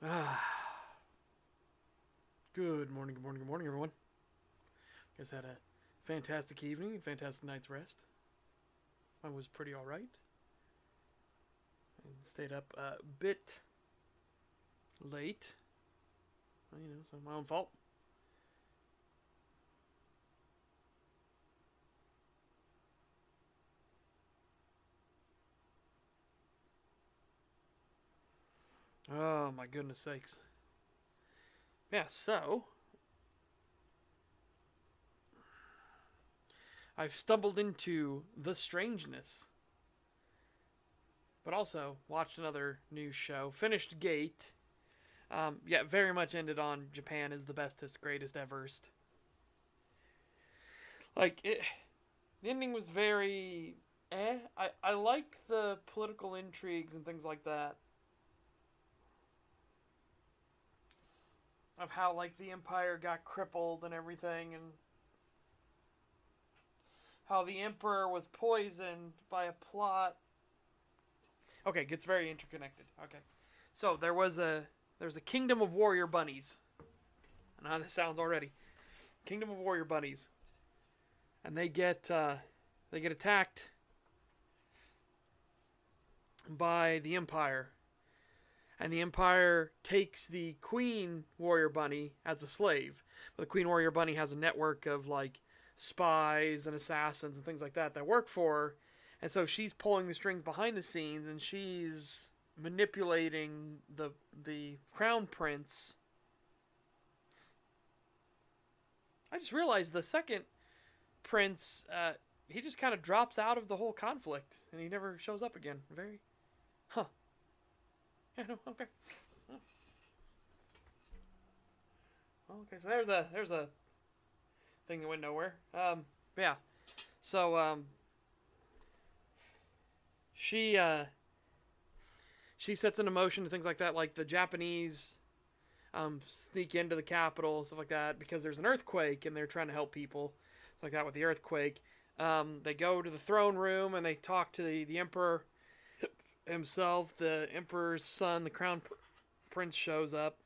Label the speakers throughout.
Speaker 1: Ah, good morning, good morning, good morning, everyone. You guys had a fantastic evening, fantastic night's rest. Mine was pretty alright. I stayed up a bit late. Well, so my own fault. Oh, my goodness sakes. Yeah, so I've stumbled into The Strangeness, but also watched another new show. Finished Gate. Yeah, very much ended on Japan is the bestest, greatest everst. The ending was very I like the political intrigues and things like that. Of how like the empire got crippled and everything, and how the emperor was poisoned by a plot. Okay, it gets very interconnected. Okay, so there's a kingdom of warrior bunnies. I know how this sounds already. Kingdom of warrior bunnies, and they get attacked by the empire, and the empire takes the queen warrior bunny as a slave. But the queen warrior bunny has a network of like spies and assassins and things like that work for her, and so she's pulling the strings behind the scenes, and she's manipulating the crown prince. I just realized the second prince, he just kind of drops out of the whole conflict, and he never shows up again. Very, huh? Yeah, no, okay. Okay, so there's a thing that went nowhere. Yeah. So she she sets into motion things like that, like the Japanese sneak into the capital, stuff like that, because there's an earthquake and they're trying to help people, stuff like that with the earthquake. They go to the throne room and they talk to the emperor himself. The emperor's son, the crown prince, shows up,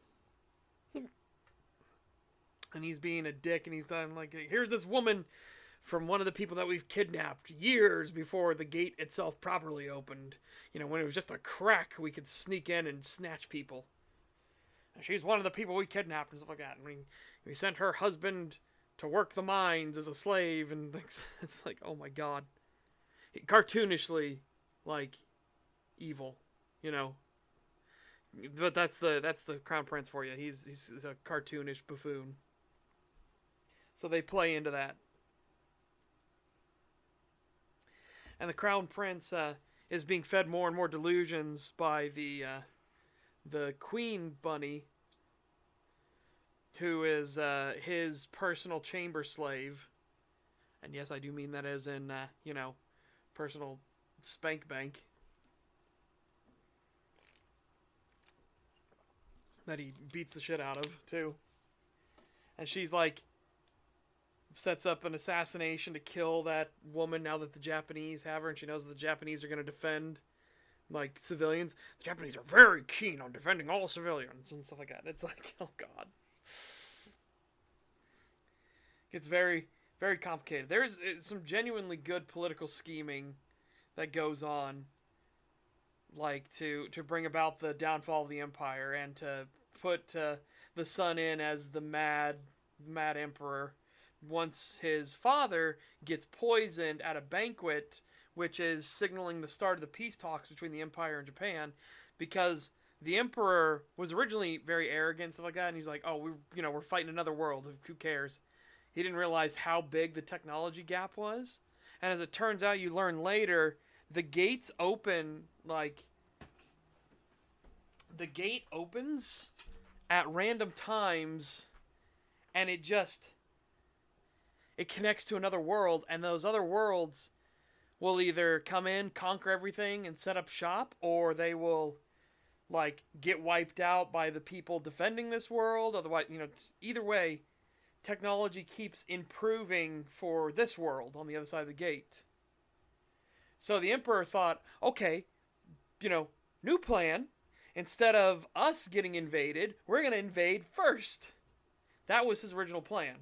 Speaker 1: and he's being a dick, and he's done like, here's this woman from one of the people that we've kidnapped years before the gate itself properly opened. When it was just a crack, we could sneak in and snatch people. She's one of the people we kidnapped and stuff like that. And we sent her husband to work the mines as a slave, and it's like, oh my god, cartoonishly, like, evil, you know. But that's the crown prince for you. He's a cartoonish buffoon. So they play into that. And the crown prince is being fed more and more delusions by the queen bunny, who is his personal chamber slave. And yes, I do mean that as in personal spank bank that he beats the shit out of too. And she's like sets up an assassination to kill that woman now that the Japanese have her, and she knows that the Japanese are going to defend like civilians. The Japanese are very keen on defending all civilians and stuff like that. It's like, oh god, it's very very complicated. There's some genuinely good political scheming that goes on, like to bring about the downfall of the empire and to put the son in as the mad emperor once his father gets poisoned at a banquet, which is signaling the start of the peace talks between the empire and Japan, because the emperor was originally very arrogant and stuff like that, and he's like, oh, we're fighting another world, who cares. He didn't realize how big the technology gap was, and as it turns out, you learn later, the gates open like the gate opens at random times, and it connects to another world, and those other worlds will either come in, conquer everything, and set up shop, or they will like get wiped out by the people defending this world. Otherwise, either way, technology keeps improving for this world on the other side of the gate. So the emperor thought, okay, new plan. instead of us getting invaded, we're going to invade first. That was his original plan.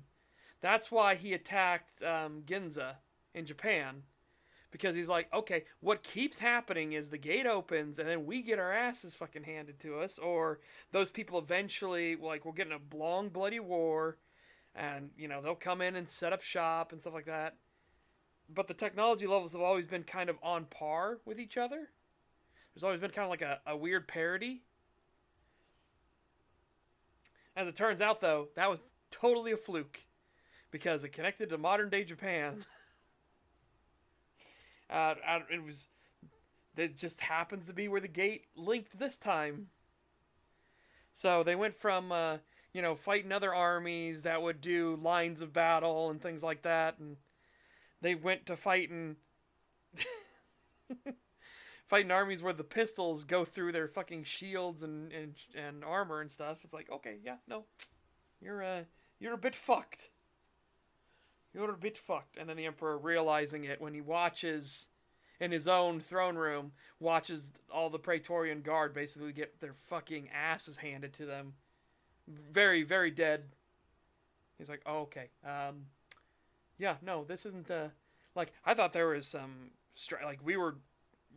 Speaker 1: That's why he attacked Ginza in Japan. Because he's like, okay, what keeps happening is the gate opens and then we get our asses fucking handed to us, or those people eventually, like, we'll get in a long, bloody war, and, you know, they'll come in and set up shop and stuff like that. But the technology levels have always been kind of on par with each other. There's always been kind of like a weird parity. As it turns out, though, that was totally a fluke. Because it connected to modern day Japan. It just happens to be where the gate linked this time. So they went from, fighting other armies that would do lines of battle and things like that. And they went to fighting armies where the pistols go through their fucking shields and armor and stuff. It's like, okay, yeah, no, you're a bit fucked. You're a bit fucked. And then the Emperor, realizing it when he watches in his own throne room, watches all the Praetorian Guard basically get their fucking asses handed to them. Very, very dead. He's like, oh, okay. Yeah, no, this isn't, like, I thought there was some, like, we were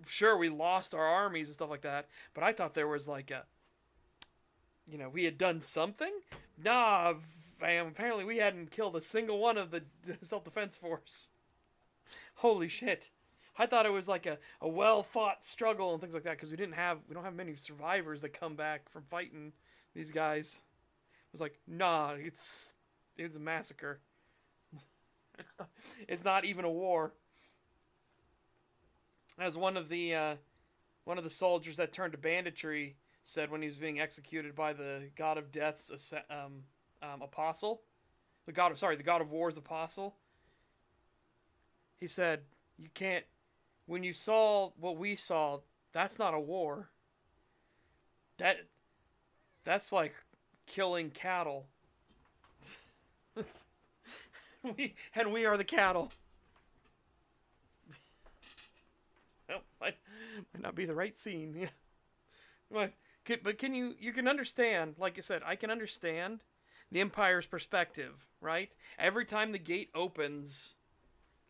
Speaker 1: sure we lost our armies and stuff like that, but I thought there was, like, we had done something? Nah, fam, apparently we hadn't killed a single one of the self-defense force. Holy shit. I thought it was like a well-fought struggle and things like that, because we don't have many survivors that come back from fighting these guys. It was like, nah, it's a massacre. It's not even a war. As one of the soldiers that turned to banditry said when he was being executed by the god of death's apostle, the god of war's apostle. He said, "You can't. When you saw what we saw, that's not a war. That's like killing cattle. we are the cattle." Well, might not be the right scene. Yeah. But you can understand, like I said, I can understand the Empire's perspective, right? Every time the gate opens,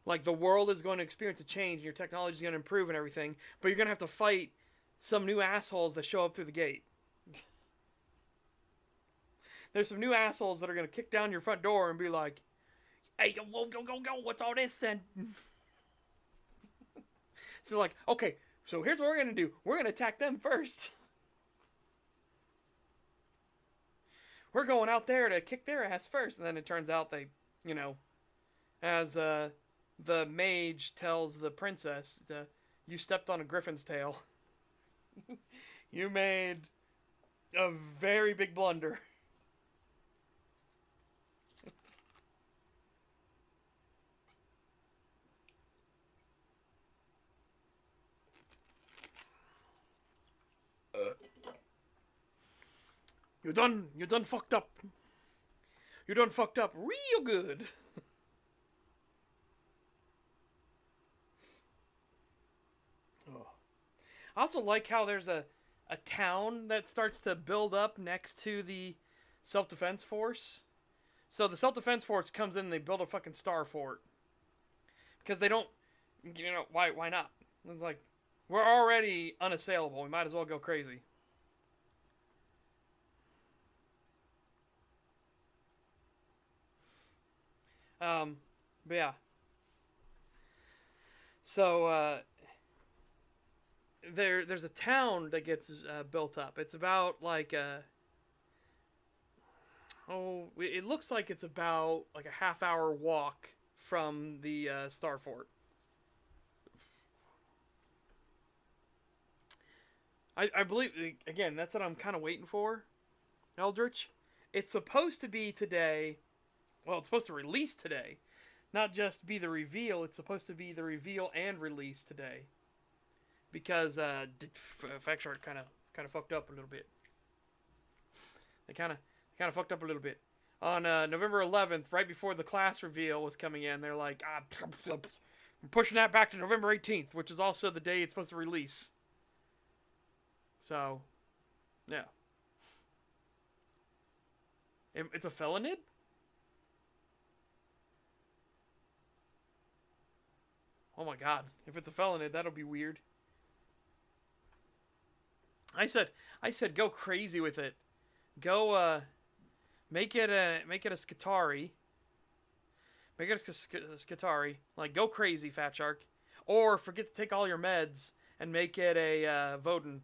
Speaker 1: like, the world is going to experience a change and your technology is going to improve and everything, but you're going to have to fight some new assholes that show up through the gate. There's some new assholes that are going to kick down your front door and be like, hey, go, what's all this then? So like, okay, so here's what we're going to do. We're going to attack them first. We're going out there to kick their ass first. And then it turns out they, as the mage tells the princess, you stepped on a griffin's tail. You made a very big blunder. You done fucked up. You done fucked up real good. Oh. I also like how there's a town that starts to build up next to the self-defense force. So the self-defense force comes in and they build a fucking star fort. Because they don't, why not? It's like, we're already unassailable. We might as well go crazy. But yeah. So, there's a town that gets built up. It's about like it looks like it's about like a half-hour walk from the Star Fort. I believe, again, that's what I'm kind of waiting for, Eldritch. It's supposed to be today. Well, it's supposed to release today. Not just be the reveal, it's supposed to be the reveal and release today. Because Factshark kind of fucked up a little bit. They kind of fucked up a little bit. On November 11th, right before the class reveal was coming in, they're like, I'm pushing that back to November 18th, which is also the day it's supposed to release. So, Yeah. It's a felonid? Oh my god. If it's a felonid, that'll be weird. I said I said go crazy with it. Go make it a Skitari. Make it a Skitari. Like go crazy, Fat Shark. Or forget to take all your meds and make it a Voden.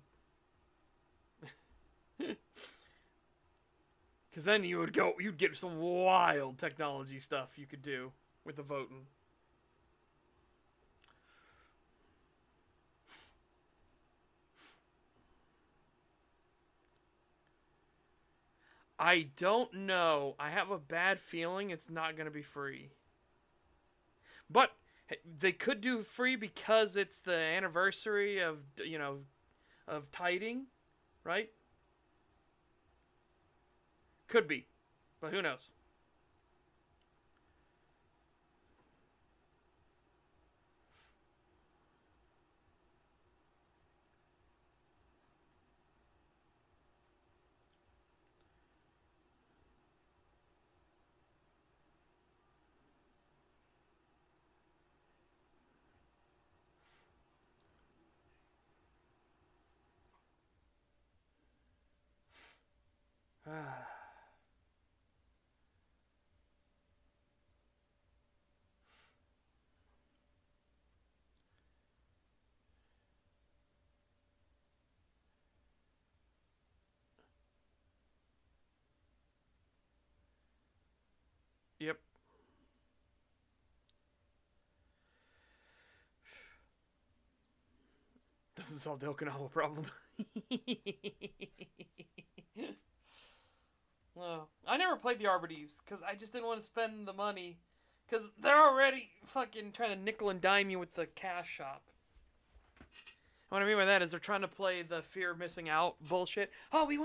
Speaker 1: Because then you'd get some wild technology stuff you could do with the Voten. I don't know. I have a bad feeling it's not going to be free. But they could do free because it's the anniversary of, of tiding, right? Could be. But who knows? Yep. Doesn't solve the Okinawa problem. No, I never played the Arbites because I just didn't want to spend the money because they're already fucking trying to nickel and dime you with the cash shop. What I mean by that is they're trying to play the fear of missing out bullshit. Oh, we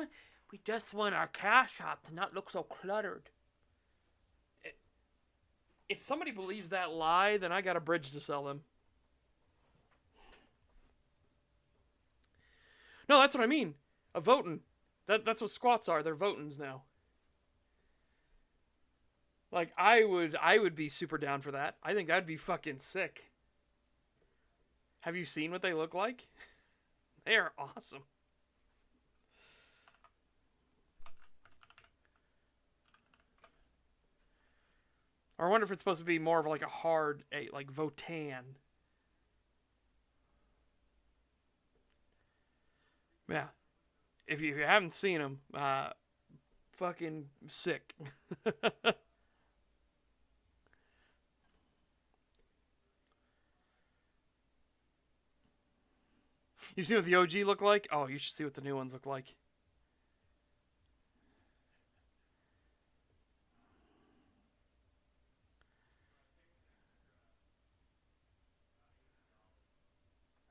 Speaker 1: just want our cash shop to not look so cluttered. If somebody believes that lie, then I got a bridge to sell them. No, that's what I mean. A Voten. That's what squats are. They're Votens now. Like I would be super down for that. I think that'd be fucking sick. Have you seen what they look like? They are awesome. Or I wonder if it's supposed to be more of like a hard, like Votan. Yeah. If you haven't seen them, fucking sick. You see what the OG look like? Oh, you should see what the new ones look like.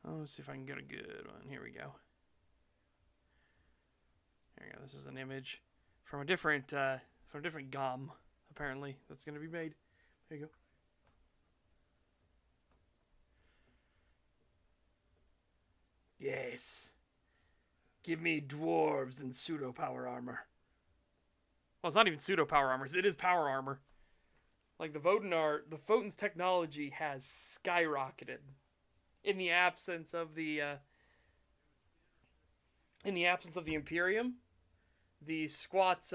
Speaker 1: Oh, let's see if I can get a good one. Here we go. There we go. This is an image from a different GOM, apparently, that's going to be made. There you go. Yes. Give me dwarves and pseudo power armor. Well, it's not even pseudo power armor. It is power armor. Like the Voten's technology has skyrocketed in the absence of the Imperium. The squats,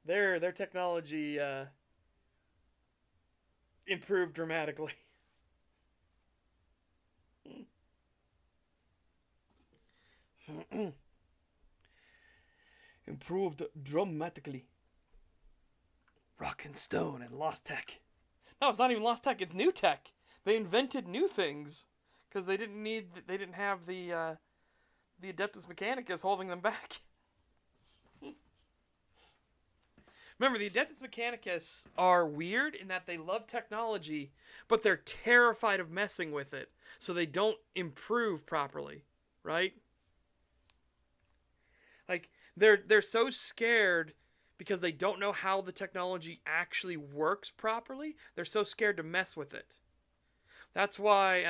Speaker 1: their technology improved dramatically. Improved dramatically. Rock and stone and lost tech. No, it's not even lost tech. It's new tech. They invented new things because they didn't have the Adeptus Mechanicus holding them back. Remember, the Adeptus Mechanicus are weird in that they love technology, but they're terrified of messing with it, so they don't improve properly, right? Like they're so scared because they don't know how the technology actually works properly. They're so scared to mess with it. That's why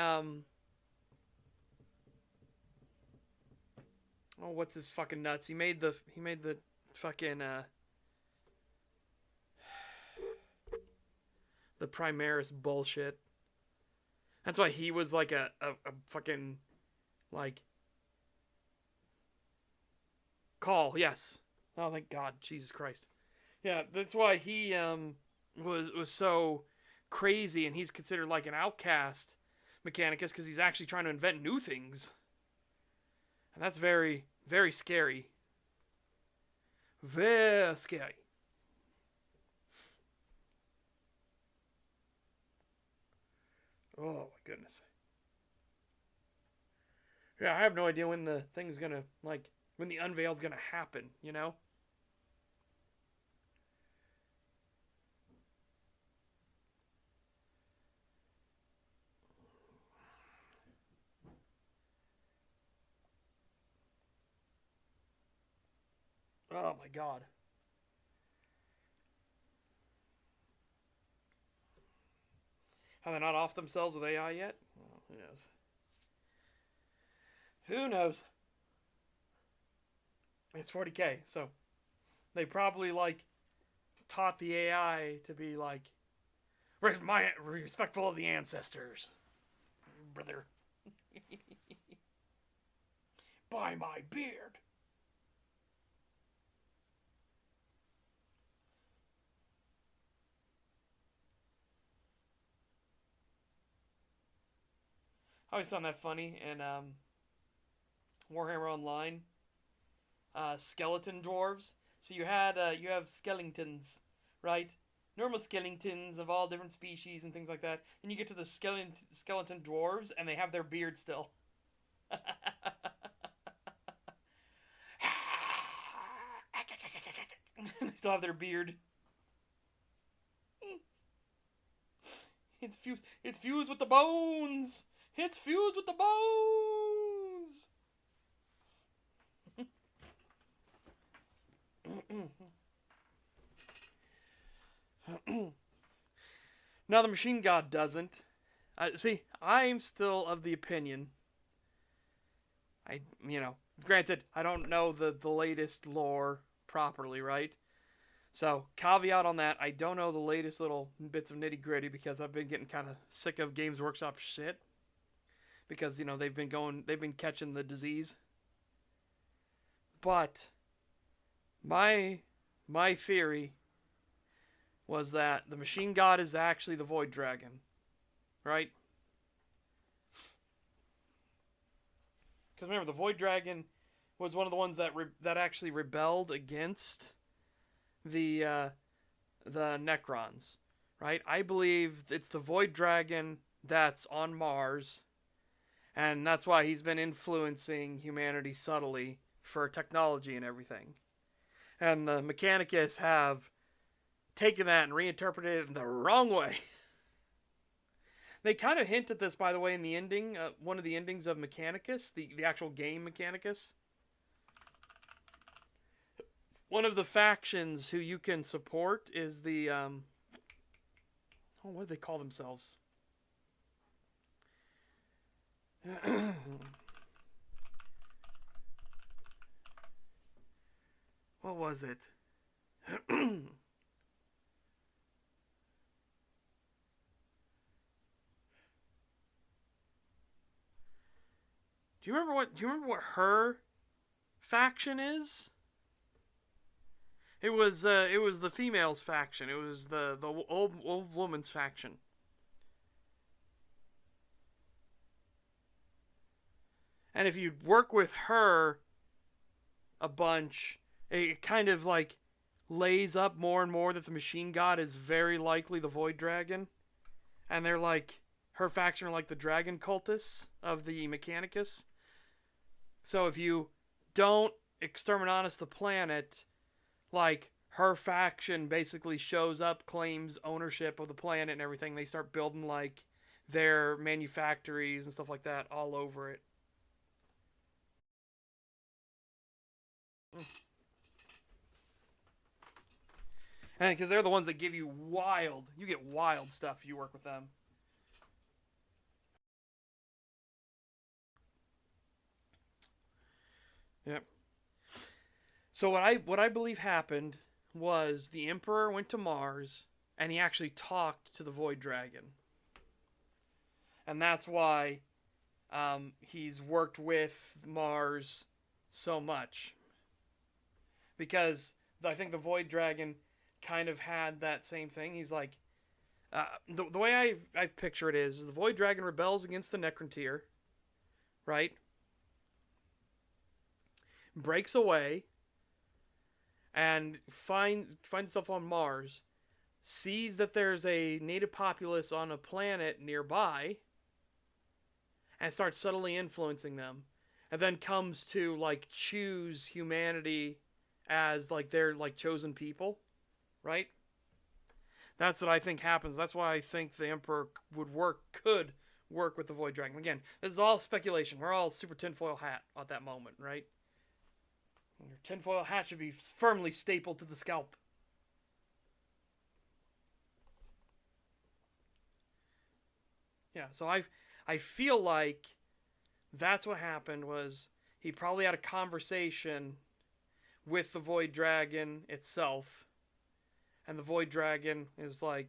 Speaker 1: Oh, what's his fucking nuts? He made the fucking the Primaris bullshit. That's why he was like a fucking like call. Yes. Oh, thank God. Jesus Christ. Yeah, that's why he was so crazy, and he's considered like an outcast Mechanicus because he's actually trying to invent new things, and that's very very scary. Very scary. Oh my goodness. Yeah, I have no idea when the thing's gonna like when the unveil's gonna happen. You know. Oh my God. Have they not off themselves with AI yet? Oh, who knows? Who knows? It's 40K, so they probably like taught the AI to be like respectful of the ancestors, brother. By my beard. I always found that funny in Warhammer Online. Skeleton dwarves. So you have skeletons, right? Normal skeletons of all different species and things like that. Then you get to the skeleton dwarves, and they have their beard still. They still have their beard. It's fused. It's fused with the bones. It's fused with the bones. Now the machine god doesn't. See, I'm still of the opinion. Granted, I don't know the latest lore properly, right? So, caveat on that, I don't know the latest little bits of nitty gritty because I've been getting kind of sick of Games Workshop shit. Because, they've been catching the disease. But, my theory was that the machine god is actually the void dragon. Right? Because remember, the void dragon was one of the ones that actually rebelled against the Necrons, right? I believe it's the Void Dragon that's on Mars, and that's why he's been influencing humanity subtly for technology and everything. And the Mechanicus have taken that and reinterpreted it in the wrong way. They kind of hint at this, by the way, in the ending, one of the endings of Mechanicus, the actual game Mechanicus. One of the factions who you can support is the what do they call themselves? What was it? Do you remember what her faction is? It was the females faction. It was the old woman's faction. And if you work with her a bunch, it kind of like lays up more and more that the machine god is very likely the void dragon. And they're like her faction are like the dragon cultists of the Mechanicus. So if you don't exterminatus the planet, like her faction basically shows up, claims ownership of the planet and everything. They start building like their manufactories and stuff like that all over it. And because they're the ones that give you get wild stuff if you work with them. Yep. So what I believe happened was the Emperor went to Mars and he actually talked to the Void Dragon, and that's why he's worked with Mars so much, because I think the Void Dragon kind of had that same thing. He's like, the way I picture it is the Void Dragon rebels against the Necrontyr, right? Breaks away and finds itself on Mars, sees that there's a native populace on a planet nearby, and starts subtly influencing them, and then comes to like choose humanity as like their like chosen people, right? That's what I think happens. That's why I think the Emperor could work with the Void Dragon. Again, this is all speculation. We're all super tinfoil hat at that moment, right? Your tinfoil hat should be firmly stapled to the scalp. Yeah, so I feel like that's what happened was he probably had a conversation with the Void Dragon itself, and the Void Dragon is like,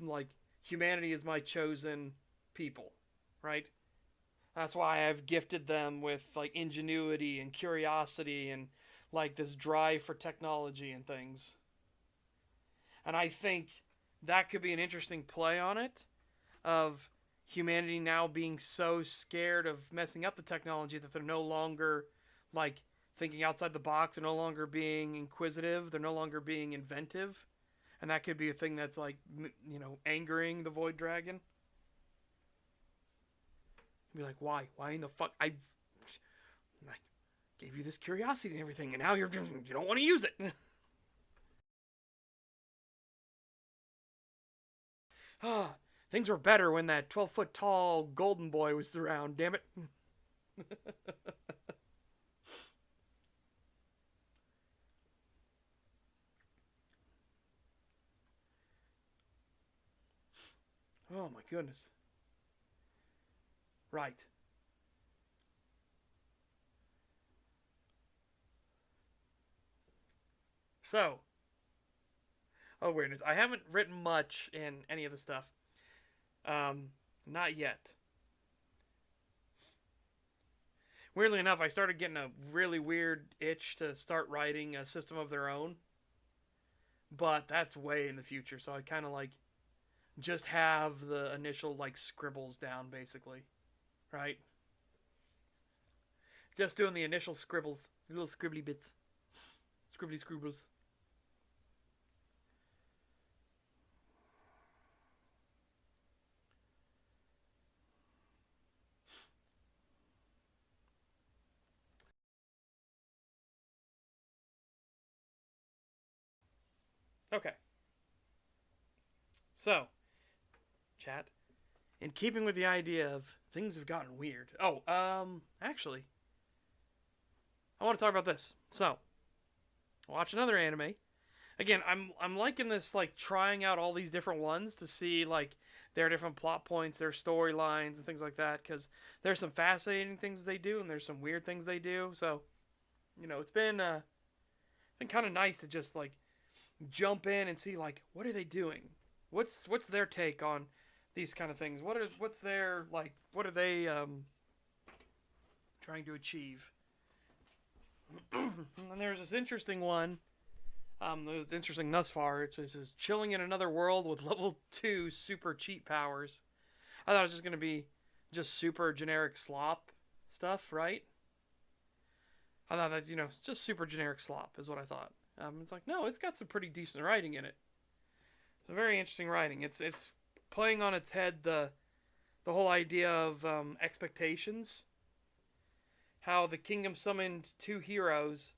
Speaker 1: like humanity is my chosen people, right? That's why I've gifted them with like ingenuity and curiosity and like this drive for technology and things. And I think that could be an interesting play on it, of humanity now being so scared of messing up the technology that they're no longer like thinking outside the box, they're no longer being inquisitive, they're no longer being inventive. And that could be a thing that's like, angering the Void Dragon. Be like, why in the fuck I gave you this curiosity and everything, and now you don't want to use it. Ah, things were better when that 12-foot tall golden boy was around. Damn it. Oh my goodness. Right. So, weirdness. I haven't written much in any of the stuff. Not yet. Weirdly enough, I started getting a really weird itch to start writing a system of their own, but that's way in the future. So I kind of like just have the initial like scribbles down, basically, right? Just doing the initial scribbles, little scribbly bits, scribbly scribbles. Okay. So, chat. In keeping with the idea of things have gotten weird. Oh, actually, I want to talk about this. So, watch another anime. Again, I'm liking this, like trying out all these different ones to see like their different plot points, their storylines, and things like that. Because there's some fascinating things they do, and there's some weird things they do. So, it's been kind of nice to just like jump in and see like what are they doing, what's their take on these kind of things, what's their like what are they trying to achieve. And there's this interesting one. It was interesting thus far. It says chilling in another world with level 2 super cheat powers. I thought it was just gonna be just super generic slop stuff, right? I thought that's just super generic slop is what I thought. It's like, no, it's got some pretty decent writing in it. It's a very interesting writing. It's playing on its head the whole idea of expectations. How the kingdom summoned two heroes,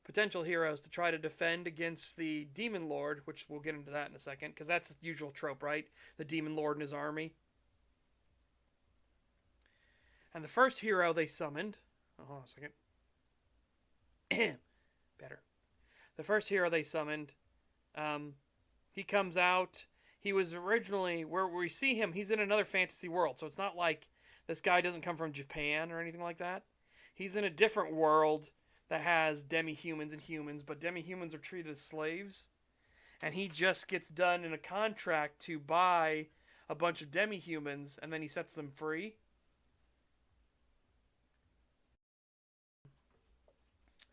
Speaker 1: potential heroes, to try to defend against the demon lord, which we'll get into that in a second, because that's the usual trope, right? The demon lord and his army. And the first hero they summoned, hold on a second. Better. The first hero they summoned, he comes out. He was originally, where we see him, he's in another fantasy world. So it's not like this guy doesn't come from Japan or anything like that. He's in a different world that has demi-humans and humans, but demi-humans are treated as slaves. And he just gets done in a contract to buy a bunch of demi-humans, and then he sets them free.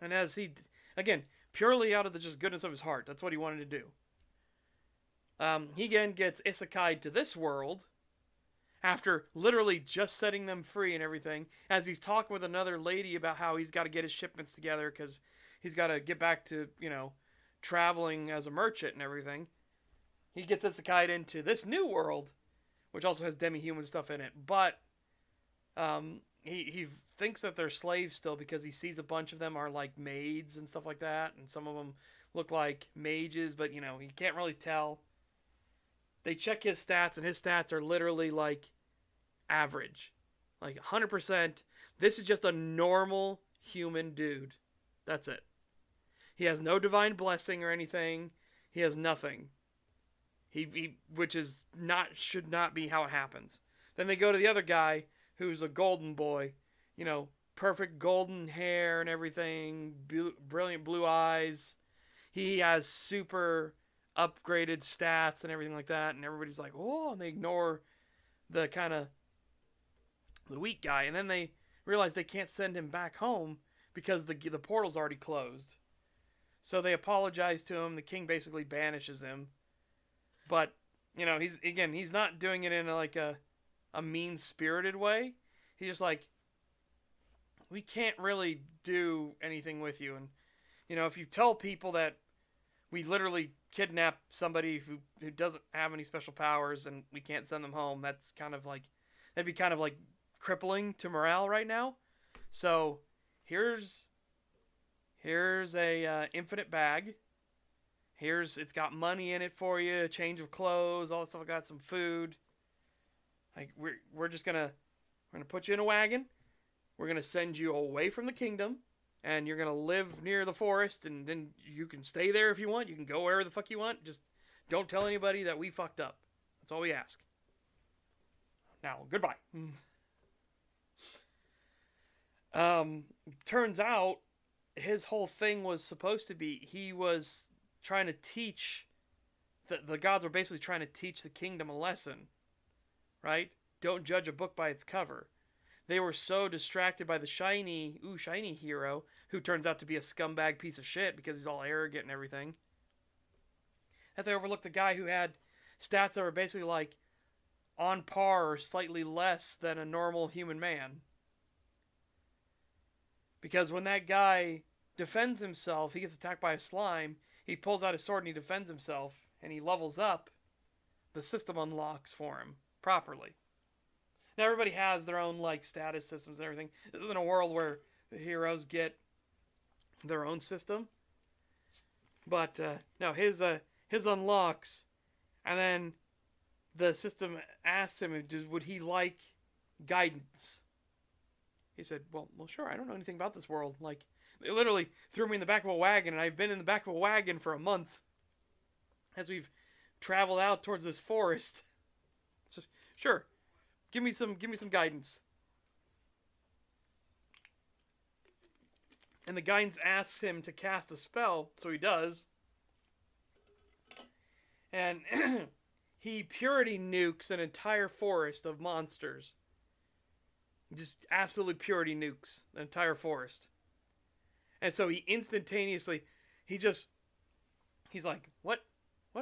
Speaker 1: And as he, again, purely out of the just goodness of his heart, that's what he wanted to do. He again gets isekai'd to this world after literally just setting them free and everything, as he's talking with another lady about how he's got to get his shipments together because he's got to get back to, traveling as a merchant and everything. He gets isekai'd into this new world, which also has demi-human stuff in it, but he thinks that they're slaves still because he sees a bunch of them are like maids and stuff like that, and some of them look like mages, but he can't really tell. They check his stats, and his stats are literally like average, like 100%. This is just a normal human dude. That's it. He has no divine blessing or anything. He has nothing. Which is should not be how it happens. Then they go to the other guy who's a golden boy, perfect golden hair and everything, brilliant blue eyes. He has super upgraded stats and everything like that, and everybody's like, oh, and they ignore the kind of the weak guy, and then they realize they can't send him back home because the portal's already closed. So they apologize to him. The king basically banishes him, but he's not doing it in a mean-spirited way. He's just like, we can't really do anything with you, and if you tell people that we literally kidnap somebody who doesn't have any special powers and we can't send them home, that'd be kind of like crippling to morale right now. So here's a infinite bag. It's got money in it for you, a change of clothes, all that stuff. I got some food. Like we're gonna put you in a wagon. We're gonna send you away from the kingdom, and you're gonna live near the forest, and then you can stay there if you want. You can go wherever the fuck you want. Just don't tell anybody that we fucked up. That's all we ask. Now, goodbye. Turns out his whole thing was supposed to be he was trying to teach the gods were basically trying to teach the kingdom a lesson, right? Don't judge a book by its cover. They were so distracted by the shiny hero, who turns out to be a scumbag piece of shit because he's all arrogant and everything, that they overlooked the guy who had stats that were basically like on par or slightly less than a normal human man. Because when that guy defends himself, he gets attacked by a slime, he pulls out his sword and he defends himself, and he levels up, the system unlocks for him properly. Now everybody has their own status systems and everything. This isn't a world where the heroes get their own system. But no, his unlocks, and then the system asks him, would he like guidance? He said, well, sure, I don't know anything about this world. They literally threw me in the back of a wagon, and I've been in the back of a wagon for a month as we've traveled out towards this forest. So, sure, give me some guidance. And the guidance asks him to cast a spell, so he does. And he purity nukes an entire forest of monsters. Just absolutely purity nukes the entire forest. And so he instantaneously, he's like, what'd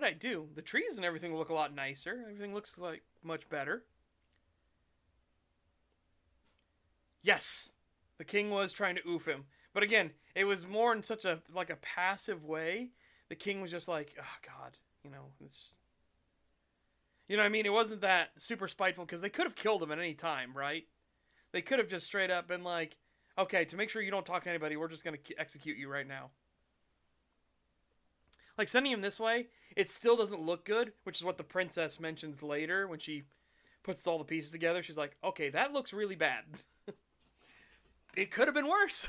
Speaker 1: I do? The trees and everything look a lot nicer. Everything looks like much better. Yes, the king was trying to oof him. But again, it was more in such a passive way. The king was just like, oh God, it's... You know what I mean? It wasn't that super spiteful, because they could have killed him at any time, right? They could have just straight up been like, okay, to make sure you don't talk to anybody, we're just going to execute you right now. Sending him this way, it still doesn't look good, which is what the princess mentions later when she puts all the pieces together. She's like, okay, that looks really bad. It could have been worse.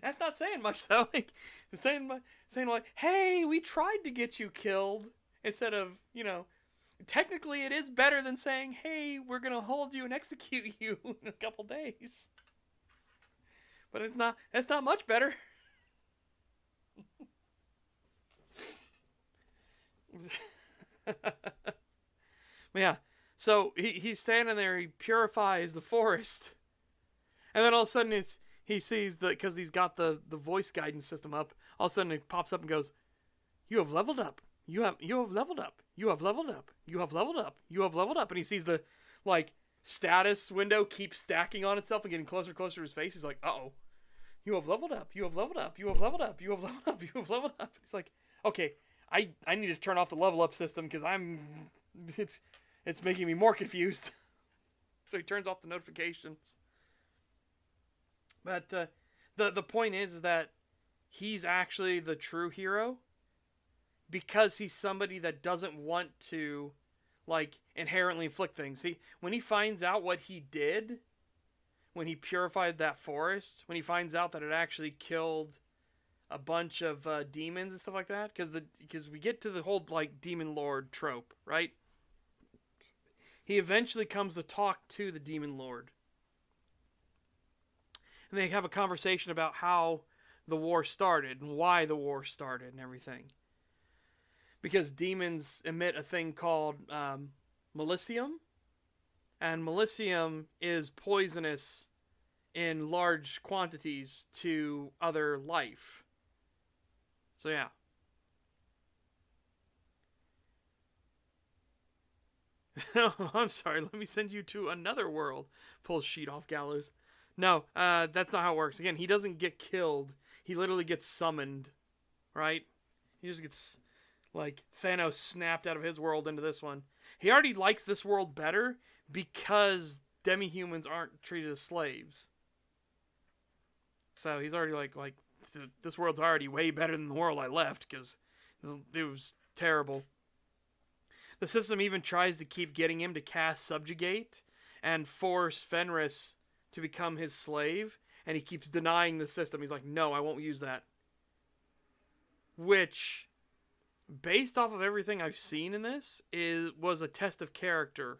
Speaker 1: That's not saying much, though. Saying hey, we tried to get you killed, instead of, technically it is better than saying, hey, we're going to hold you and execute you in a couple days. But it's not much better. Yeah. So he's standing there, he purifies the forest. And then all of a sudden he sees because he's got the voice guidance system up, all of a sudden it pops up and goes, "You have leveled up. You have leveled up. You have leveled up. You have leveled up. You have leveled up." And he sees the like status window keep stacking on itself and getting closer and closer to his face. He's like, "Uh-oh. You have leveled up. You have leveled up. You have leveled up. You have leveled up. You have leveled up." He's like, "Okay, I need to turn off the level up system because it's making me more confused." So he turns off the notifications. But the point is that he's actually the true hero because he's somebody that doesn't want to like inherently inflict things. When he finds out what he did, when he purified that forest, when he finds out that it actually killed a bunch of demons and stuff like that, because we get to the whole like demon lord trope, right? He eventually comes to talk to the demon lord. And they have a conversation about how the war started and why the war started and everything. Because demons emit a thing called melicium. And melicium is poisonous in large quantities to other life. So yeah. Oh, I'm sorry. Let me send you to another world. Pulls sheet off gallows. No, that's not how it works. Again, he doesn't get killed. He literally gets summoned, right? He just gets, like, Thanos snapped out of his world into this one. He already likes this world better because demi-humans aren't treated as slaves. So he's already like, this world's already way better than the world I left because it was terrible. The system even tries to keep getting him to cast Subjugate and force Fenris to become his slave, and he keeps denying the system. He's like, "No, I won't use that." Which, based off of everything I've seen in this, was a test of character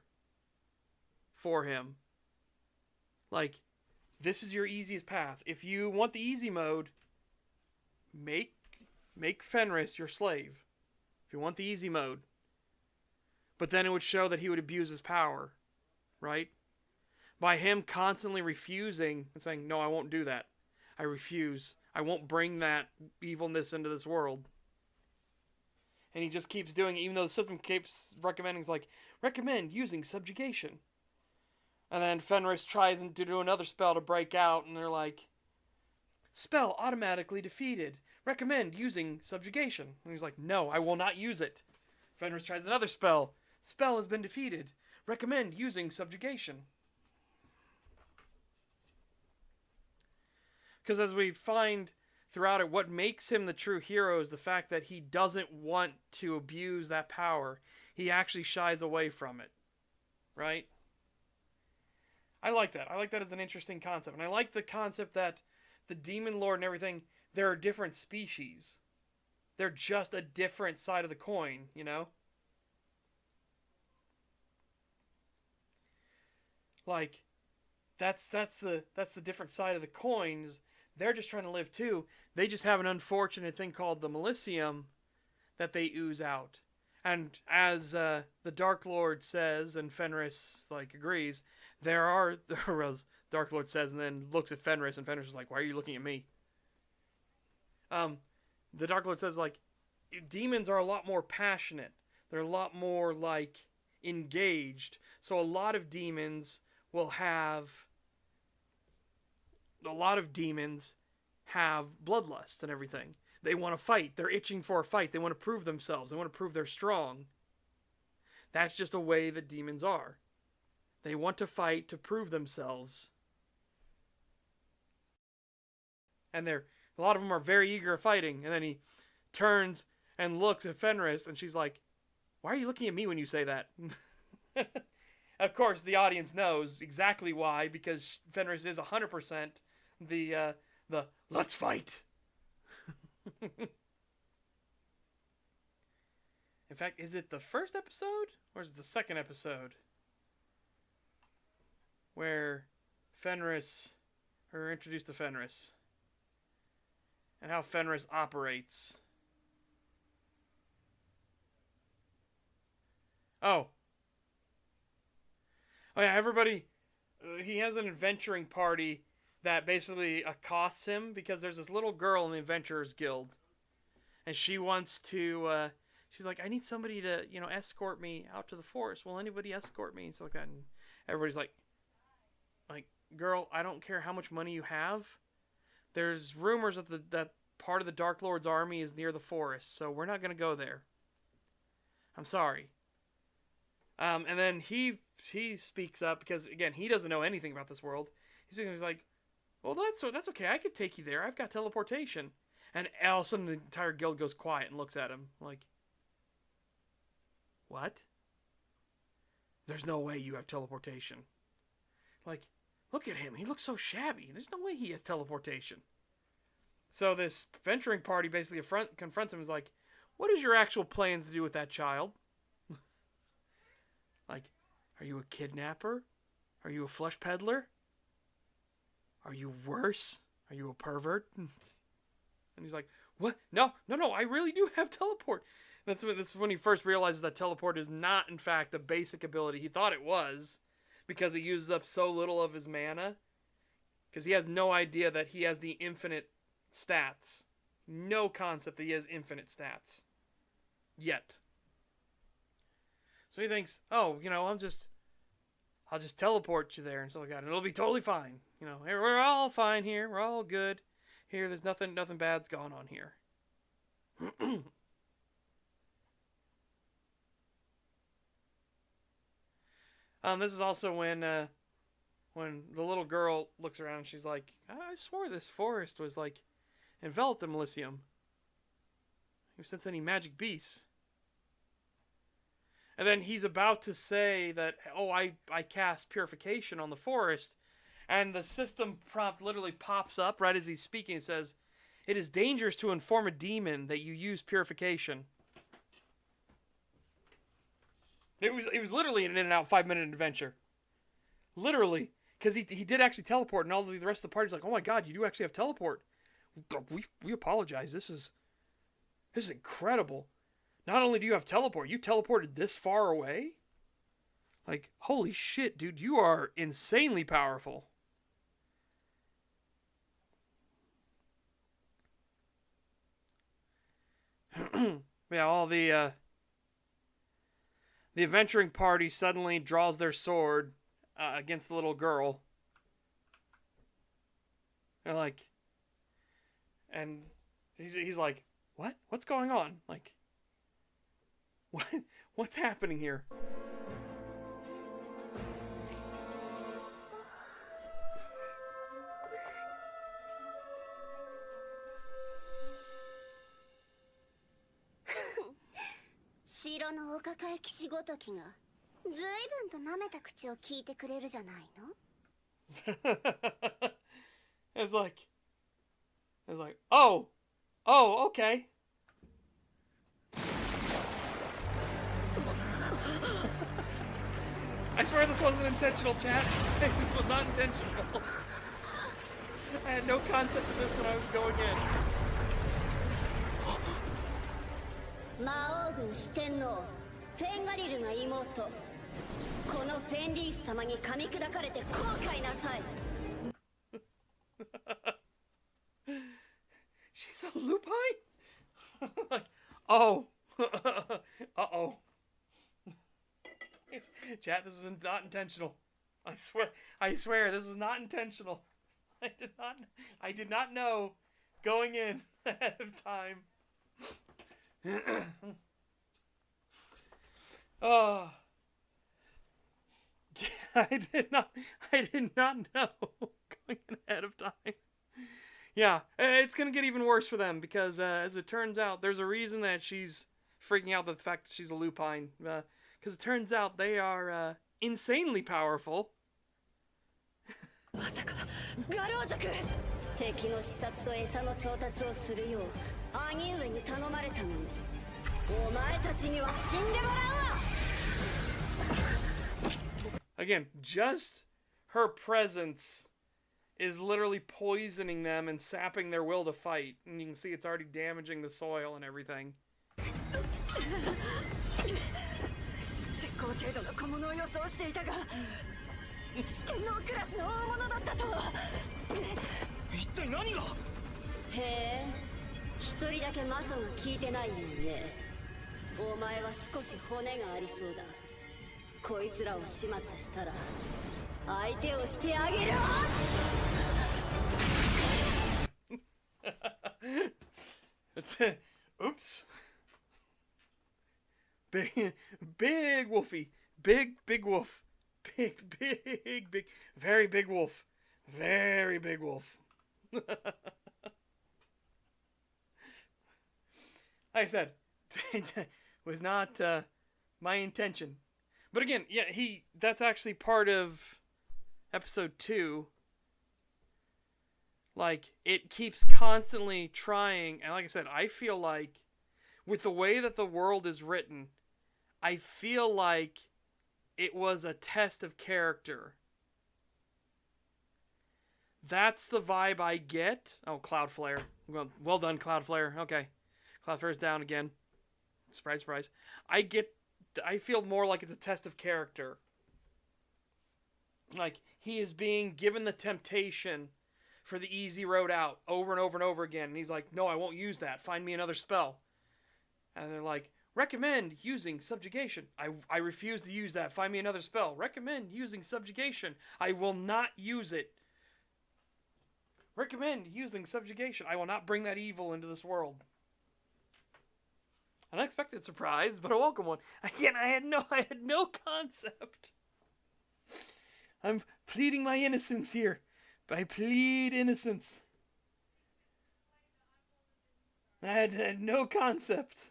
Speaker 1: for him. Like, this is your easiest path. If you want the easy mode, make Fenris your slave. If you want the easy mode. But then it would show that he would abuse his power, right? By him constantly refusing and saying, "No, I won't do that. I refuse. I won't bring that evilness into this world." And he just keeps doing it, even though the system keeps recommending, recommend using subjugation. And then Fenris tries to do another spell to break out, and they're like, "Spell automatically defeated. Recommend using subjugation." And he's like, "No, I will not use it." Fenris tries another spell. "Spell has been defeated. Recommend using subjugation." Because as we find throughout it, what makes him the true hero is the fact that he doesn't want to abuse that power. He actually shies away from it. Right? I like that. I like that as an interesting concept. And I like the concept that the Demon Lord and everything, there are different species. They're just a different side of the coin, you know? Like, that's the different side of the coins. They're just trying to live too. They just have an unfortunate thing called the Melicium that they ooze out. And as the Dark Lord says, and Fenris agrees, Dark Lord says, and then looks at Fenris, and Fenris is like, "Why are you looking at me?" The Dark Lord says, demons are a lot more passionate. They're a lot more engaged. So a lot of demons have bloodlust and everything. They want to fight. They're itching for a fight. They want to prove themselves. They want to prove they're strong. That's just a way that demons are. They want to fight to prove themselves. And a lot of them are very eager at fighting. And then he turns and looks at Fenris, and she's like, "Why are you looking at me when you say that?" Of course, the audience knows exactly why, because Fenris is 100% the "let's fight." In fact, is it the first episode or is it the second episode where Fenris, Her introduced to Fenris. And how Fenris operates. Oh. Oh yeah, everybody... he has an adventuring party that basically accosts him because there's this little girl in the Adventurers Guild. And she wants to... she's like, I need somebody to, escort me out to the forest. Will anybody escort me? And stuff like that. And everybody's like, girl, I don't care how much money you have. There's rumors that part of the Dark Lord's army is near the forest, so we're not going to go there. I'm sorry. And then he speaks up because, again, he doesn't know anything about this world. He's like, well, that's okay. I could take you there. I've got teleportation. And all of a sudden, the entire guild goes quiet and looks at him like, what? There's no way you have teleportation. Like, look at him. He looks so shabby. There's no way he has teleportation. So this venturing party basically confronts him and is like, what is your actual plans to do with that child? Like, are you a kidnapper? Are you a flesh peddler? Are you worse? Are you a pervert? And he's like, what? No, I really do have teleport. That's when he first realizes that teleport is not, in fact, a basic ability. He thought it was, because he used up so little of his mana. Because he has no idea that he has the infinite stats. No concept that he has infinite stats. Yet. So he thinks, oh, I'll just teleport you there and stuff like that, and it'll be totally fine. Hey, we're all fine here. We're all good. Here, there's nothing bad's going on here. This is also when the little girl looks around and she's like, I swore this forest was like enveloped in Elysium. Ever since any magic beasts. And then he's about to say that, oh, I cast purification on the forest. And the system prompt literally pops up right as he's speaking. It says, it is dangerous to inform a demon that you use purification. It was literally an in and out 5-minute adventure. Literally. Because he did actually teleport, and all the rest of the party's like, oh my god, you do actually have teleport. We apologize. This is incredible. Not only do you have teleport, you teleported this far away? Like, holy shit, dude, you are insanely powerful. Yeah, all the adventuring party suddenly draws their sword against the little girl. They're like, and he's like, what? What's going on? Like, what's happening here? It's like, oh, okay. I swear this wasn't intentional, chat. This was not intentional. I had no concept of this when I was going in.
Speaker 2: 魔王軍四天王フェンガリルが妹このフェンリース様に噛み砕かれて後悔なさい
Speaker 1: She's a lupine? Like, oh. Uh-oh. Chat, this is not intentional. I swear, this is not intentional. I did not know going in ahead of time. Oh. I did not know going in ahead of time. Yeah, it's gonna get even worse for them because as it turns out, there's a reason that she's freaking out at the fact that she's a lupine. Because it turns out they are insanely powerful.
Speaker 2: まさかガロー族敵の視察と餌の調達をするよう兄上に頼まれたのにお前たちには死んでもらうわ
Speaker 1: Again, just her presence is literally poisoning them and sapping their will to fight. And you can see it's already damaging the soil and everything. Oops. Big wolfie. Big wolf. Big. Very big wolf. Very big wolf. Like I said, was not my intention. But again, yeah, that's actually part of episode 2. Like, it keeps constantly trying, and like I said, I feel like, with the way that the world is written, I feel like it was a test of character. That's the vibe I get. Oh, Cloudflare. Well done, Cloudflare. Okay. Cloudflare's down again. Surprise, surprise. I feel more like it's a test of character. Like, he is being given the temptation for the easy road out over and over and over again. And he's like, no, I won't use that. Find me another spell. And they're like, recommend using subjugation. I refuse to use that. Find me another spell. Recommend using subjugation. I will not use it. Recommend using subjugation. I will not bring that evil into this world. Unexpected surprise, but a welcome one. Again, I had no concept. I'm pleading my innocence here. I plead innocence. I had no concept.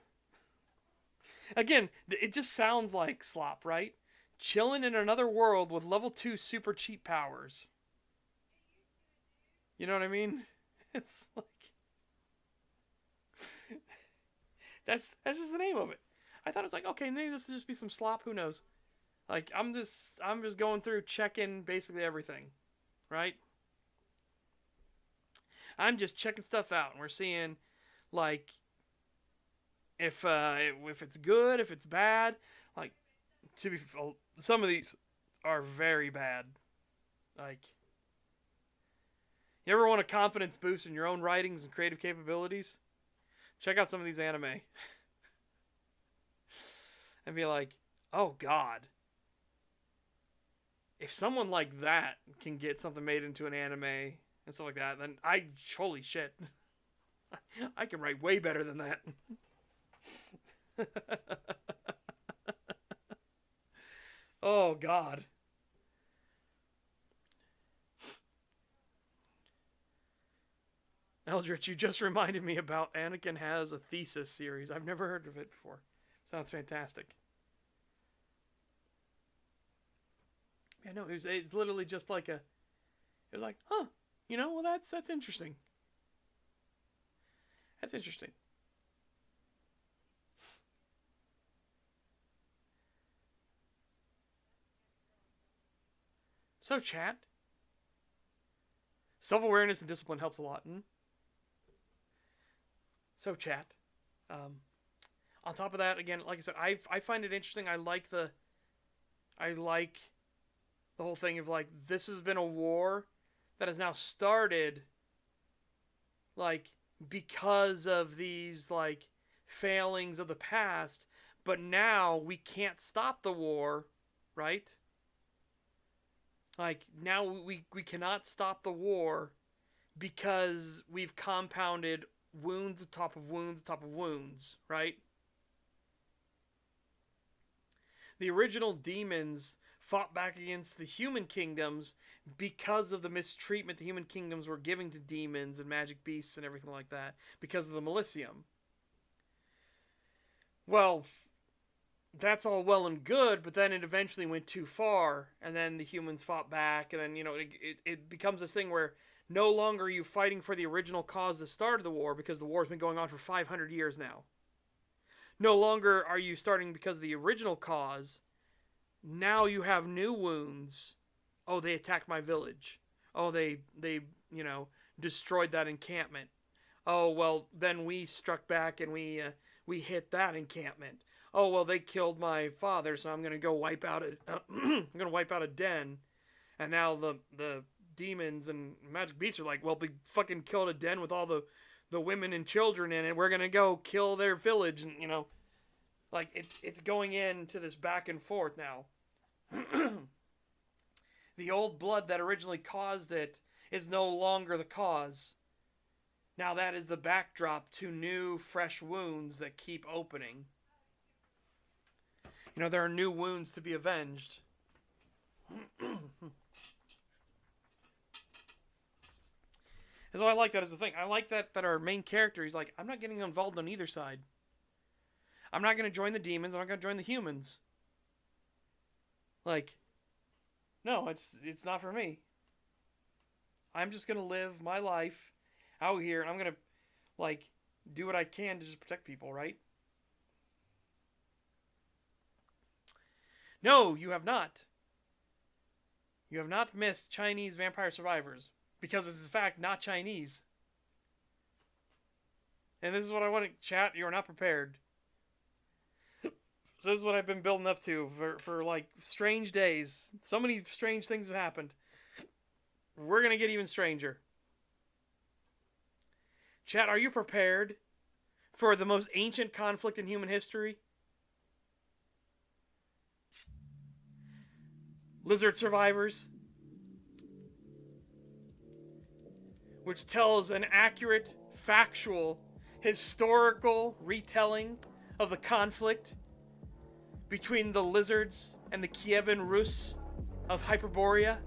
Speaker 1: Again, it just sounds like slop, right? Chilling in another world with level 2 super cheap powers. You know what I mean? It's like... That's just the name of it. I thought it was like, okay, maybe this will just be some slop, who knows? Like, I'm just going through checking basically everything, right? I'm just checking stuff out, and we're seeing, like, if it's good, if it's bad. Like, some of these are very bad. Like, you ever want a confidence boost in your own writings and creative capabilities? Check out some of these anime. And be like, oh god. If someone like that can get something made into an anime and stuff like that, then holy shit. I can write way better than that. Oh god. Eldritch, you just reminded me about Anakin Has a Thesis series. I've never heard of it before. Sounds fantastic. Yeah, no, it's literally just like it was like, huh, you know, well, that's interesting. That's interesting. So, chat. Self-awareness and discipline helps a lot. So, chat. On top of that, again, like I said, I find it interesting. I like the whole thing of, like, this has been a war that has now started, like, because of these, like, failings of the past, but now we can't stop the war, right? Like, now we cannot stop the war because we've compounded wounds atop of wounds atop of wounds, right? The original demons fought back against the human kingdoms because of the mistreatment the human kingdoms were giving to demons and magic beasts and everything like that, because of the Millennium. Well, that's all well and good, but then it eventually went too far, and then the humans fought back, and then, you know, it becomes this thing where no longer are you fighting for the original cause that started the war, because the war's been going on for 500 years now. No longer are you starting because of the original cause. Now you have new wounds. Oh, they attacked my village. Oh, they destroyed that encampment. Oh, well, then we struck back and we hit that encampment. Oh, well, they killed my father, so I'm going to go wipe out I'm going to wipe out a den. And now the demons and magic beasts are like, well, they fucking killed a den with all the women and children in it. We're going to go kill their village. And, like, it's going into this back and forth now. The old blood that originally caused it is no longer the cause. Now that is the backdrop to new, fresh wounds that keep opening. There are new wounds to be avenged. And so I like that as a thing. I like that our main character, he's like, I'm not getting involved on either side. I'm not going to join the demons. I'm not going to join the humans. Like, no, it's not for me. I'm just going to live my life out here, and I'm going to, like, do what I can to just protect people, right? No, you have not. You have not missed Chinese Vampire Survivors, because it's in fact not Chinese. And this is what I want to chat. You are not prepared. So this is what I've been building up to for like strange days. So many strange things have happened. We're going to get even stranger. Chat, are you prepared for the most ancient conflict in human history? Lizard survivors. Which tells an accurate, factual, historical retelling of the conflict between the lizards and the Kievan Rus of Hyperborea,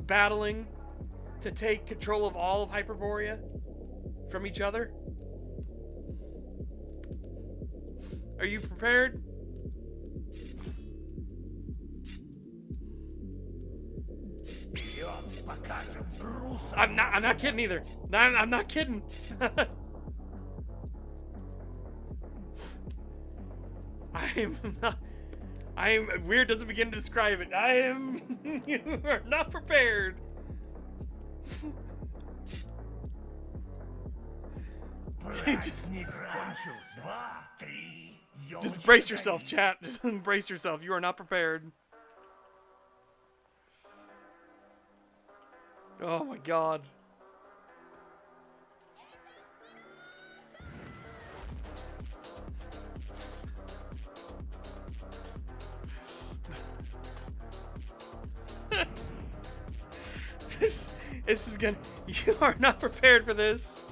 Speaker 1: battling to take control of all of Hyperborea from each other. Are you prepared? I'm not kidding either. I'm not kidding. Weird doesn't begin to describe it. You are not prepared. Just brace yourself, chat. Just brace yourself. You are not prepared. Oh my god. This is gonna... You are not prepared for this.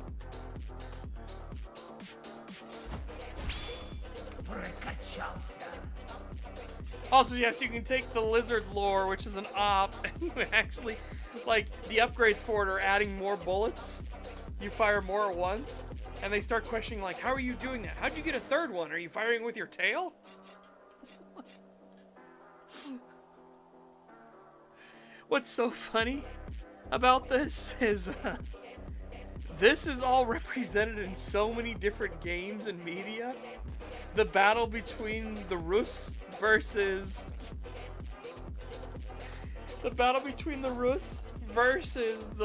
Speaker 1: Also, yes, you can take the lizard lore, which is an op, and you actually, like, the upgrades for it are adding more bullets. You fire more at once, and they start questioning, like, how are you doing that? How'd you get a third one? Are you firing with your tail? What's so funny about this is this is all represented in so many different games and media. The battle between the Rus versus the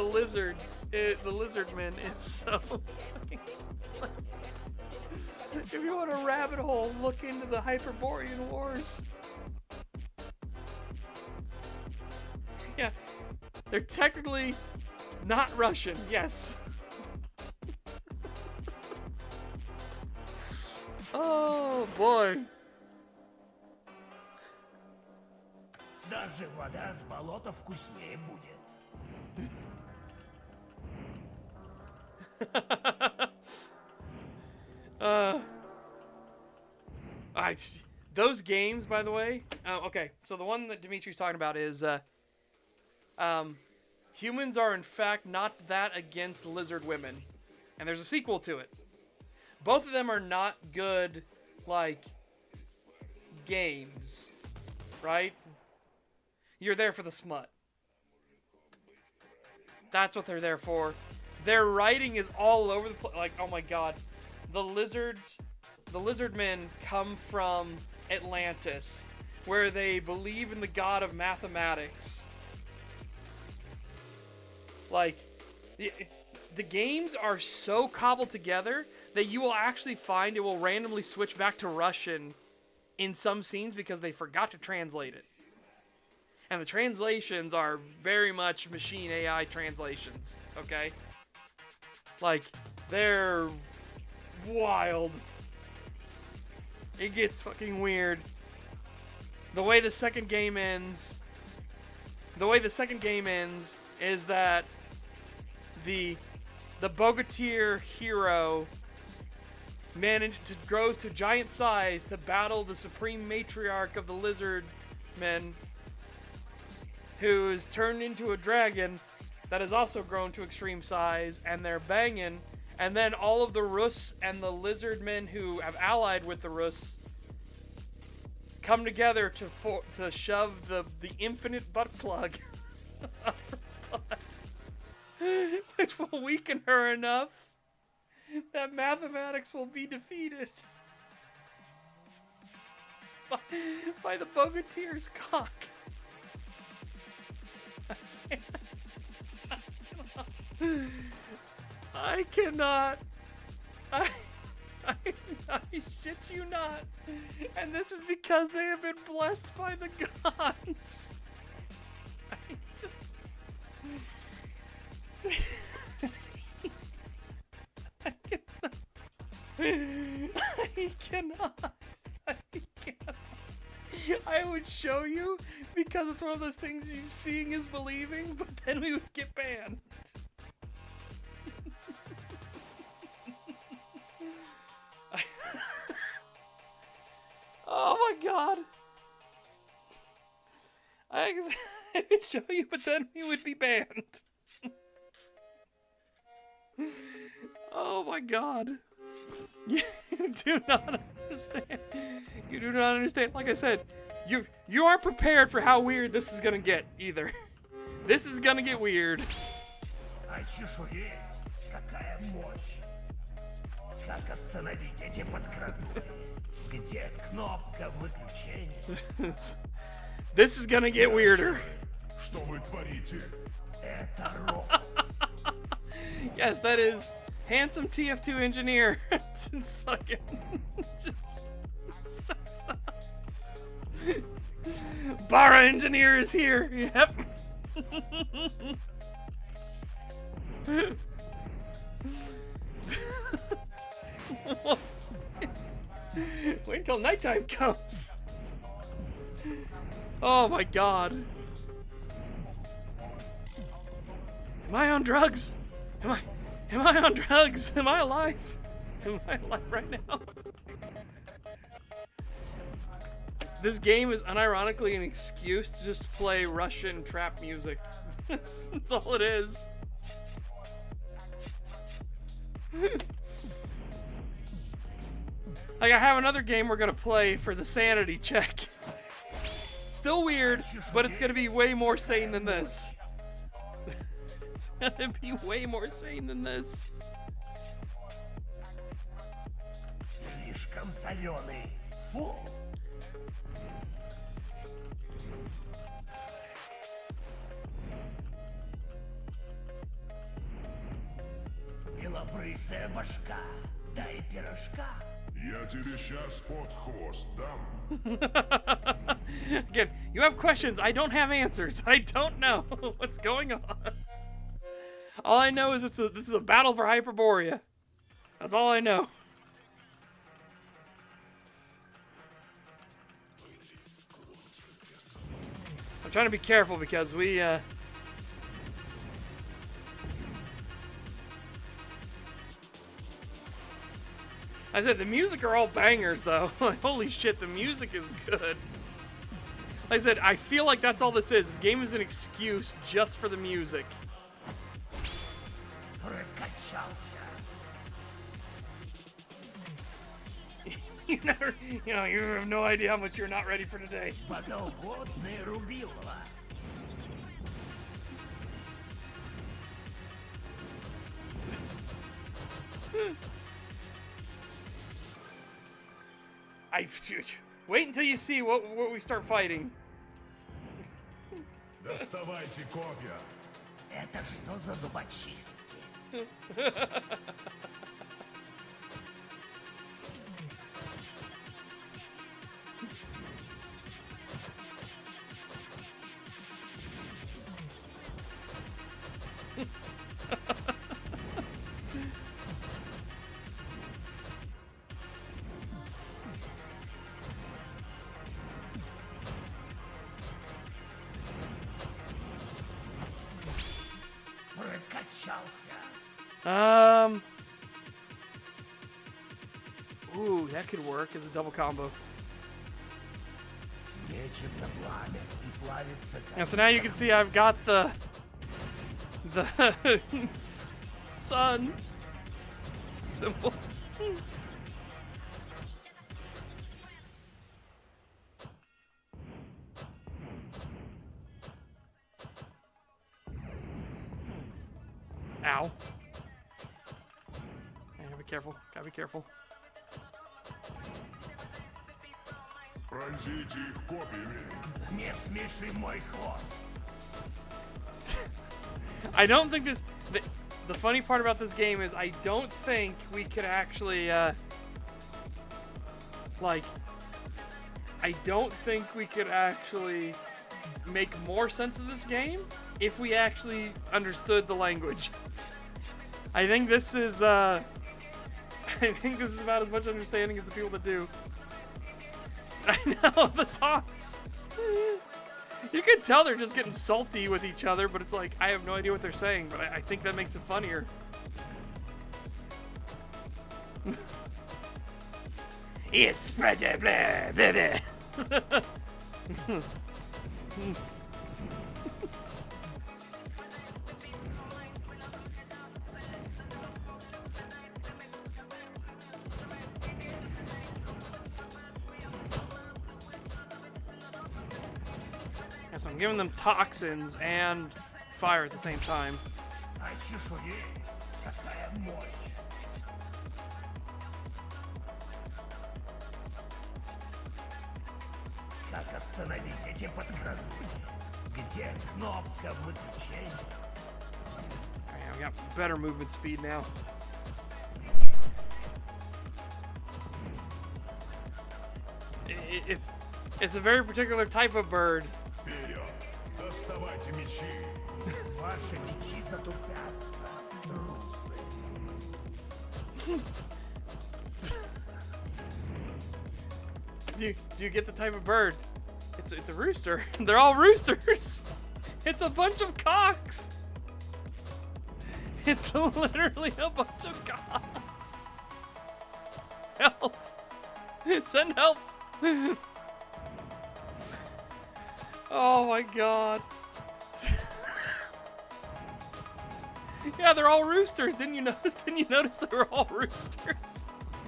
Speaker 1: lizards, the lizardmen is so funny. If you want a rabbit hole, look into the Hyperborean Wars. Yeah, they're technically not Russian, yes. Oh boy.
Speaker 3: Даже вода с болота вкуснее будет.
Speaker 1: Those games, by the way. Okay, so the one that Dimitri's talking about is humans are in fact not that against lizard women, and there's a sequel to it. Both of them are not good, like, games, right? You're there for the smut. That's what they're there for. Their writing is all over the place. Like, oh my god. The lizardmen come from Atlantis, where they believe in the god of mathematics. Like, the games are so cobbled together that you will actually find it will randomly switch back to Russian in some scenes because they forgot to translate it. And the translations are very much machine AI translations, okay? Like, they're wild. It gets fucking weird. The way the second game ends is that the Bogatyr hero grows to giant size to battle the supreme matriarch of the lizard men, who is turned into a dragon that has also grown to extreme size, and they're banging, and then all of the Rus and the lizard men who have allied with the Rus come together to shove the infinite butt plug up her butt, which will weaken her enough that mathematics will be defeated by the Bogatyr's cock. I cannot. I shit you not. And this is because they have been blessed by the gods. I cannot. I would show you because it's one of those things you seeing is believing, but then we would get banned. Oh my god. I would show you, but then we would be banned. Oh my god. You do not understand. You do not understand. Like I said, you aren't prepared for how weird this is gonna get either. This is gonna get weird. This is gonna get weirder. Yes, that is handsome TF2 engineer. Since fucking. Bara engineer is here. Yep. Wait until nighttime comes. Oh my god. Am I on drugs? Am I on drugs? Am I alive? Am I alive right now? This game is unironically an excuse to just play Russian trap music. That's all it is. Like, I have another game we're gonna play for the sanity check. Still weird, but it's gonna be way more sane than this. It's gonna be way more sane than this.
Speaker 3: Слишком соленый. Фу. Белобрысая башка. Дай пирожка.
Speaker 4: Я тебе сейчас под хвост дам.
Speaker 1: Again, you have questions. I don't have answers. I don't know what's going on. All I know is this is a battle for Hyperborea. That's all I know. I'm trying to be careful because we I said the music are all bangers though. Holy shit, the music is good. Like I said, I feel like that's all this is. This game is an excuse just for the music. You have no idea how much you're not ready for today. Wait until you see what we start fighting.
Speaker 4: Доставайте копья.
Speaker 3: Это что за зубочистки? Прокачался.
Speaker 1: Ooh, that could work as a double combo.
Speaker 3: Мечется пламя и плавится.
Speaker 1: Yeah, so now you can see I've got the sun symbol. Ow. Gotta be careful. Gotta be careful.
Speaker 4: Пронзите их копьями.
Speaker 3: Не смеши мой хвост.
Speaker 1: I don't think this. The funny part about this game is I don't think we could actually, like, I don't think we could actually make more sense of this game if we actually understood the language. I think this is, I think this is about as much understanding as the people that do. I know, the taunts. You can tell they're just getting salty with each other, but it's like, I have no idea what they're saying, but I think that makes it funnier. It's blah, blah, blah, blah. So I'm giving them toxins and fire at the same time.
Speaker 3: Очешуеть. Какая мощь. Как остановить эти подкрадывания? Где кнопка выключения?
Speaker 1: Alright, we got better movement speed now. It's a very particular type of bird.
Speaker 4: Вперед! Доставайте мечи!
Speaker 3: Ваши мечи затупятся, русы.
Speaker 1: Do you get the type of bird? It's a rooster. They're all roosters. It's a bunch of cocks. It's literally a bunch of cocks. Help! Send help! Oh my god. Yeah, they're all roosters. Didn't you notice? Didn't you notice they were all roosters?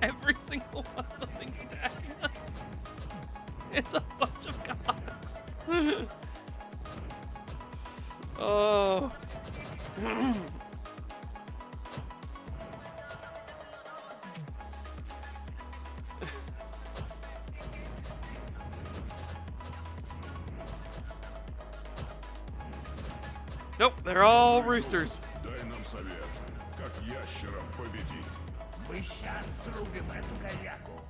Speaker 1: Every single one of the things attacking us. It's a bunch of cocks. Oh. Nope, they're all roosters.
Speaker 4: Дай нам совет, как ящеров победить.
Speaker 3: Мы сейчас срубим эту говяку.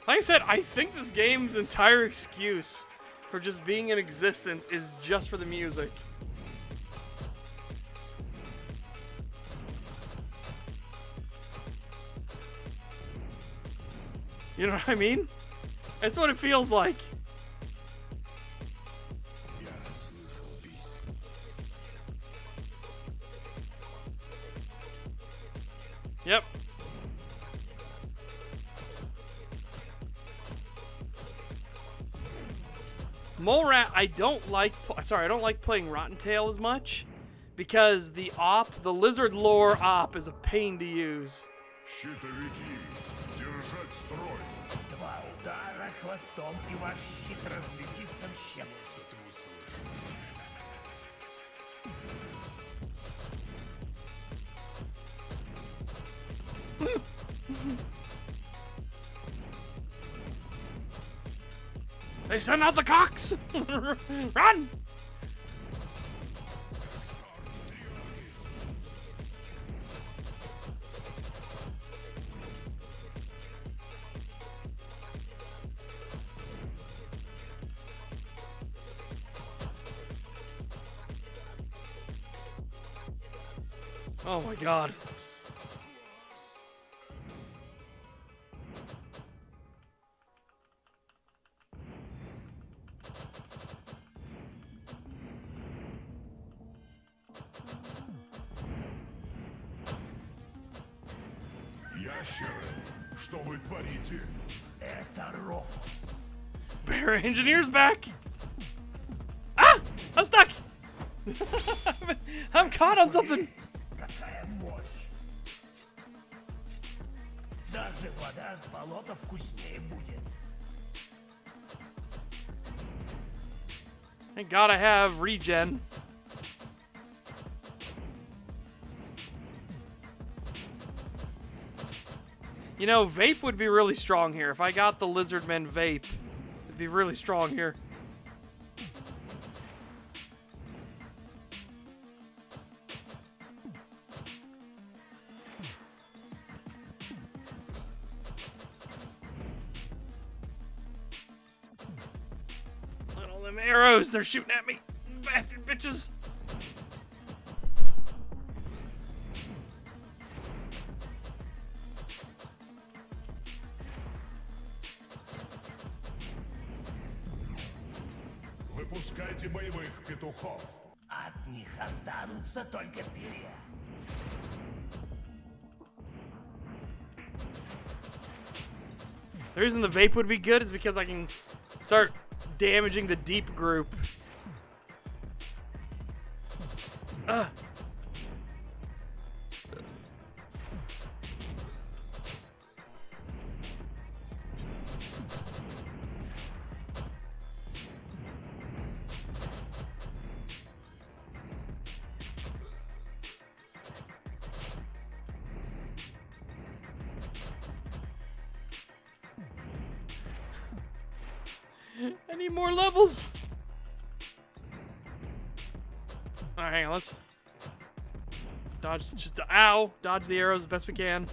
Speaker 1: Like I said, I think this game's entire excuse for just being in existence is just for the music. You know what I mean? That's what it feels like. Yep. Mole Rat, I don't like playing Rotten Tail as much because the lizard lore op is a pain to use.
Speaker 4: Щитовики, держать строй!
Speaker 3: Два удара хвостом, и ваш щит разлетится в щепки.
Speaker 4: Что ты услышишь?
Speaker 1: They send out the cocks! Run! Oh my god.
Speaker 4: Ящеры, что вы творите?
Speaker 3: Это Рофлс.
Speaker 1: Bear engineer's back! Ah! I'm stuck! I'm caught on something!
Speaker 3: Какая мощь! Даже вода с болота вкуснее будет.
Speaker 1: Thank God I have regen. You know, vape would be really strong here. If I got the Lizardmen vape, it'd be really strong here. Look at all them arrows they're shooting at me. Bastard bitches.
Speaker 4: Выпускайте боевых петухов.
Speaker 3: От них останутся только перья.
Speaker 1: The reason the vape would be good is because I can start damaging the deep group. I need more levels. All right, hang on. Let's dodge. Just ow! Dodge the arrows as best we can.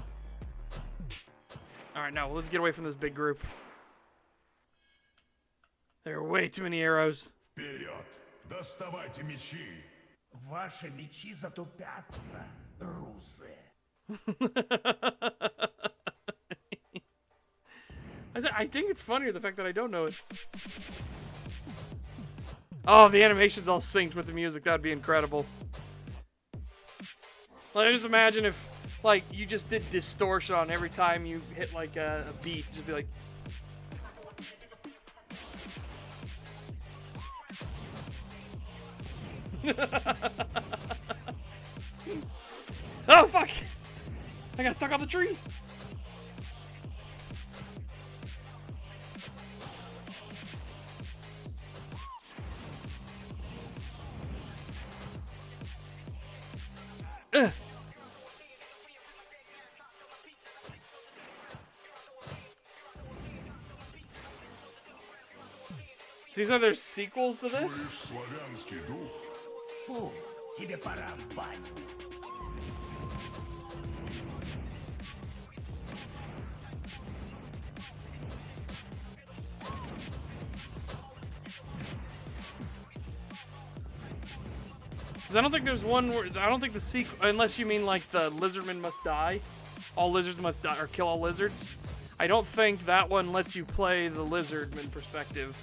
Speaker 1: All right, now let's get away from this big group. There are way too many arrows.
Speaker 4: Вперед! Доставайте мечи!
Speaker 3: Ваши мечи затупятся, русы.
Speaker 1: I think it's funnier the fact that I don't know it. Oh, the animation's all synced with the music. That'd be incredible. Like, just imagine if, like, you just did distortion on every time you hit, like, a beat. Just be like... Oh, fuck! I got stuck on the tree! So these are their sequels to this?
Speaker 4: Чуешь славянский дух?
Speaker 3: Фу, тебе пора в баню.
Speaker 1: Because I don't think there's one where, I don't think the sequel, unless you mean like the lizardmen must die. All lizards must die, or kill all lizards. I don't think that one lets you play the lizardman perspective.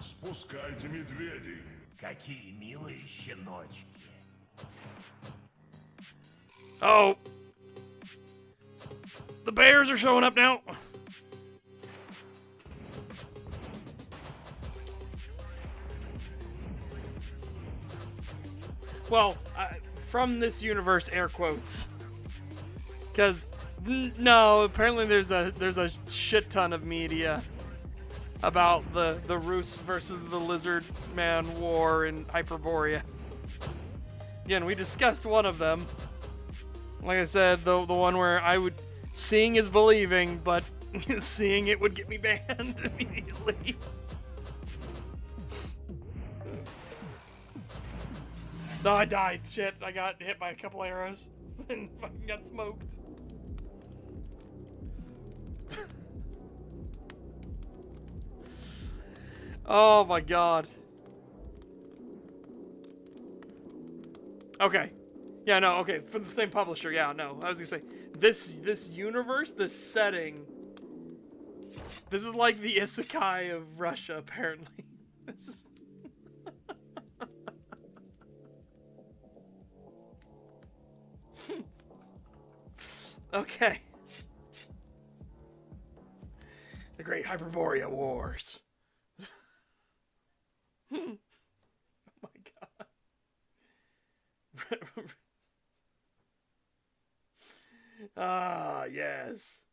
Speaker 4: Спускайте медведей.
Speaker 3: Какие милые щеночки.
Speaker 1: Oh. The bears are showing up now. Well, from this universe, air quotes. Because no, apparently there's a shit ton of media about the Rus versus the Lizard Man war in Hyperborea. Again, we discussed one of them. Like I said, the one where seeing is believing, but seeing it would get me banned immediately. No, I died. Shit, I got hit by a couple arrows and fucking got smoked. Oh my god. Okay. Yeah, no, okay, from the same publisher, yeah, no. I was gonna say, this universe, this setting, this is like the isekai of Russia, apparently. This is... Okay. The Great Hyperborea Wars. Oh my god. Ah, yes.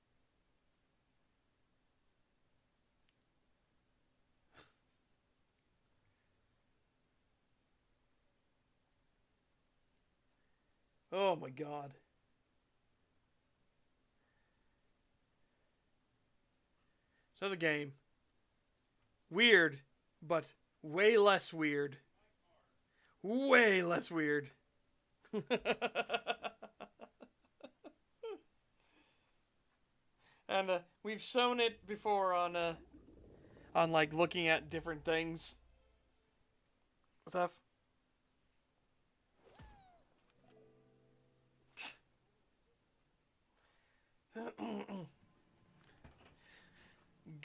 Speaker 1: Oh my god. So the game. Weird, but way less weird. Way less weird. And we've shown it before on like looking at different things. Stuff.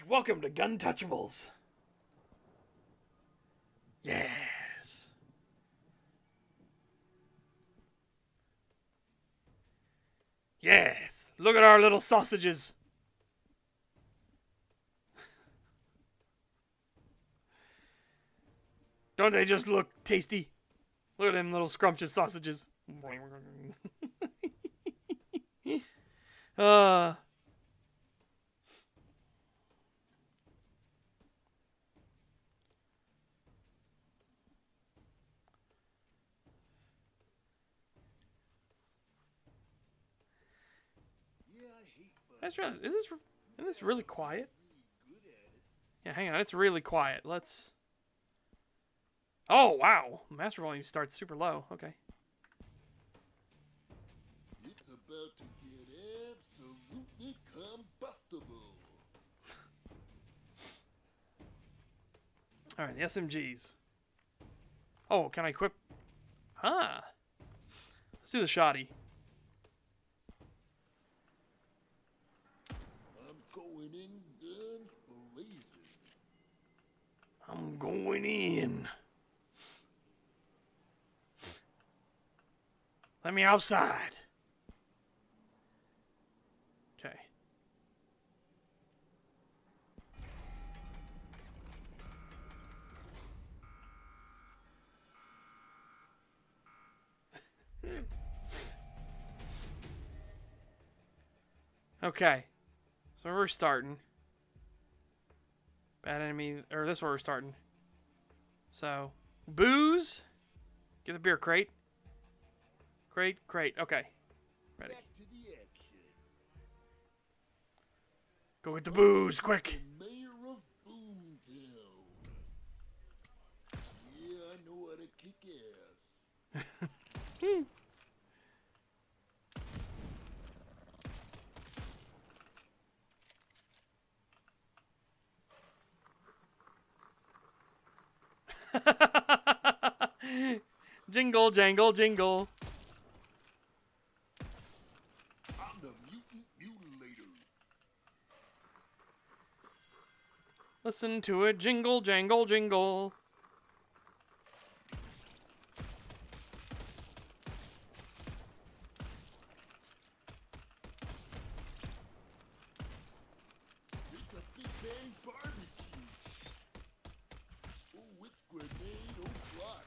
Speaker 1: Welcome to Gun Touchables. Yes. Yes. Look at our little sausages. Don't they just look tasty? Look at them little scrumptious sausages. I just realized, isn't this really quiet? Yeah, hang on, it's really quiet. Let's... Oh, wow. Master volume starts super low. Okay.
Speaker 5: It's about to get absolutely combustible.
Speaker 1: Alright, the SMGs. Oh, can I equip... Huh. Let's do the shoddy.
Speaker 5: I'm going in guns blazing.
Speaker 1: I'm going in. Let me outside. Okay. Okay. So we're starting. Bad enemy, or this is where we're starting. So, booze. Get the beer crate. Crate. Okay. Ready.
Speaker 5: Back to the action.
Speaker 1: Go get the booze, quick.
Speaker 5: The mayor of Boomtown. Yeah, I know how to kick ass.
Speaker 1: Jingle, jangle, jingle.
Speaker 5: I'm the mutant mutilator.
Speaker 1: Listen to it, jingle, jangle, jingle.
Speaker 5: It's a Big Bang barbecue. Oh, it's grenade o'clock.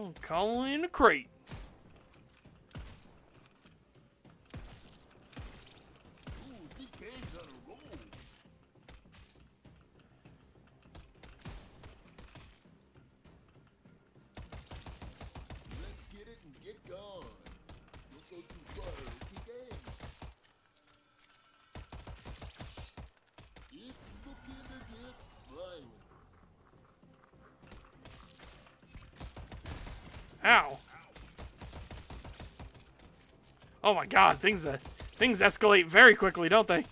Speaker 1: Oh, calling in a crate.
Speaker 5: Ooh, Big Bang's on a roll. Let's get it and get gone. Don't go too far, Big Bang. It's looking to get violent.
Speaker 1: Ow. Oh my god, things escalate very quickly, don't they?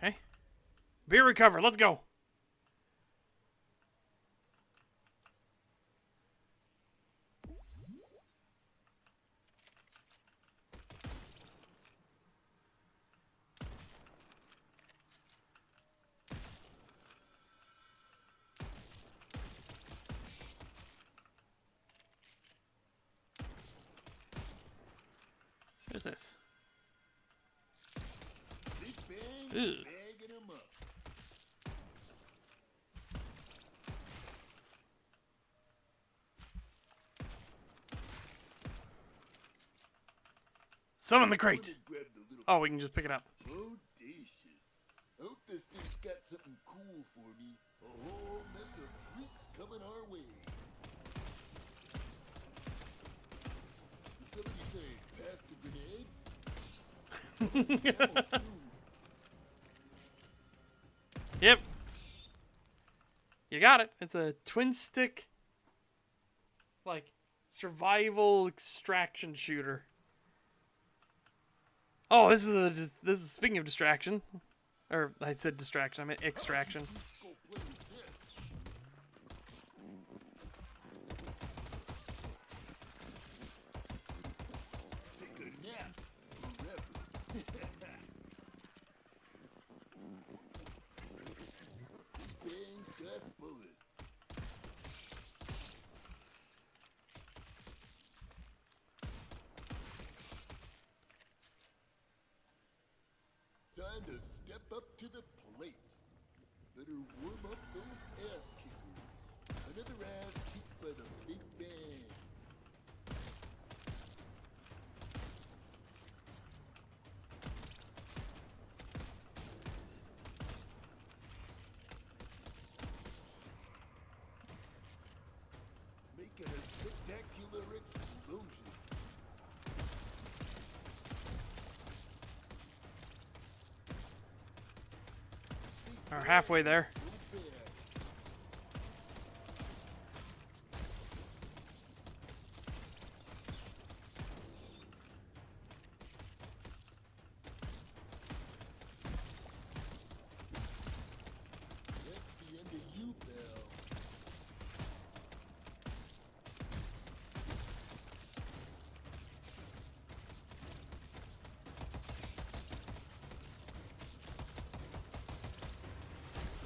Speaker 1: Okay. Beer recover, let's go. What's this?
Speaker 5: Big Bang
Speaker 1: Ew.
Speaker 5: bagging him up.
Speaker 1: Summon the
Speaker 5: I'm
Speaker 1: crate.
Speaker 5: gonna grab the little
Speaker 1: Oh, we can just pick it up.
Speaker 5: bodacious. I hope this thing's got something cool for me. A whole mess of freaks coming our way. Did somebody say, pass the grenades? Oh, soon.
Speaker 1: Yep. You got it. It's a twin stick, like, survival extraction shooter. Oh, this is speaking of distraction, or I said distraction. I meant extraction.
Speaker 5: Let's go play with this. Take a nap forever. Bang's got bullets. Time to step up to the plate. Better warm up those ass kickers. Another ass kicked by the Big Bang. Making a spectacular explosion.
Speaker 1: We're halfway there.
Speaker 5: So bad. That's the end of you, pal.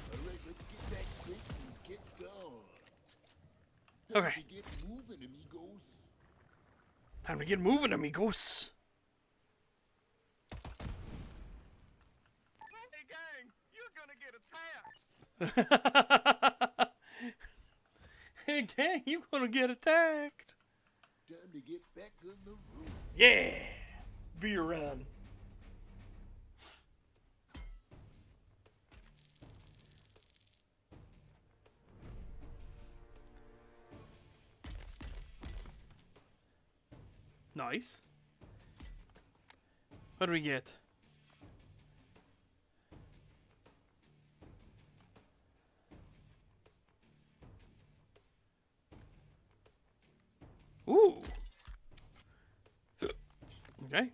Speaker 5: All right, let's get that crate and get going. Time
Speaker 1: Okay.
Speaker 5: to get moving, amigos.
Speaker 1: Time to get moving, amigos.
Speaker 3: Hey, gang, you're gonna get attacked.
Speaker 1: Hey, gang, you gonna get attacked?
Speaker 5: Time to get back on the road.
Speaker 1: Yeah. Beer run. Nice. What do we get? Ooh. Okay.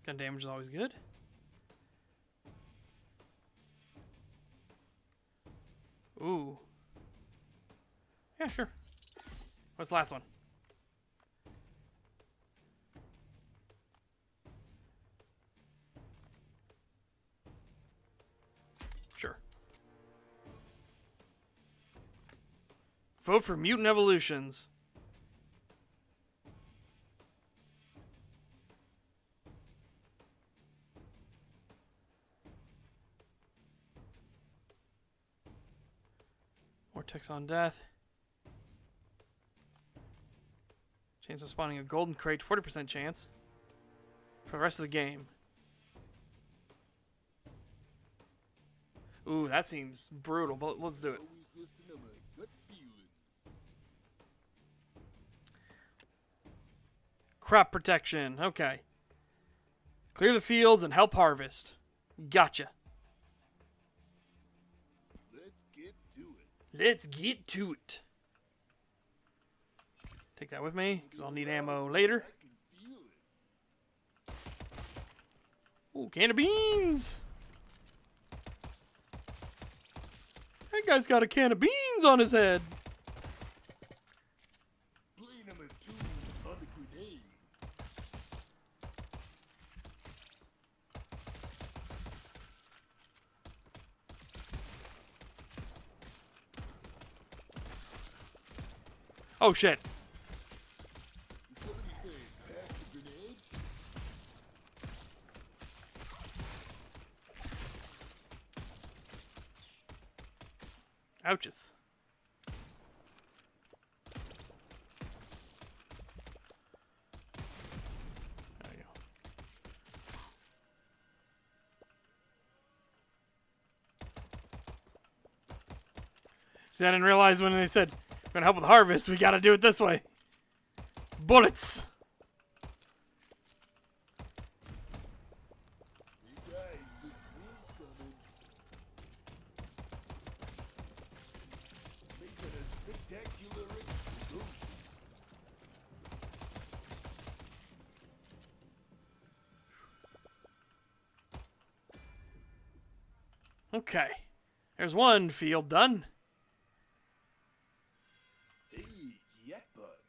Speaker 1: Gun damage is always good. Ooh. Yeah, sure. What's the last one? Sure. Vote for mutant evolutions. Vortex on death. Chance of spawning a golden crate, 40% chance. For the rest of the game. Ooh, that seems brutal, but let's do it.
Speaker 5: Always listen to my gut feeling.
Speaker 1: Crop protection. Okay. Clear the fields and help harvest. Gotcha.
Speaker 5: Let's get to it.
Speaker 1: Let's get to it. Take that with me, because I'll need ammo later.
Speaker 5: I can feel it.
Speaker 1: Ooh, can of beans! That guy's got a can of beans on his head.
Speaker 5: Playing him a tune on the grenade.
Speaker 1: Oh shit.
Speaker 5: Did somebody say pass the grenades?
Speaker 1: Ouches. There you go. See, I didn't realize when they said, we're gonna help with harvest, we gotta do it this way. Bullets!
Speaker 5: Hey guys, this wind's coming. Making a spectacular explosion.
Speaker 1: Okay. There's one field done.
Speaker 5: Hey, jackpot.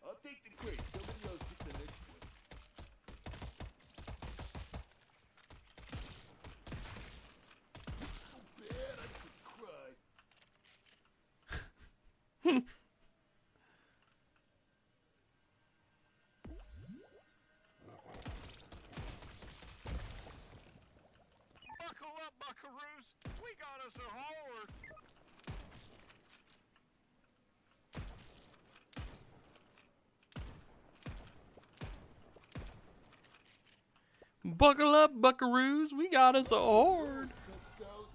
Speaker 5: I'll take the crate. Somebody else get the next one. So bad I could cry.
Speaker 3: Buckle up, buckaroos. We got us a horde.
Speaker 1: Buckle up, buckaroos. We got us a horde.
Speaker 5: Cub Scouts.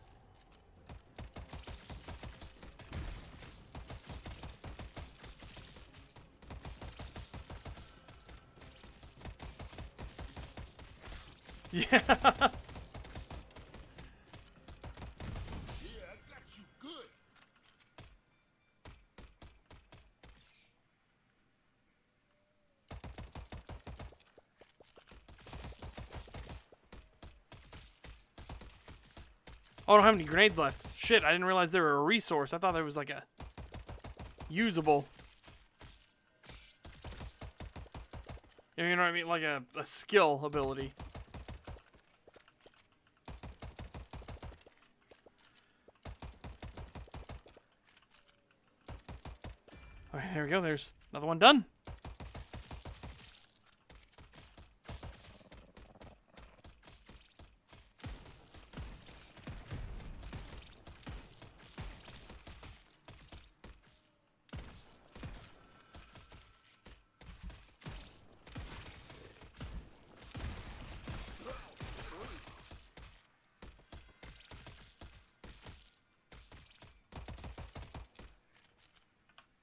Speaker 1: Yeah.
Speaker 5: Yeah, I got you good.
Speaker 1: Oh, I don't have any grenades left. Shit, I didn't realize they were a resource. I thought there was like a usable. You know what I mean? Like a skill ability. Okay, there we go. There's another one done.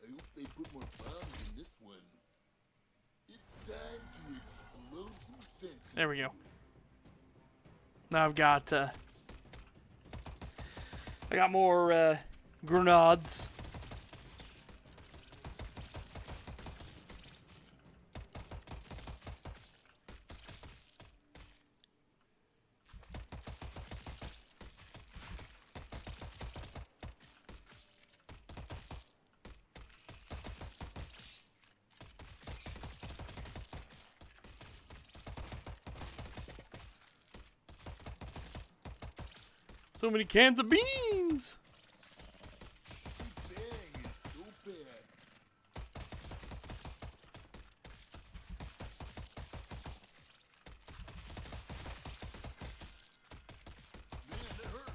Speaker 5: I hope they put more bombs in this one. It's time to explode some senses.
Speaker 1: There we go. Now I've got I got more grenades. So many cans of beans.
Speaker 5: Big Bang is so bad. Man, that hurt.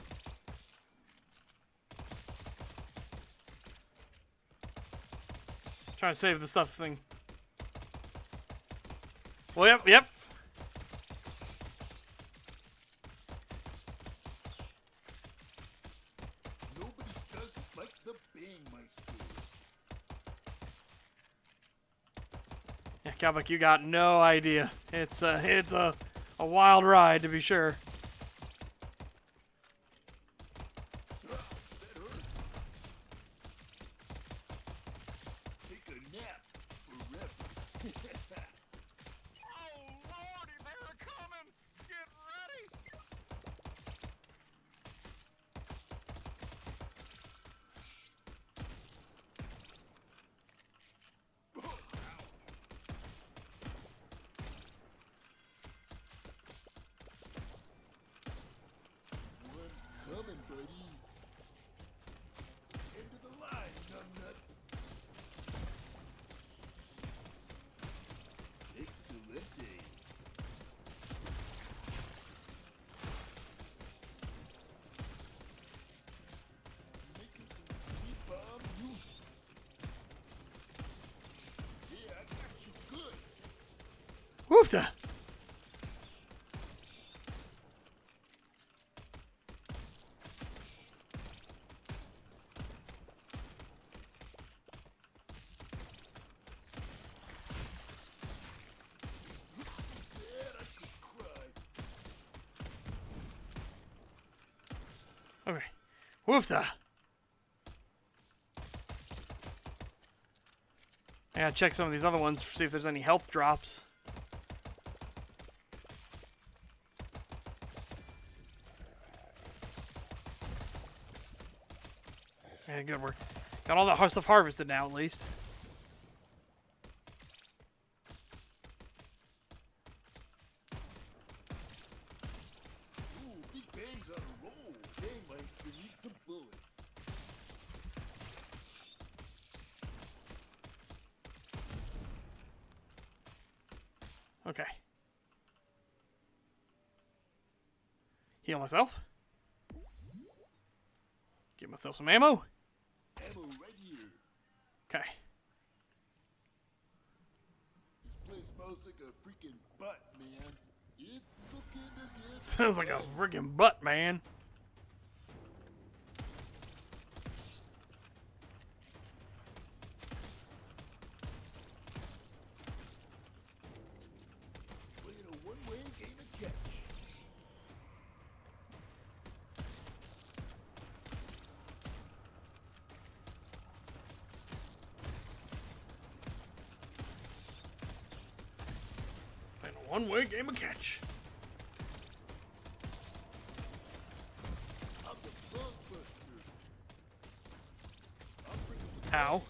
Speaker 1: Trying to save the stuff thing. Well, yep.
Speaker 5: Nobody does it like the Bangmeister.
Speaker 1: Yeah, Cowbuck, you got no idea. It's a wild ride to be sure.
Speaker 5: That hurt. Take a nap forever.
Speaker 3: Oh, Lordy, they're coming! Get ready!
Speaker 5: One's coming, buddy. End of the line, numbnuts. Excelente. Making some sweet bomb use. Yeah, I got you good.
Speaker 1: Whoopta.
Speaker 5: Dad, I could cry.
Speaker 1: Okay. Woofta. I gotta check some of these other ones to see if there's any health drops. Yeah, good. We're got all that stuff harvested now, at least.
Speaker 5: Ooh, Big Bang's on a roll. Bangmeister needs some bullets.
Speaker 1: Okay. Heal myself. Get myself some ammo.
Speaker 5: Ammo right here.
Speaker 1: Okay.
Speaker 5: This place smells like a freaking butt, man. It's looking to get
Speaker 1: Sounds like a friggin' butt, man.
Speaker 5: playing a one-way game of catch.
Speaker 1: Playing a one-way game of catch.
Speaker 5: I'm the bug buster. I'm bringing the
Speaker 1: Ow.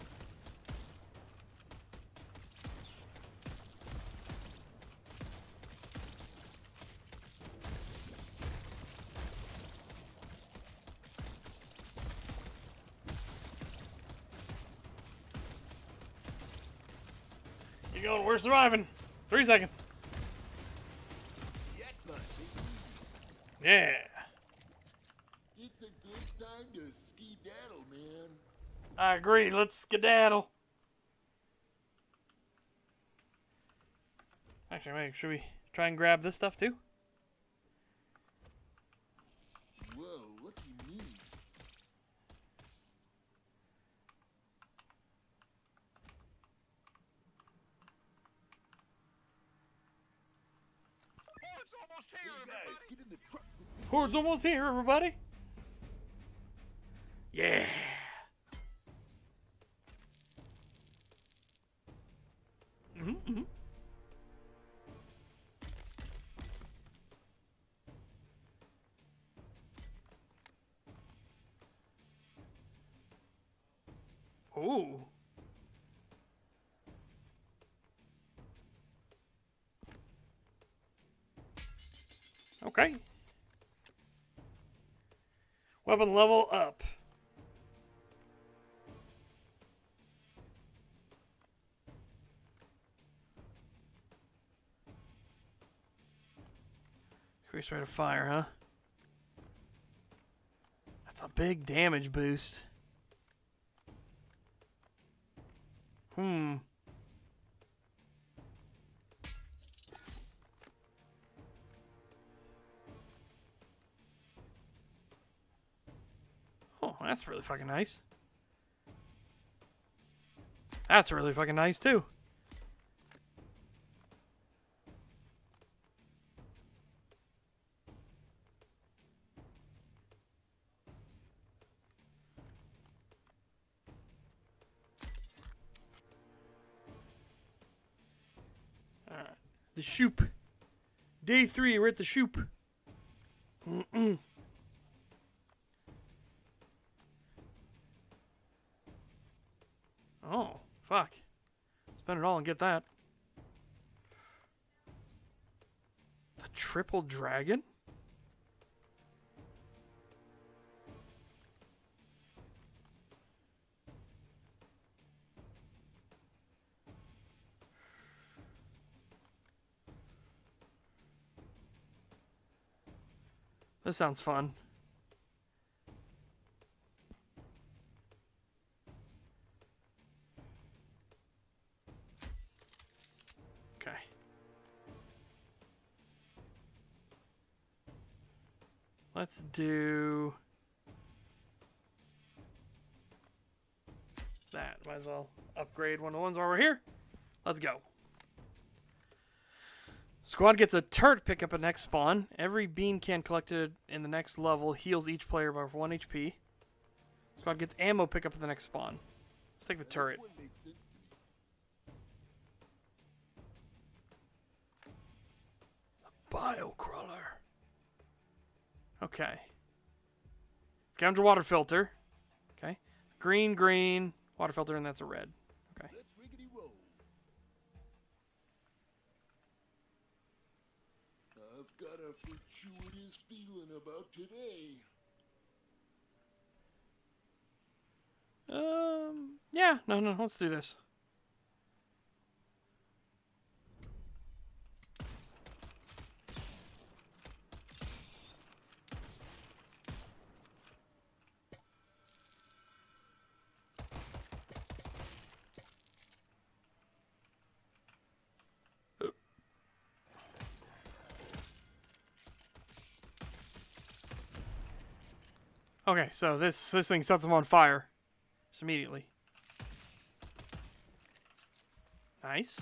Speaker 1: You going? We're surviving. 3 seconds.
Speaker 5: jackpot, baby.
Speaker 1: Yeah.
Speaker 5: It's a good time to ski-daddle, man.
Speaker 1: I agree. Let's skedaddle. Actually, wait. Should we try and grab this stuff too?
Speaker 5: Whoa, lucky me.
Speaker 3: Horde's almost
Speaker 5: Hey
Speaker 3: here,
Speaker 5: guys,
Speaker 3: everybody!
Speaker 5: get in the truck with me.
Speaker 1: Horde's almost here, everybody. Yeah. Mm-hmm. Ooh. Okay. Weapon level up. Increase rate of fire, huh? That's a big damage boost. Oh, that's really fucking nice. That's really fucking nice, too. Alright. The shoop. Day 3, we're at the shoop. Oh, fuck. Spend it all and get that. The triple dragon? This sounds fun. Okay. Let's do that. Might as well upgrade one of the ones while we're here. Let's go. Squad gets a turret pickup at next spawn. Every bean can collected in the next level heals each player by 1 HP. Squad gets ammo pickup at the next spawn. Let's take the turret.
Speaker 5: This one makes sense to me.
Speaker 1: Biocrawler. Okay. Scoundrel water filter. Okay. Green, water filter, and that's a red. Okay.
Speaker 5: Let's riggedy roll. I've got a fortuitous feeling about today.
Speaker 1: Yeah, no, let's do this. Okay, so this thing sets them on fire just immediately. Nice.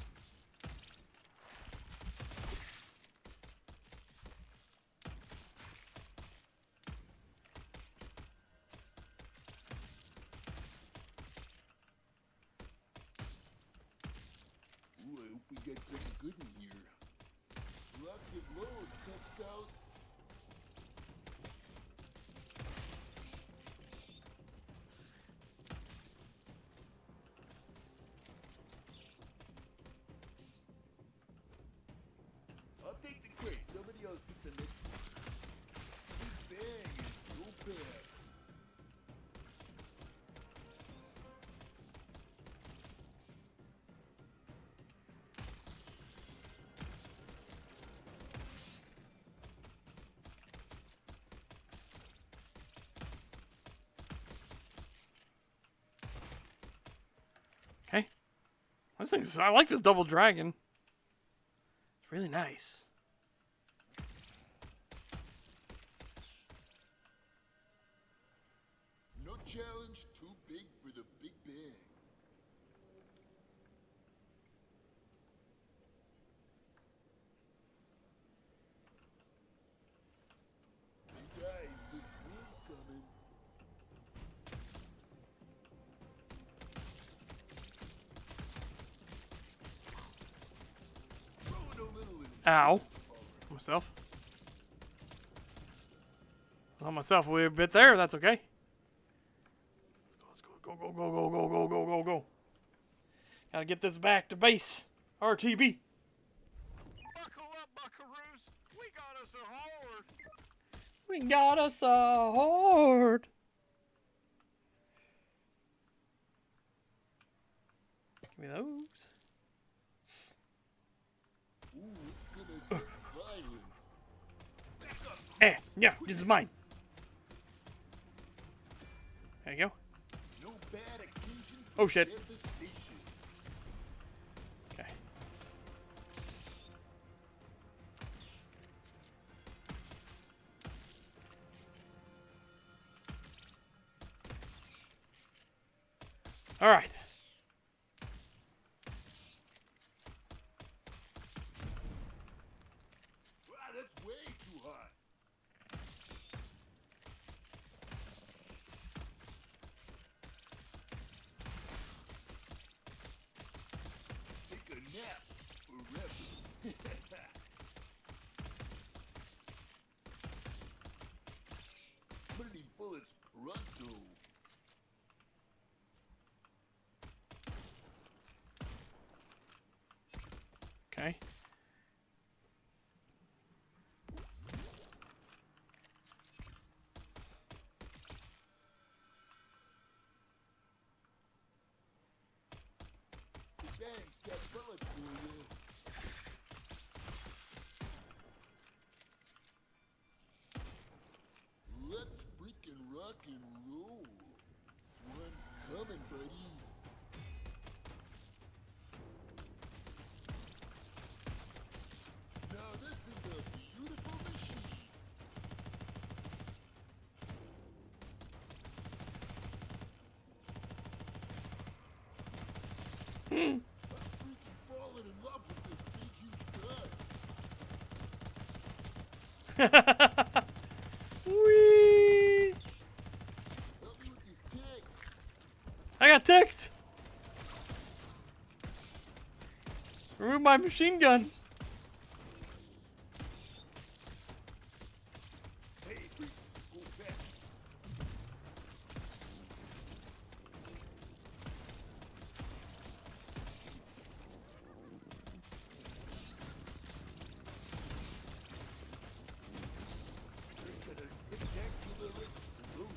Speaker 5: Ooh, I hope we get something good in here. Rocket load, Cub Scouts. I'll take the crate. Somebody else pick the next one. Big bang is so bad.
Speaker 1: Okay. I like this double dragon. It's really nice.
Speaker 5: No challenge too big for the Big Bang. Hey guys, the swing's coming. Throw it a little in.
Speaker 1: Ow. Myself. On myself a wee bit there. That's okay. Let's go. Go. Gotta get this back to base. RTB.
Speaker 3: Buckle up, buckaroos. We got us a horde.
Speaker 1: We got us a horde. Give me those.
Speaker 5: Ooh, it's gonna get violent.
Speaker 1: No, this is mine. There you go.
Speaker 5: No bad occasion for
Speaker 1: Oh, shit.
Speaker 5: devastation.
Speaker 1: Okay. All right.
Speaker 5: Wow, that's way too hot. Take a nap forever. I'm gonna need bullets pronto.
Speaker 1: Okay.
Speaker 5: Thanks, got bullets for you. Let's freaking rock and roll. Swan's coming, buddies. Now this is a beautiful machine. I'm freaking falling in love with this big huge gun.
Speaker 1: Whee!
Speaker 5: Help me with these ticks.
Speaker 1: I got ticked. Remove my machine gun.
Speaker 5: Hey, freaks, go fast. Look at a spectacular explosion.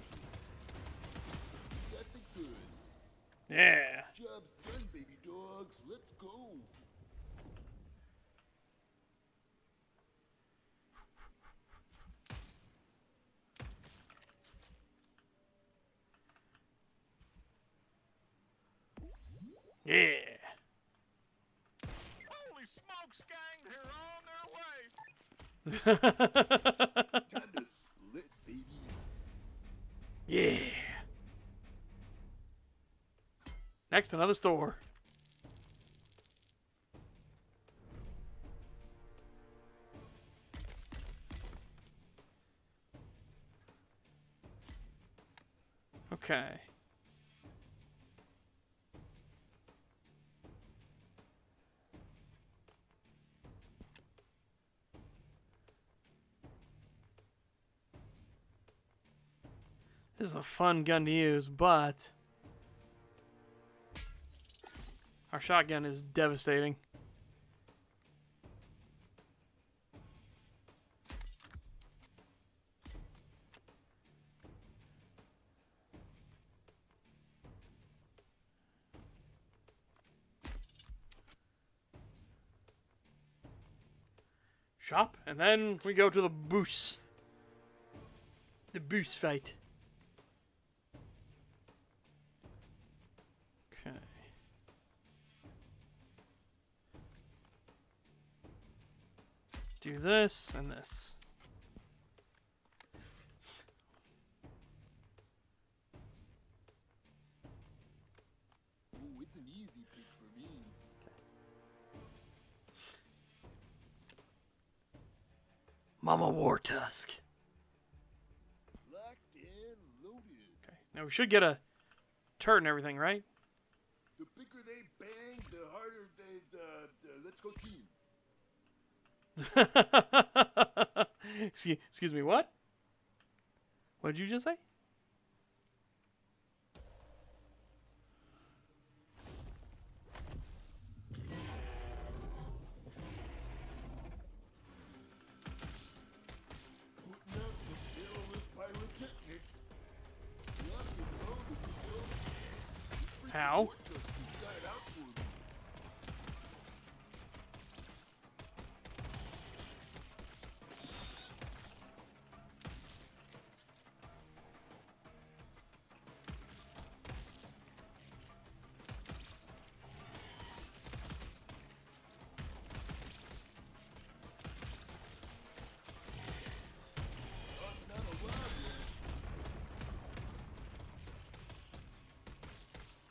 Speaker 5: We got the goods.
Speaker 1: Yeah.
Speaker 5: Job's done, baby dogs. Let's go.
Speaker 1: Yeah.
Speaker 3: Holy smokes, gang! They're on their way!
Speaker 5: Time to split, baby.
Speaker 1: Yeah. Next, another store. Okay. This is a fun gun to use, but our shotgun is devastating. Shop, and then we go to the booth. The booth fight. Okay. Do this and this.
Speaker 5: Ooh, it's an easy pick for me.
Speaker 1: Mama War Tusk.
Speaker 5: Locked and loaded.
Speaker 1: Okay. Now we should get a turret and everything, right?
Speaker 5: The bigger they bang, the harder they. Let's go team.
Speaker 1: Excuse me, what? What did you just say?
Speaker 5: Putting out some
Speaker 1: How?
Speaker 5: What does he got it out for me?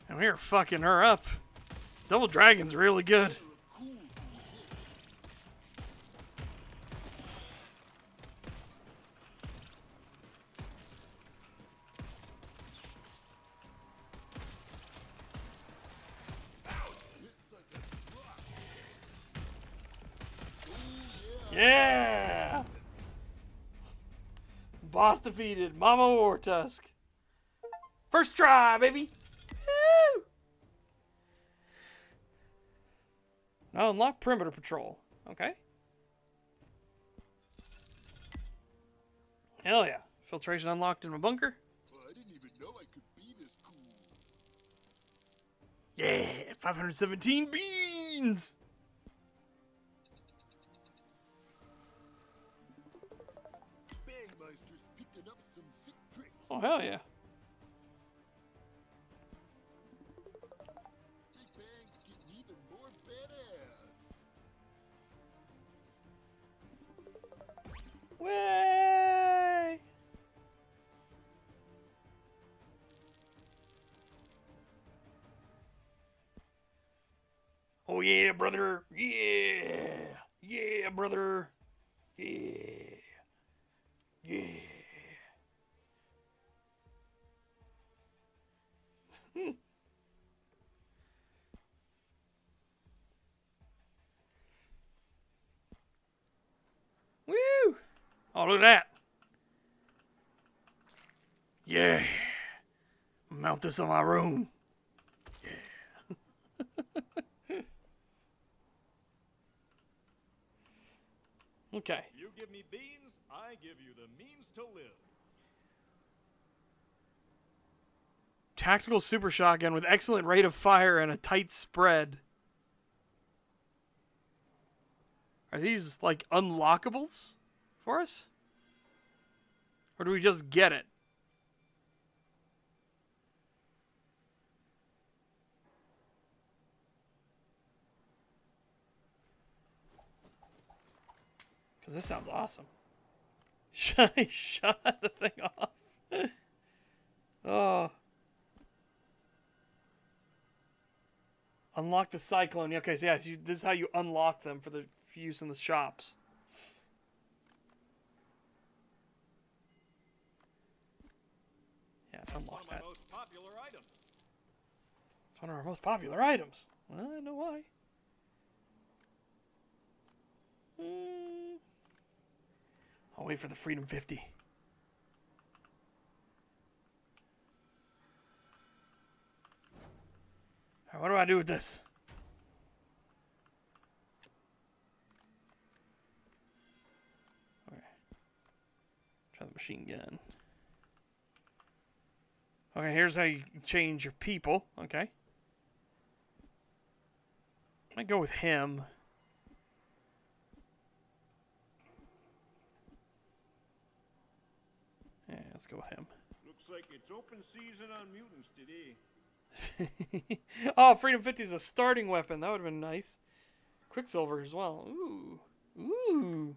Speaker 1: And we are fucking her up. Double Dragon's really good. Yeah! Boss defeated. Mama Wartusk. First try, baby! Woo! Now unlock perimeter patrol. Okay. Hell yeah. Filtration unlocked in my bunker.
Speaker 5: Well, I didn't even know I could be this cool.
Speaker 1: Yeah! 517 beans!
Speaker 5: Bangmeister's picking up some sick tricks.
Speaker 1: Oh, hell yeah.
Speaker 5: Big Bang's getting even more badass.
Speaker 1: Way! Oh yeah, brother. Yeah. Yeah, brother. Yeah. Yeah. Woo! Oh, look at that. Yeah. Mount this on my room. Okay.
Speaker 6: You give me beans, I give you the means to live.
Speaker 1: Tactical super shotgun with excellent rate of fire and a tight spread. Are these like unlockables for us? Or do we just get it? Because this sounds awesome. Shut the thing off. Oh. Unlock the cyclone. Okay, so yeah, this is how you unlock them for use in the shops. Yeah, unlock that.
Speaker 6: One of my most popular items.
Speaker 1: It's one of our most popular items. Well, I know why. I'll wait for the Freedom 50. Alright, what do I do with this? Okay. Try the machine gun. Okay, here's how you change your people. Okay. I might go with him. Yeah, let's go with him.
Speaker 6: Looks like it's open season on mutants today.
Speaker 1: Oh, Freedom 50 is a starting weapon. That would have been nice. Quicksilver as well. Ooh. Ooh.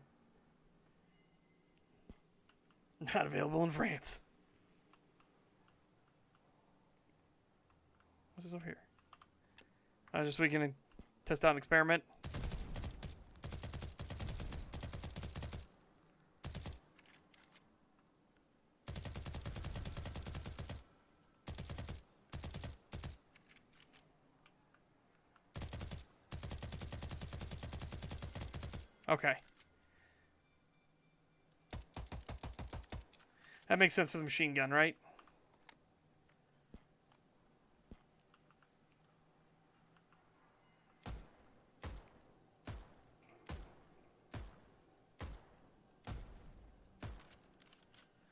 Speaker 1: Not available in France. What's this over here? Just we can test out an experiment. Okay. That makes sense for the machine gun, right?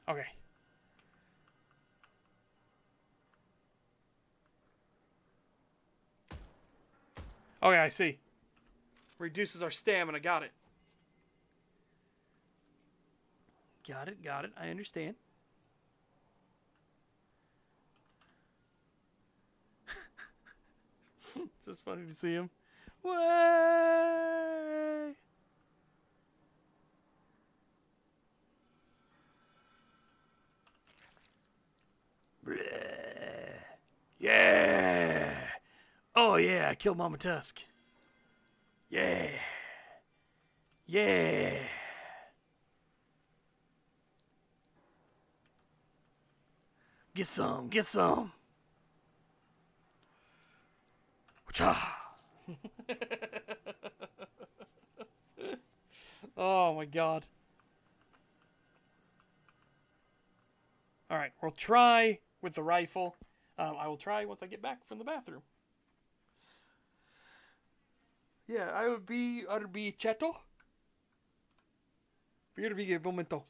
Speaker 1: Okay. Okay, I see. Reduces our stamina. Got it. Got it. Got it. I understand. It's just funny to see him. Way. Yeah. Oh yeah, I killed Mama Tusk. Yeah. Yeah. Get some, get some. Oh my god. Alright, we'll try with the rifle. I will try once I get back from the bathroom. Yeah, I'll be chato. Irbi un momento.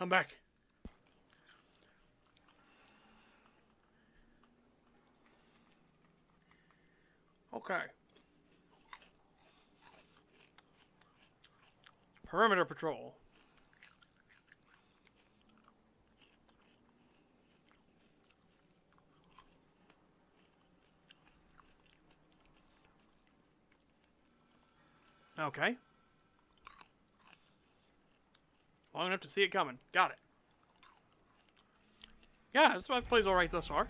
Speaker 1: I'm back. Okay. Perimeter patrol. Okay. Long enough to see it coming. Got it. Yeah, this plays alright thus far.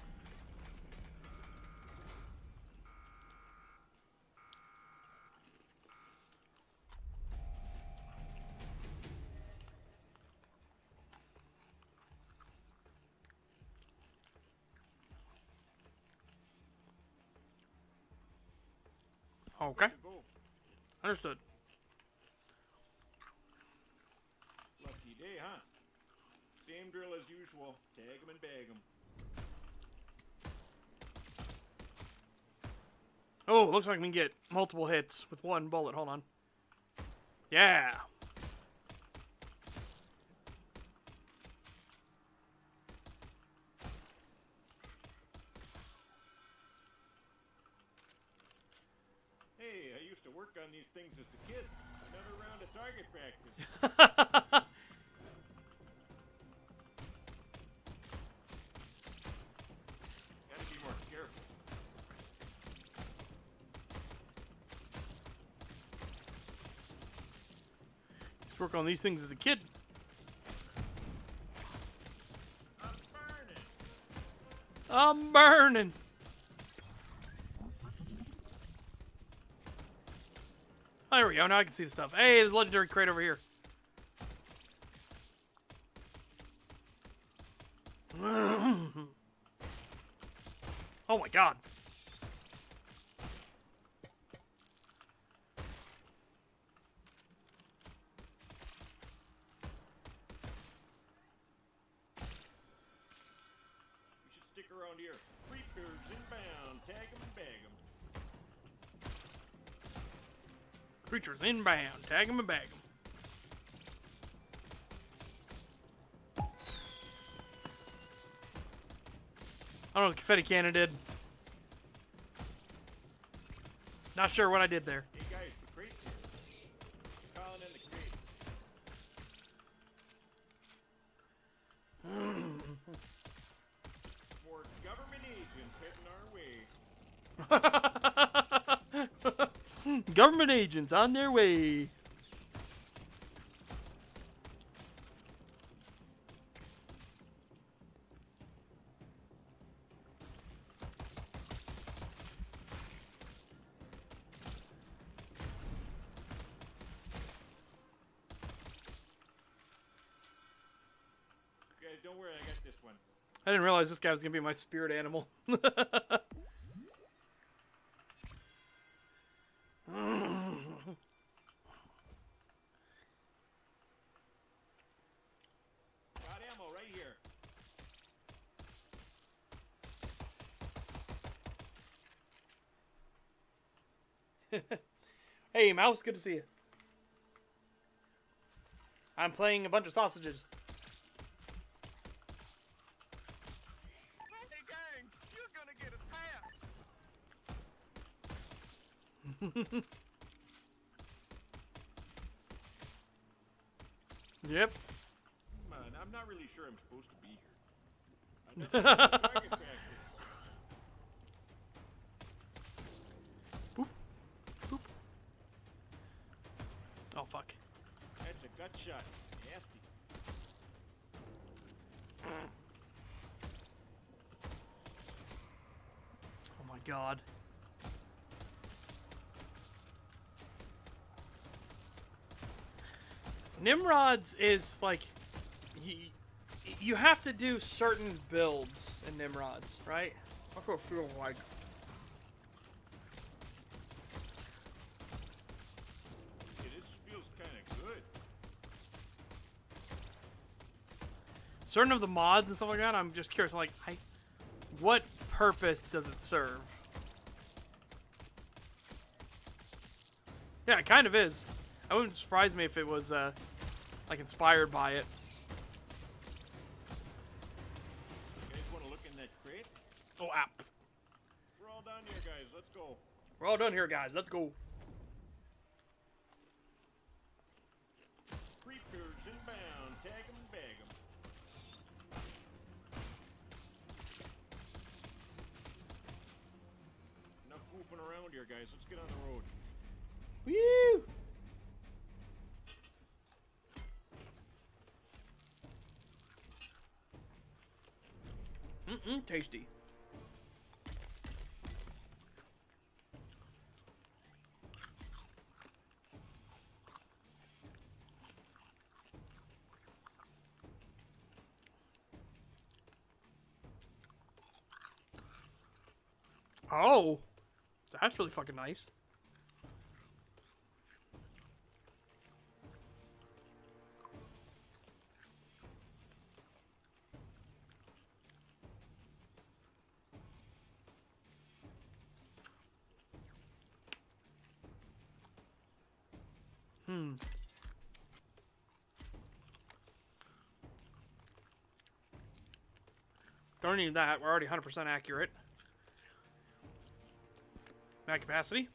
Speaker 1: Okay.
Speaker 6: Go.
Speaker 1: Understood.
Speaker 6: Lucky day, huh? Same drill as usual. Tag 'em and bag 'em.
Speaker 1: Oh, looks like we can get multiple hits with one bullet. Hold on. Yeah.
Speaker 6: Hey, I used to work on these things as a kid. Another round of target practice. Gotta be more careful.
Speaker 1: Used to work on these things as a kid.
Speaker 6: I'm burning.
Speaker 1: I'm burning. Oh, there we go. Now I can see the stuff. Hey, there's a legendary crate over here. Oh my god.
Speaker 6: We should stick around here. Creepers inbound. Tag 'em and bag 'em.
Speaker 1: Creatures inbound. Tag them and bag them. I don't know what the confetti cannon did. Not sure what I did there.
Speaker 6: Hey guys, the crate's here. Calling in the crate. More government agents heading our way.
Speaker 1: Government agents on their way.
Speaker 6: Guys, don't worry, I got this one.
Speaker 1: I didn't realize this guy was gonna be my spirit animal.
Speaker 6: Got ammo right here.
Speaker 1: Hey, Mouse, good to see you. I'm playing a bunch of sausages.
Speaker 6: Hey gang, you're gonna get attacked.
Speaker 1: Yep.
Speaker 6: Come on, I'm not really sure I'm supposed to be here. I never did target practice.
Speaker 1: Oh, fuck.
Speaker 6: That's a gut shot. Nasty.
Speaker 1: Oh my god. Nimrod's is like you have to do certain builds in Nimrod's, right? That's what it feels like.
Speaker 6: Hey, this feels kind of good.
Speaker 1: Certain of the mods and stuff like that, I'm just curious, like, what purpose does it serve? Yeah, it kind of is. It wouldn't surprise me if it was, like, inspired by it. Oh, app.
Speaker 6: We're all done here, guys. Let's go.
Speaker 1: We're all done here, guys. Let's go.
Speaker 6: Creepers inbound. Tag 'em and bag 'em. Enough goofing around here, guys. Let's get on the road.
Speaker 1: Woo! Tasty. Oh, that's really fucking nice. Don't need that. We're already 100% accurate. Mag capacity.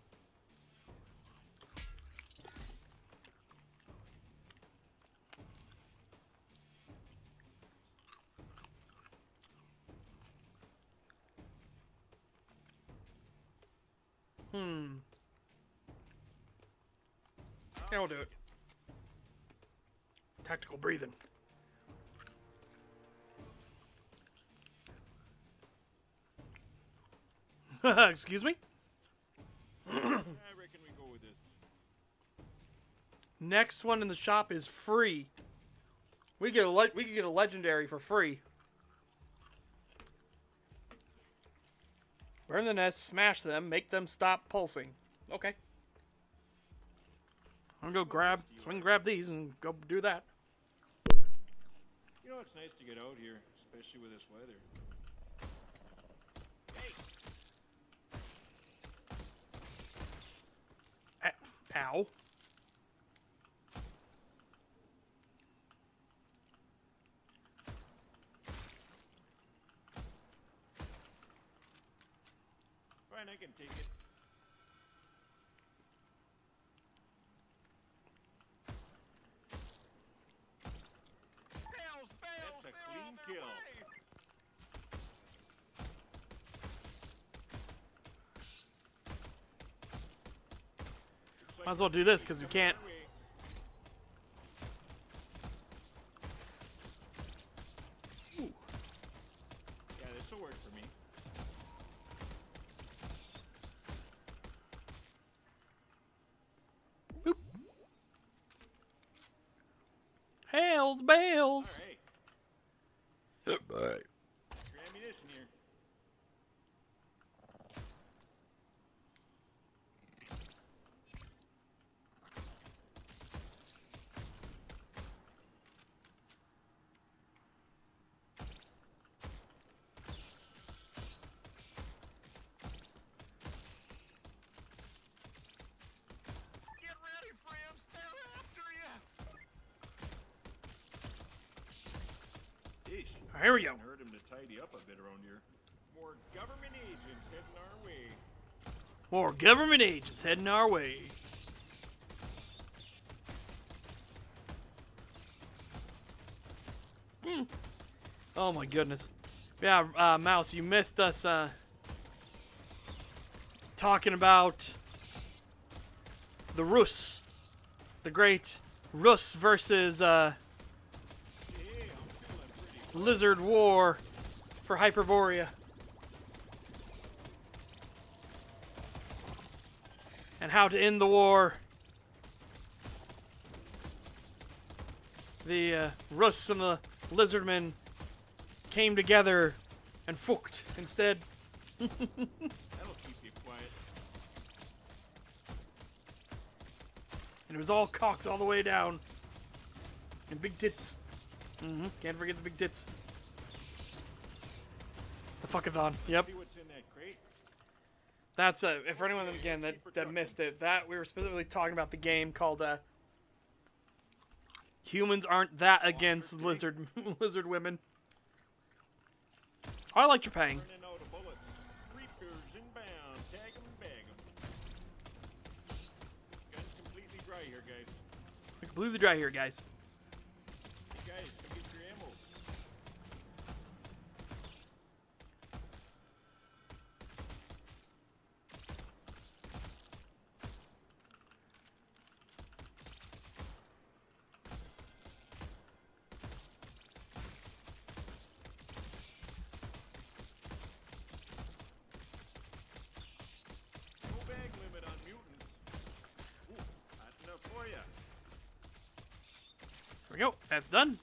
Speaker 1: Yeah, we'll do it. Tactical breathing. Excuse me?
Speaker 6: I reckon we go with this.
Speaker 1: Next one in the shop is free. We could get a legendary for free. Burn the nest, smash them, make them stop pulsing. Okay. I'm gonna go swing grab these and go do that.
Speaker 6: You know, it's nice to get out here, especially with this weather. Hey!
Speaker 1: Ow.
Speaker 6: Fine, I can take it. That's a clean kill.
Speaker 1: Might as well do this because we can't.
Speaker 6: Yeah, this will work for me.
Speaker 1: Boop. Hails bells.
Speaker 6: All right. Your ammunition here. Get ready, friends. They're after you. Ish.
Speaker 1: Here we go.
Speaker 6: I heard him to tidy up a bit around here. More government agents heading our way.
Speaker 1: More government agents heading our way. Oh my goodness. Yeah, Mouse, you missed us talking about the Rus. The great Rus versus Lizard War for Hyperborea. And how to end the war. The Rus and the Lizardmen came together and fucked instead.
Speaker 6: That'll keep you quiet.
Speaker 1: And it was all cocks all the way down. And big tits. Can't forget the big tits. The fuckathon. Yep.
Speaker 6: See what's in that crate?
Speaker 1: That's for anyone again that missed it. That we were specifically talking about the game called Humans Aren't That Against Lizard Women. Oh, I like Japan.
Speaker 6: Running out of bullets.
Speaker 1: Blew the dry here, guys.
Speaker 6: Hey guys, come get your ammo. No bag limit on mutants. Ooh, not enough for ya.
Speaker 1: There we go. That's done.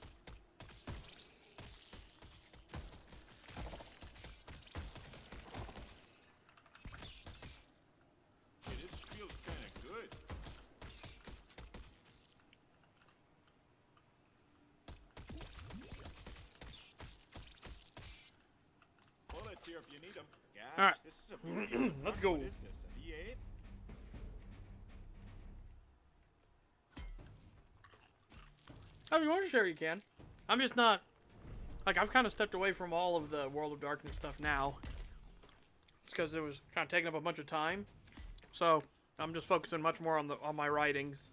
Speaker 6: Hey, this feels kind of good. Bullets here if you need them. Gosh,
Speaker 1: All right.
Speaker 6: this is a pretty
Speaker 1: Let's go.
Speaker 6: What is this, an E8?
Speaker 1: If you want to share, you can. I'm just not... Like, I've kind of stepped away from all of the World of Darkness stuff now. It's because it was kind of taking up a bunch of time. So, I'm just focusing much more on my writings.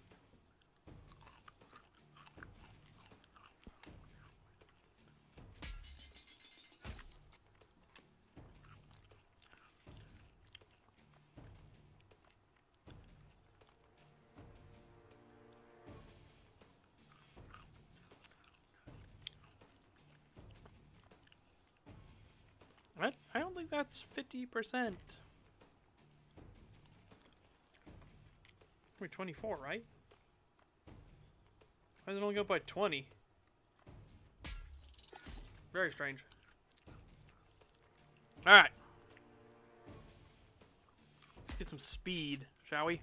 Speaker 1: I don't think that's 50%. We're 24, right? Why does it only go by 20? Very strange. Alright. Let's get some speed, shall we?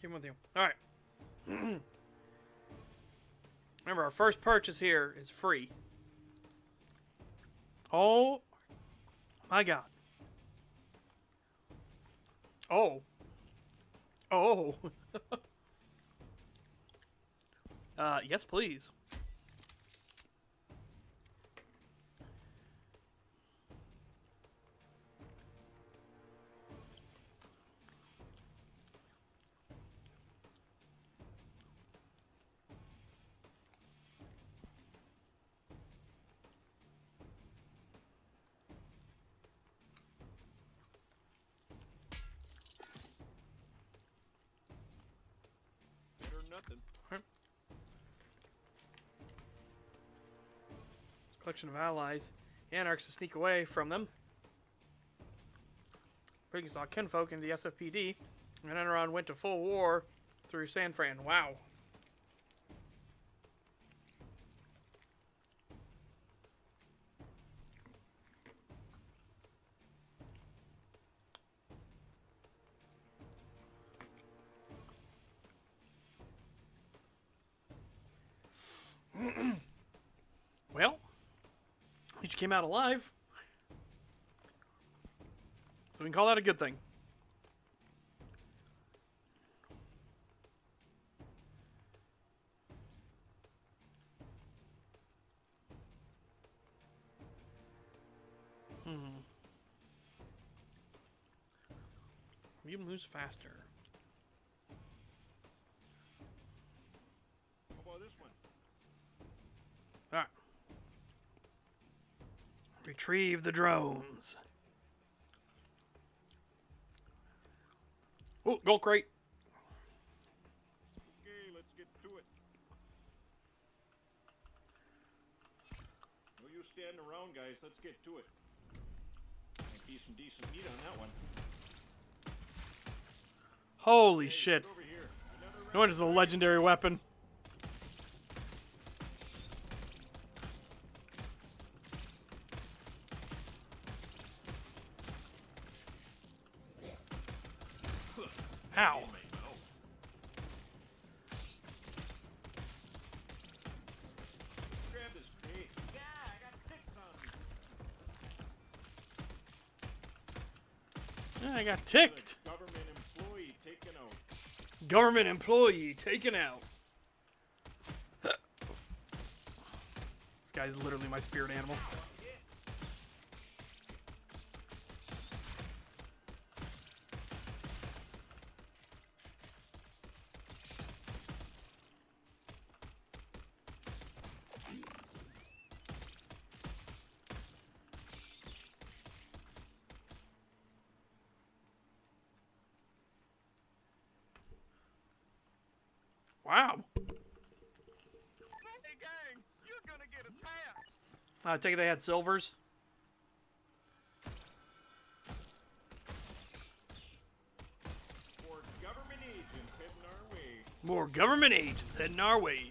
Speaker 1: Keep with you. Alright. Remember, our first purchase here is free. Oh my god. Oh. Oh. Yes, please.
Speaker 6: Better than nothing.
Speaker 1: Collection of allies. Anarchs to sneak away from them. Bringing stock kinfolk into the SFPD. And Enron went to full war through San Fran. Wow. Well, at least you came out alive. So we can call that a good thing. You moves faster.
Speaker 6: How about this one?
Speaker 1: Alright. Retrieve the drones. Oh, gold crate.
Speaker 6: Okay, let's get to it. No use standing around, guys. Let's get to it. Might be some decent meat on that one.
Speaker 1: Holy
Speaker 6: Hey,
Speaker 1: shit.
Speaker 6: get over here. Another
Speaker 1: No wonder it's a legendary weapon. Ow.
Speaker 6: Grab this crate. Yeah, I got ticks on me.
Speaker 1: Yeah, I got ticked.
Speaker 6: Government employee taken out.
Speaker 1: Government employee taken out. This guy's literally my spirit animal. Wow.
Speaker 6: Hey gang, you're gonna get attacked.
Speaker 1: I take it they had silvers.
Speaker 6: More government agents heading our way.
Speaker 1: More government agents heading our way.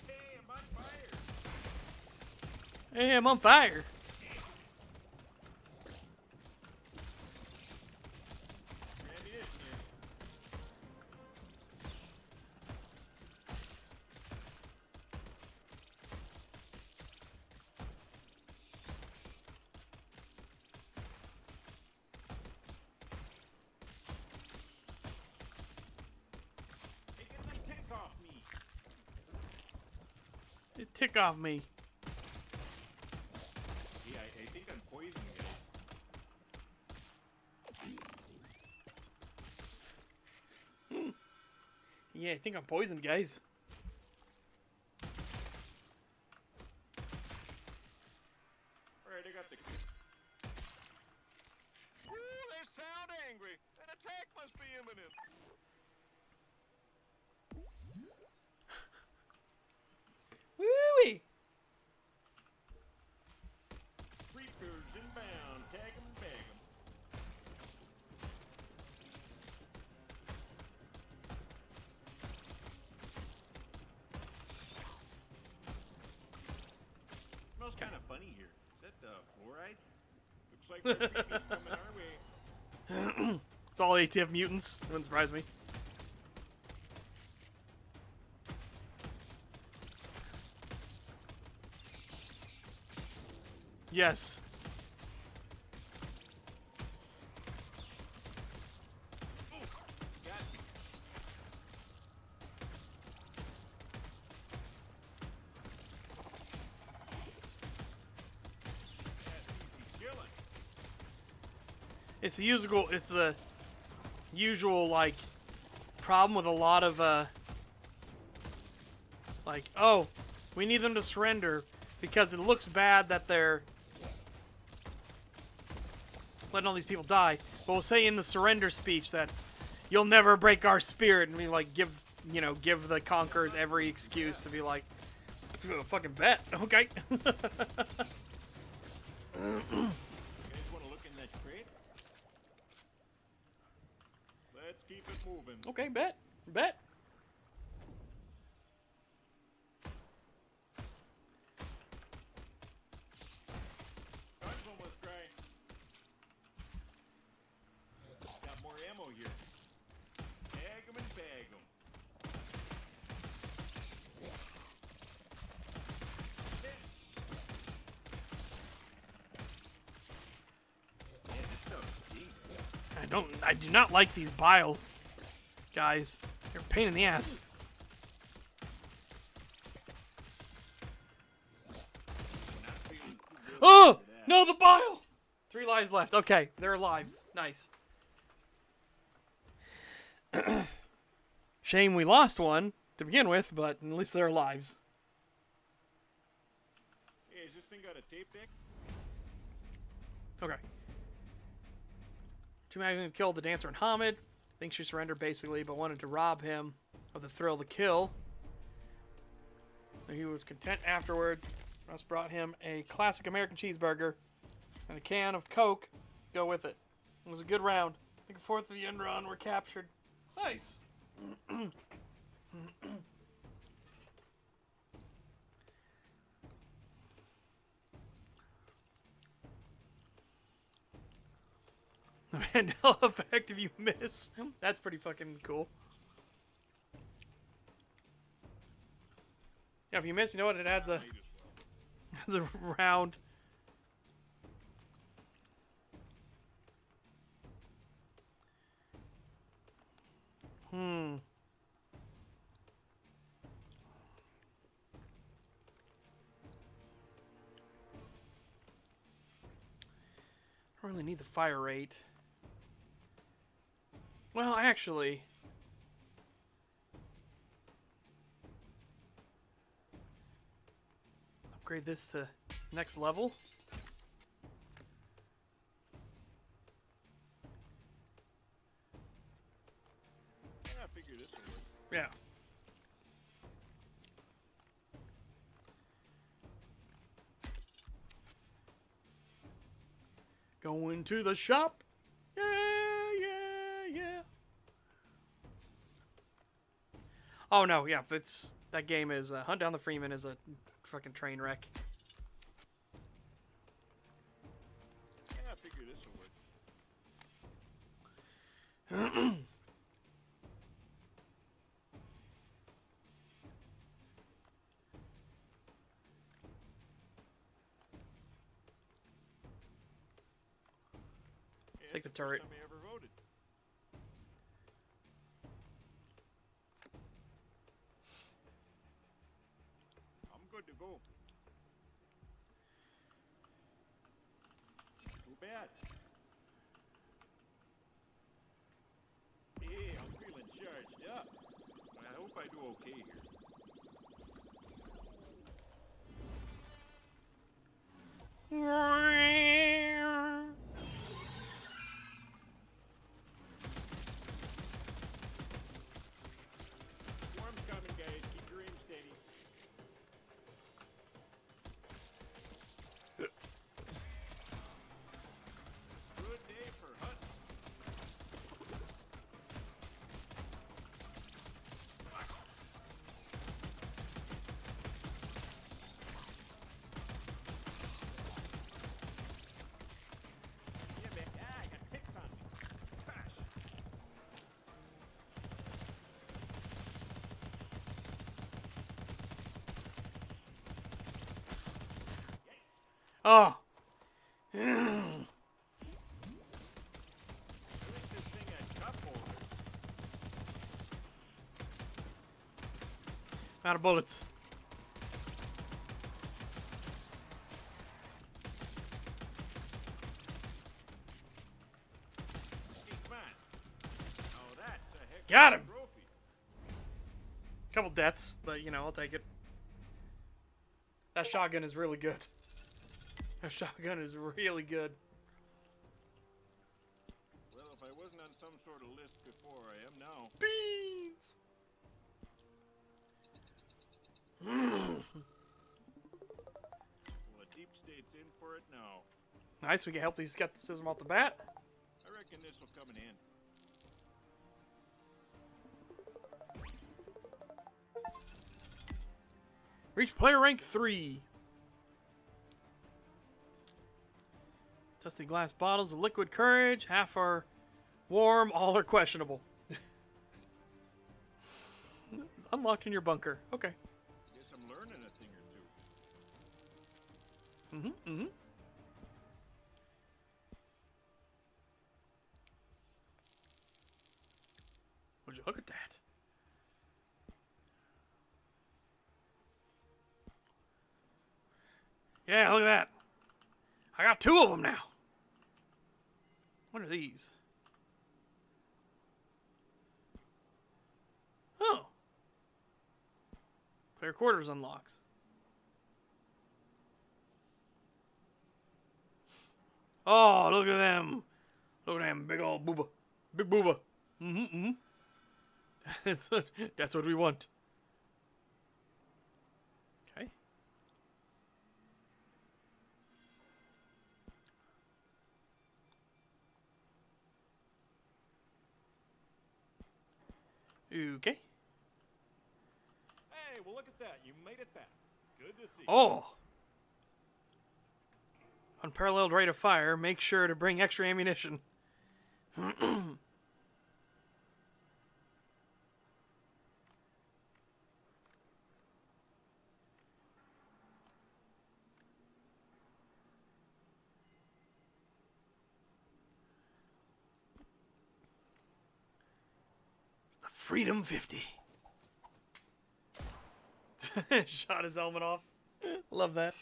Speaker 6: Hey, I'm on fire.
Speaker 1: Hey, I'm on fire.
Speaker 6: Ammunition here. Hey, get the tick off me.
Speaker 1: It tick off me.
Speaker 6: Yeah, I think I'm poisoned, guys.
Speaker 1: Yeah, I think I'm poisoned, guys.
Speaker 6: Alright, I got the... Ooh, they sound angry. An attack must be imminent.
Speaker 1: Woo-wee.
Speaker 6: Creepers inbound. Tag 'em and bag 'em. Smells kind of funny here. Is that fluoride? Looks like more creepies coming our way.
Speaker 1: It's all ATF mutants. Wouldn't surprise me. Yes.
Speaker 6: Got me. That's easy killing.
Speaker 1: It's the usual like problem with a lot of like, oh, we need them to surrender because it looks bad that they're letting all these people die. But we'll say in the surrender speech that you'll never break our spirit, and we like give the conquerors every excuse to be like, fucking bet, okay.
Speaker 6: You guys want to look in that crate? Let's keep it moving.
Speaker 1: Okay, bet.
Speaker 6: Gun's almost dry. Got more ammo here. Tag 'em and bag 'em. Man, this stuff stinks.
Speaker 1: I do not like these biles, guys. They're a pain in the ass.
Speaker 6: Not feeling too good
Speaker 1: Oh
Speaker 6: after that.
Speaker 1: no, the bile. 3 lives left. Okay, they're lives. Nice. Shame we lost one to begin with, but at least they're lives.
Speaker 6: Hey, has this thing got a tape deck?
Speaker 1: Okay. 2 magazines killed the dancer and Hamid. Thinks she surrendered basically, but wanted to rob him of the thrill of the kill. He was content afterwards. Russ brought him a classic American cheeseburger and a can of Coke. Go with it. It was a good round. I think a fourth of the Enron were captured. Nice. The Mandela effect if you miss. That's pretty fucking cool. Yeah, if you miss, you know what? It adds a,
Speaker 6: Might as well.
Speaker 1: adds a round I don't really need the fire rate. Well, actually... upgrade this to next level.
Speaker 6: Yeah, I figure this will work.
Speaker 1: Yeah. Going to the shop. Yeah, yeah, yeah. Oh no, yeah, it's that game is Hunt Down the Freeman is a fucking train wreck.
Speaker 6: Yeah, I figure this will work. Yeah,
Speaker 1: Take the
Speaker 6: it's first
Speaker 1: turret.
Speaker 6: time I ever voted. I'm good to go. Too bad. Hey, I'm feeling charged up. I hope I do okay here. Storm's coming, guys. Keep your aim steady. Good day for hunting. Yeah, man. Ah, I got ticks on me. Gosh.
Speaker 1: Oh.
Speaker 6: At least this thing had cup holders.
Speaker 1: Out of bullets.
Speaker 6: Hey, come on. Oh, that's a heck
Speaker 1: Got
Speaker 6: of a
Speaker 1: him.
Speaker 6: trophy.
Speaker 1: Couple deaths, but you know, I'll take it. That shotgun is really good. That shotgun is really good.
Speaker 6: Well, if I wasn't on some sort of list before, I am now.
Speaker 1: Beans.
Speaker 6: Well, the deep state's in for it now.
Speaker 1: Nice, we can help these skepticism off the bat.
Speaker 6: I reckon this will come in handy.
Speaker 1: Reach player rank 3. Dusty glass bottles of liquid courage. Half are warm, all are questionable. It's unlocked in your bunker. Okay.
Speaker 6: Guess I'm learning a thing or two.
Speaker 1: Would you look at that? Yeah, look at that. I got 2 of them now. What are these? Oh. Player quarters unlocks. Oh, look at them. Look at them big old booba. Big booba. That's what we want. Okay. Okay.
Speaker 6: Hey, well, look at that. You made it back. Good to see.
Speaker 1: Oh. Unparalleled rate of fire. Make sure to bring extra ammunition. Freedom 50. Shot his helmet off. Love that.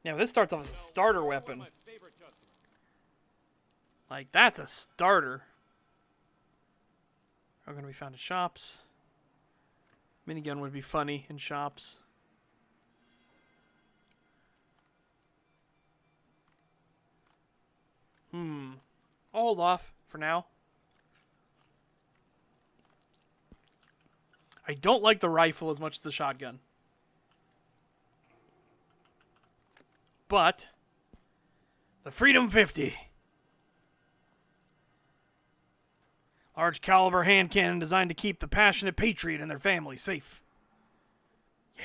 Speaker 1: Yeah, this starts off as a starter weapon. Like, that's a starter. Are going to be found in shops. Minigun would be funny in shops. I'll hold off for now. I don't like the rifle as much as the shotgun. But the Freedom 50. Large caliber hand cannon designed to keep the passionate patriot and their family safe. Yeah.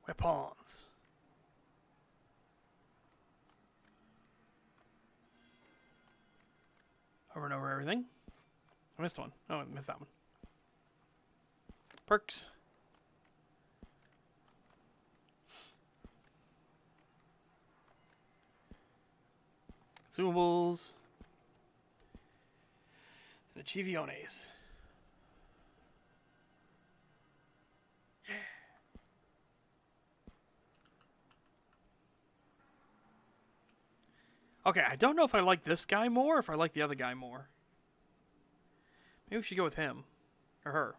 Speaker 1: Weapons. Over and over everything. I missed one. Oh, I missed that one. Perks. Consumables. And Achievones. Okay, I don't know if I like this guy more or if I like the other guy more. Maybe we should go with him. Or her.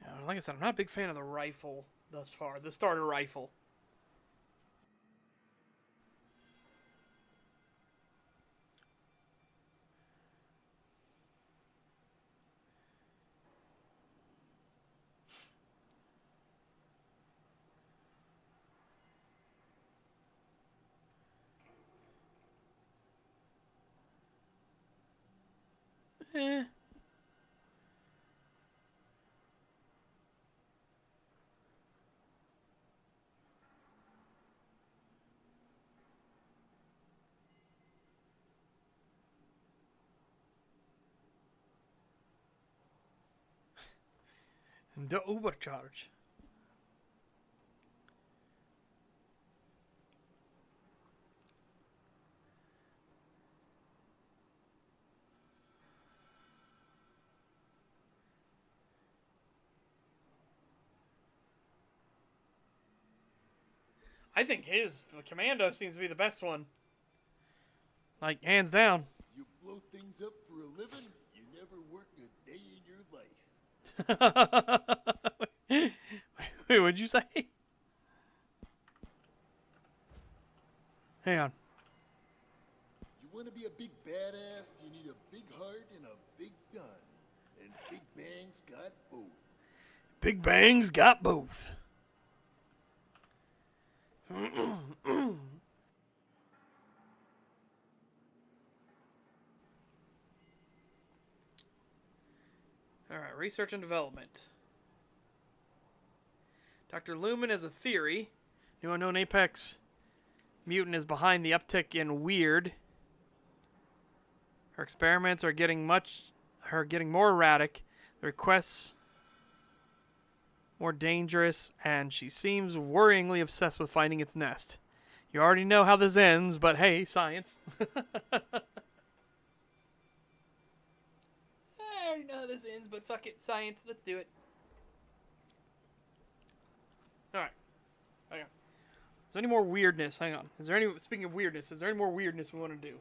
Speaker 1: Yeah, like I said, I'm not a big fan of the rifle thus far. The starter rifle. Eh. The overcharge. I think the commando seems to be the best one. Like, hands down.
Speaker 5: You blow things up for a living, you never work a day in your life.
Speaker 1: Wait, what'd you say? Hang on.
Speaker 5: You want to be a big badass, you need a big heart and a big gun. And Big Bang's got both.
Speaker 1: Big Bang's got both. Alright, research and development. Dr. Lumen has a theory. New unknown apex mutant is behind the uptick in weird. Her experiments are getting more erratic. The requests more dangerous, and she seems worryingly obsessed with finding its nest. You already know how this ends, but hey, science. I already know how this ends, but fuck it, science, let's do it. Alright. Hang on. Is there any more weirdness? Hang on. Speaking of weirdness, is there any more weirdness we want to do?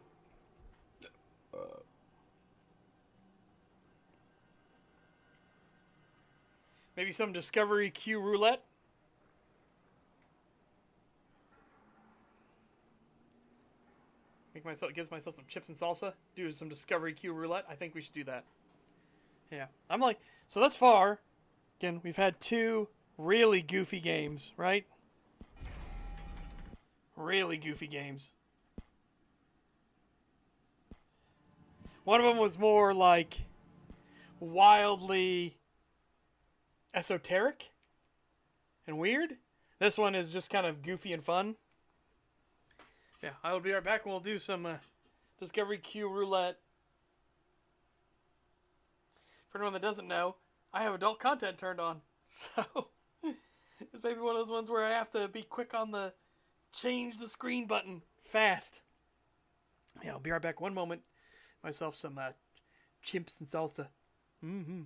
Speaker 1: Maybe some Discovery Q roulette? Gives myself some chips and salsa. Do some Discovery Q roulette. I think we should do that. Yeah. I'm like, so thus far, again, we've had 2 really goofy games, right? Really goofy games. One of them was more like wildly esoteric and weird. This one is just kind of goofy and fun. Yeah, I will be right back and we'll do some Discovery Q roulette. For anyone that doesn't know, I have adult content turned on. So, it's maybe one of those ones where I have to be quick on the change the screen button fast. Yeah, I'll be right back. One moment. Myself some chimps and salsa. Mm-hmm.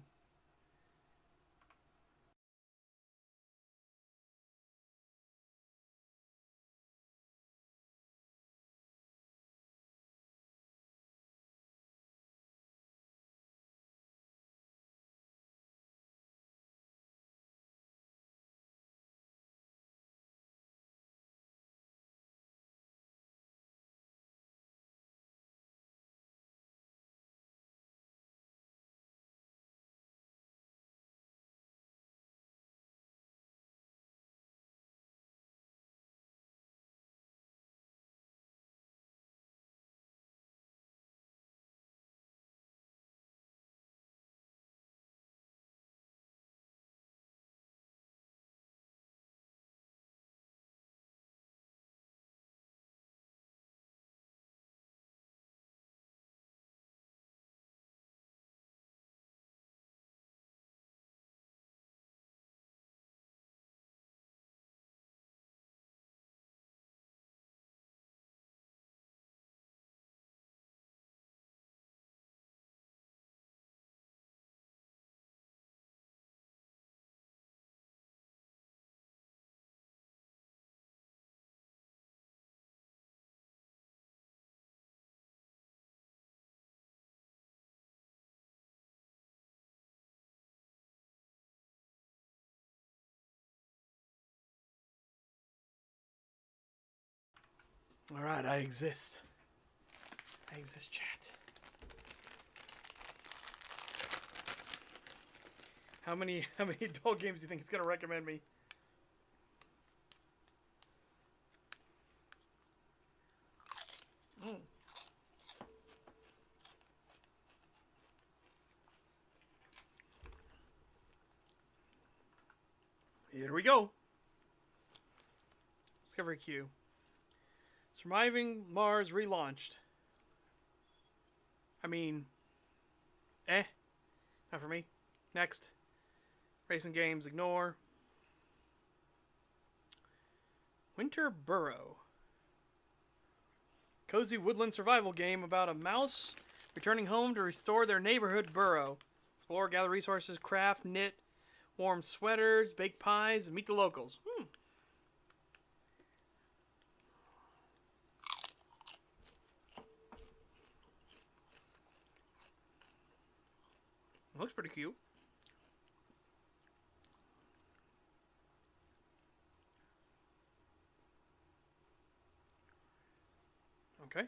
Speaker 1: Alright, I exist. I exist, chat. How many adult games do you think it's gonna recommend me? Here we go. Discovery Q. Surviving Mars relaunched. I mean, not for me. Next. Racing games, ignore. Winter Burrow. Cozy woodland survival game about a mouse returning home to restore their neighborhood burrow. Explore, gather resources, craft, knit, warm sweaters, bake pies, and meet the locals. Looks pretty cute. Okay.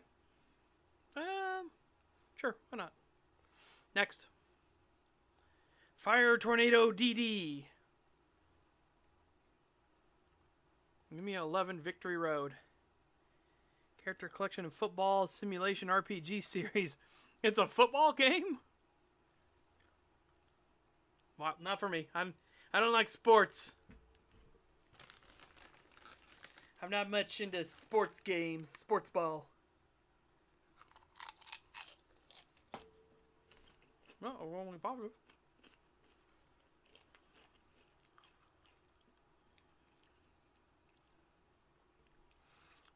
Speaker 1: Sure, why not? Next. Fire Tornado DD. Give me 11 Victory Road. Character collection of football simulation RPG series. It's a football game? Well, not for me. I don't like sports. I'm not much into sports games. Sports ball. No, only popular.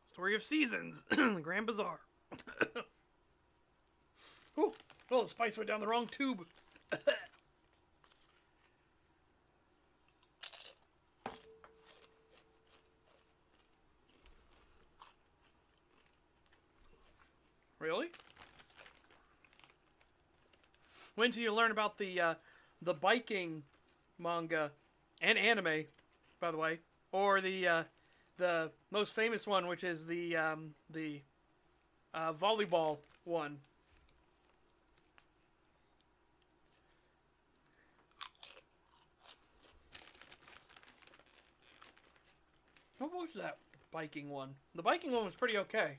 Speaker 1: Story of Seasons. The Grand Bazaar. Ooh, oh, the spice went down the wrong tube. Really? When do you learn about the biking manga and anime, by the way, or the most famous one, which is the volleyball one? What was that? biking one. The biking one was pretty okay.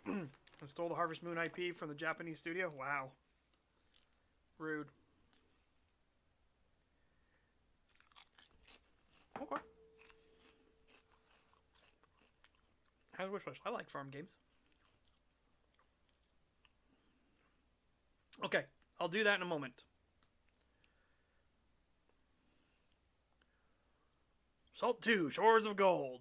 Speaker 1: I stole the Harvest Moon IP from the Japanese studio? Wow. Rude. Okay. How's wish list? I like farm games. Okay, I'll do that in a moment. Salt 2, Shores of Gold.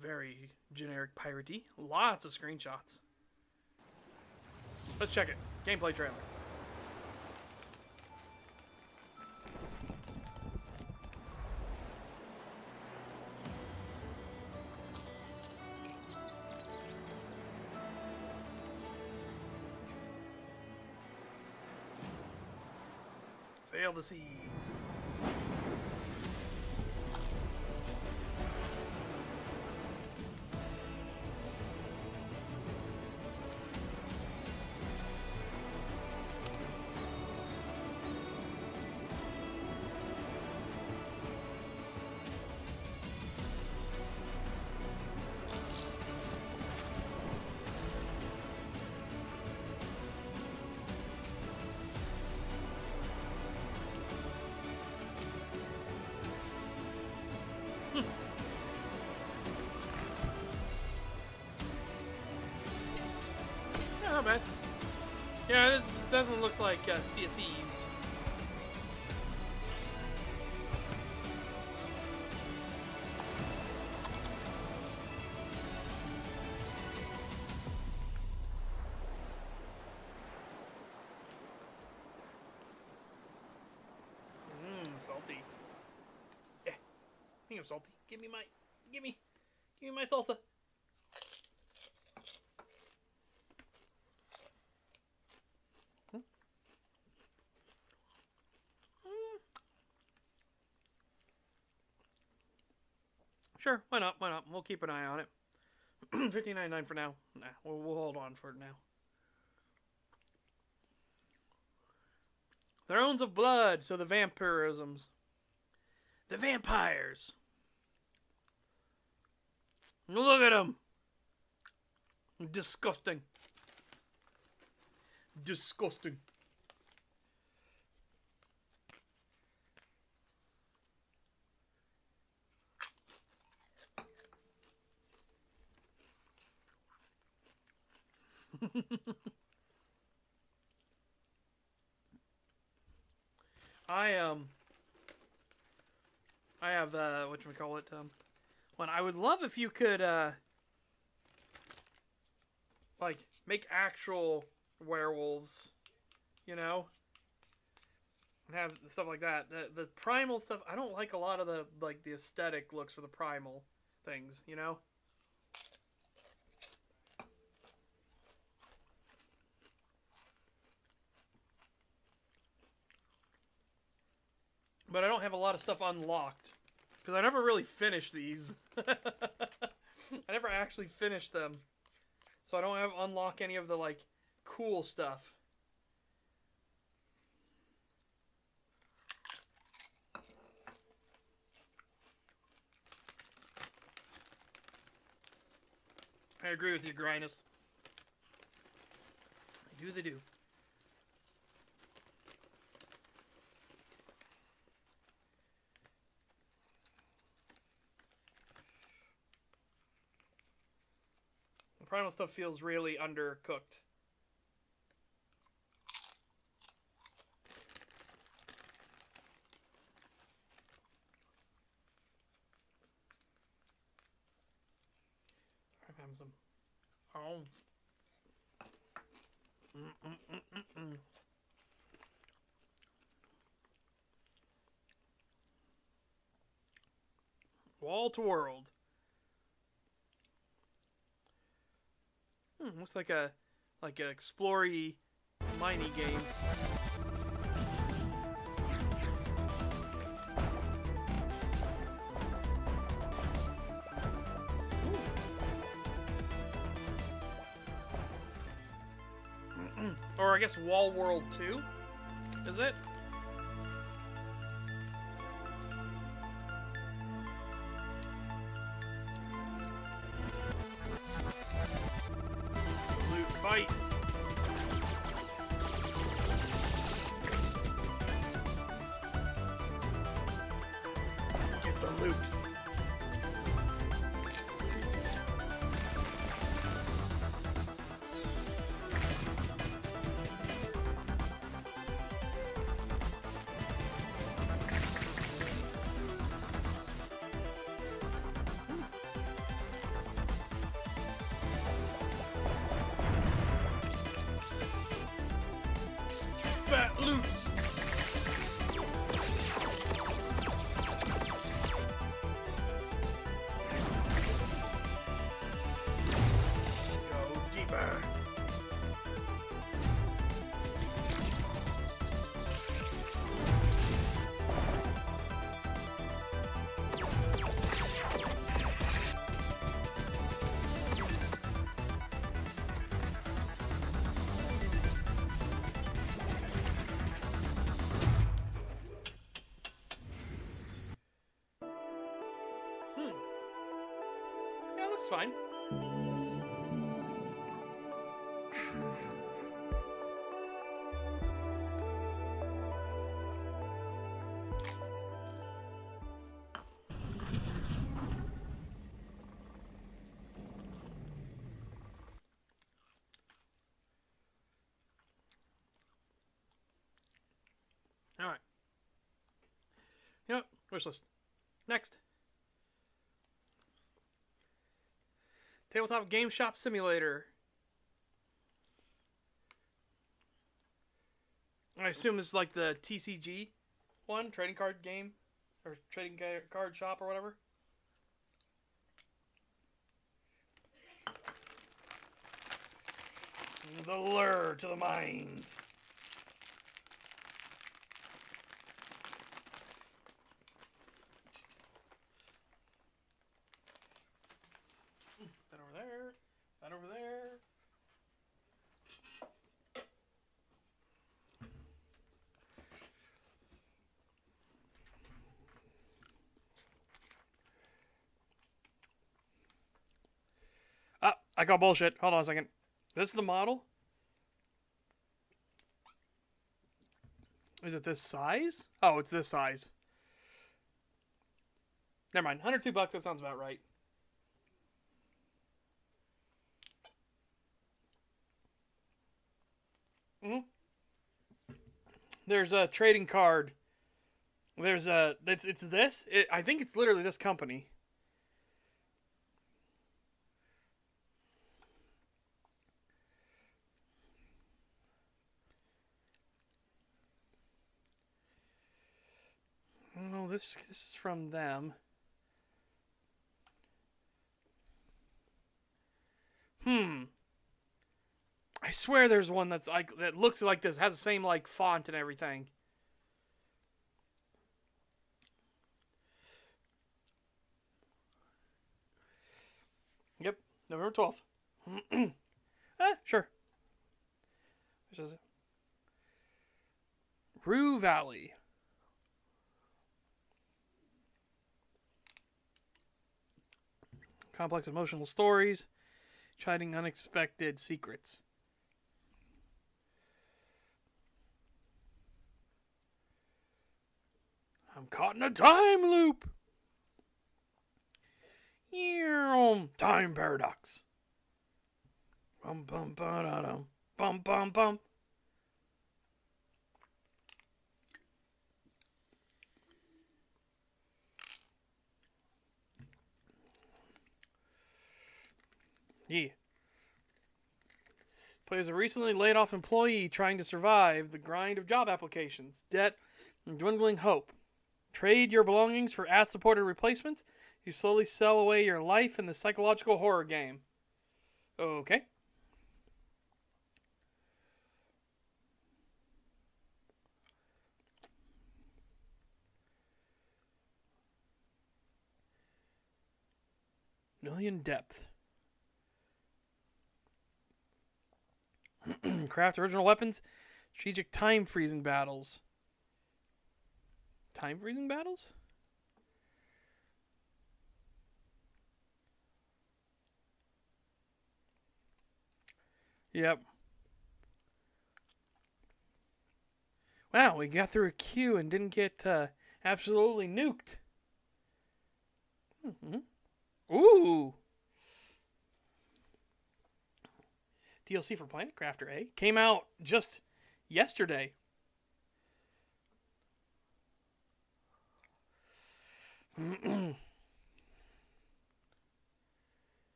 Speaker 1: Very generic piratey. Lots of screenshots. Let's check it. Gameplay trailer. Sail the seas. Not bad. Yeah, this definitely looks like Sea of Thieves. Salty. Yeah. Speaking of salty, give me my salsa. Sure, why not? Why not? We'll keep an eye on it. $15.99 for now. Nah, we'll hold on for it now. Thrones of Blood, so the vampirisms. The vampires. Look at them. Disgusting. Disgusting. I have whatchamacallit, one. I would love if you could like make actual werewolves, you know? And have stuff like that. The primal stuff, I don't like a lot of the aesthetic looks for the primal things, you know? But I don't have a lot of stuff unlocked. Because I never really finished these. I never actually finished them. So I don't have unlock any of the, like, cool stuff. I agree with you, Grinus. I do the do. Primal stuff feels really undercooked. I'm having some. Oh. Wall to world. Looks like a explory miney game. Or I guess Wall World 2? Is it? Loot fight. Get the loot. Fat loot. Go deeper. Yeah, looks fine. All right. Yep. Wish list. Next. Tabletop Game Shop Simulator. I assume this is like the TCG one, trading card game, or trading card shop or whatever. The lure to the mines. That over there. That over there. Ah, I got bullshit. Hold on a second. This is the model? Is it this size? Oh, it's this size. Never mind. $102. That sounds about right. There's a trading card. There's a it's this. I think it's literally this company. Oh, this is from them. I swear there's one that's like that looks like this, has the same like font and everything. Yep, November 12th. Sure. Which is it? Rue Valley. Complex emotional stories, chiding unexpected secrets. I'm caught in a time loop. Time paradox. Bum bum ba da dum. Bum bum bum. Yeah. Plays a recently laid off employee trying to survive the grind of job applications, debt, and dwindling hope. Trade your belongings for ad-supported replacements. You slowly sell away your life in the psychological horror game. Okay. Million depth. Craft original weapons. Strategic time freezing battles. Time freezing battles? Yep. Wow, we got through a queue and didn't get absolutely nuked. Ooh. DLC for Planet Crafter, eh? Came out just yesterday.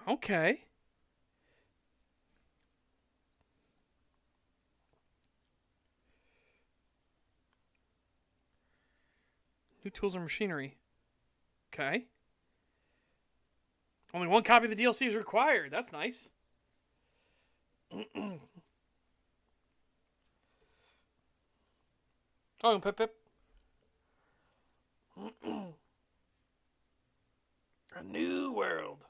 Speaker 1: Okay. New tools and machinery. Okay. Only one copy of the DLC is required. That's nice. Oh, Pip Pip. A new world.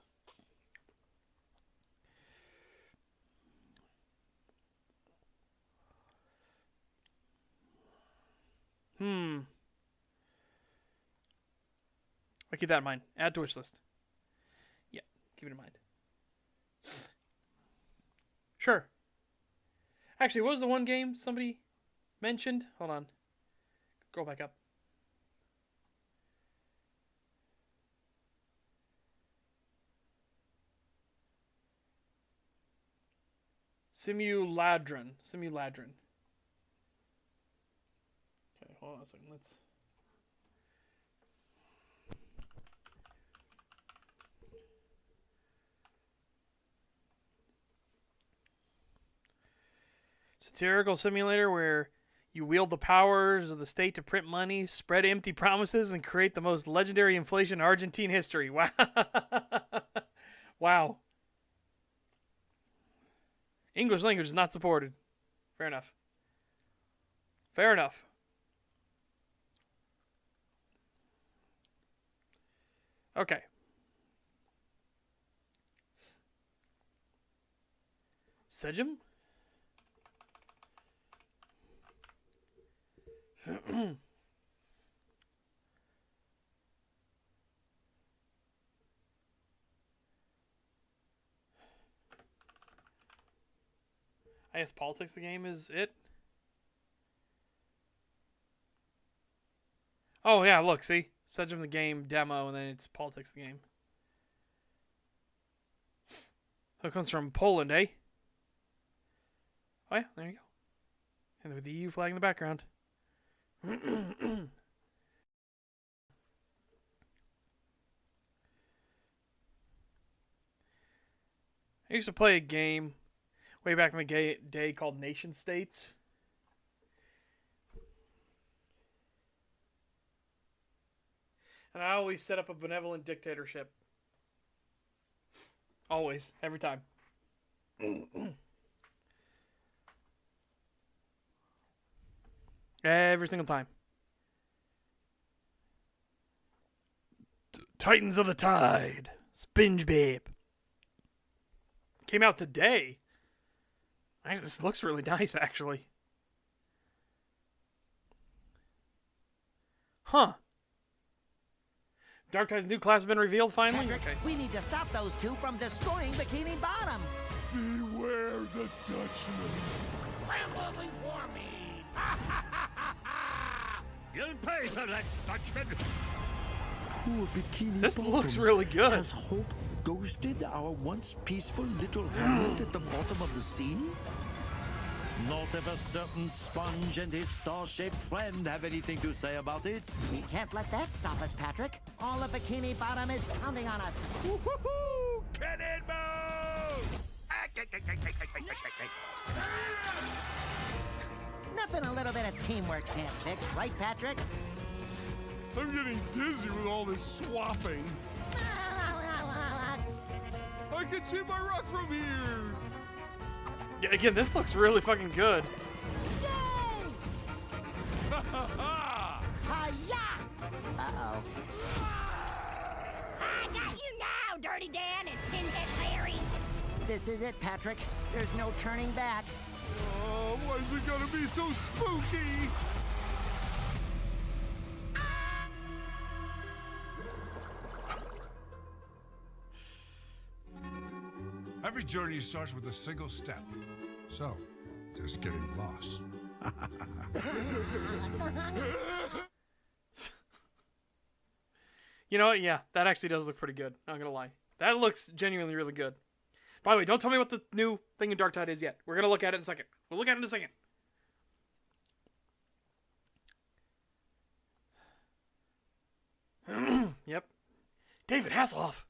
Speaker 1: I'll keep that in mind. Add to wish list. Yeah, keep it in mind. Sure. Actually, what was the one game somebody mentioned? Hold on. Scroll back up. Simuladron. Okay, hold on a second. Let's... Satirical simulator where you wield the powers of the state to print money, spread empty promises, and create the most legendary inflation in Argentine history. Wow. Wow. English language is not supported. Fair enough. Fair enough. Okay. Sejum? I guess politics the game is it. Oh yeah, look, see? Sejum the game demo and then it's politics the game. So it comes from Poland, eh? Oh yeah, there you go. And with the EU flag in the background. I used to play a game way back in the day called Nation States. And I always set up a benevolent dictatorship. Always. Every time. Every single time. Titans of the Tide. Spinge Babe. Came out today. This looks really nice, actually. Huh. Dark Tide's new class has been revealed finally?
Speaker 7: Patrick,
Speaker 1: Okay.
Speaker 7: we need to stop those two from destroying Bikini Bottom.
Speaker 5: Beware the Dutchman.
Speaker 3: Scrambling for me! You'll pay for that, Dutchman!
Speaker 8: Poor Bikini
Speaker 1: This
Speaker 8: Bottom.
Speaker 1: looks really good.
Speaker 8: Has hope ghosted our once peaceful little hamlet at the bottom of the sea? Not if a certain sponge and his star-shaped friend have anything to say about it.
Speaker 7: We can't let that stop us, Patrick. All of Bikini Bottom is counting on us.
Speaker 3: Woohoo! Cannonball!
Speaker 7: Nothing a little bit of teamwork can't fix, right, Patrick?
Speaker 5: I'm getting dizzy with all this swapping. I can see my rock from here.
Speaker 1: Yeah, again, this looks really fucking good.
Speaker 7: Yay! Hi-ya! Uh-oh.
Speaker 2: I got you now, Dirty Dan and Pinhead Larry.
Speaker 7: This is it, Patrick. There's no turning back.
Speaker 4: Oh, why is it gonna be so spooky? Every journey starts with a single step. So, just getting lost.
Speaker 1: You know what? Yeah, that actually does look pretty good. Not gonna lie. That looks genuinely really good. By the way, don't tell me what the new thing in Dark Tide is yet. We're gonna look at it in a second. We'll look at it in a second. Yep. David Hasselhoff.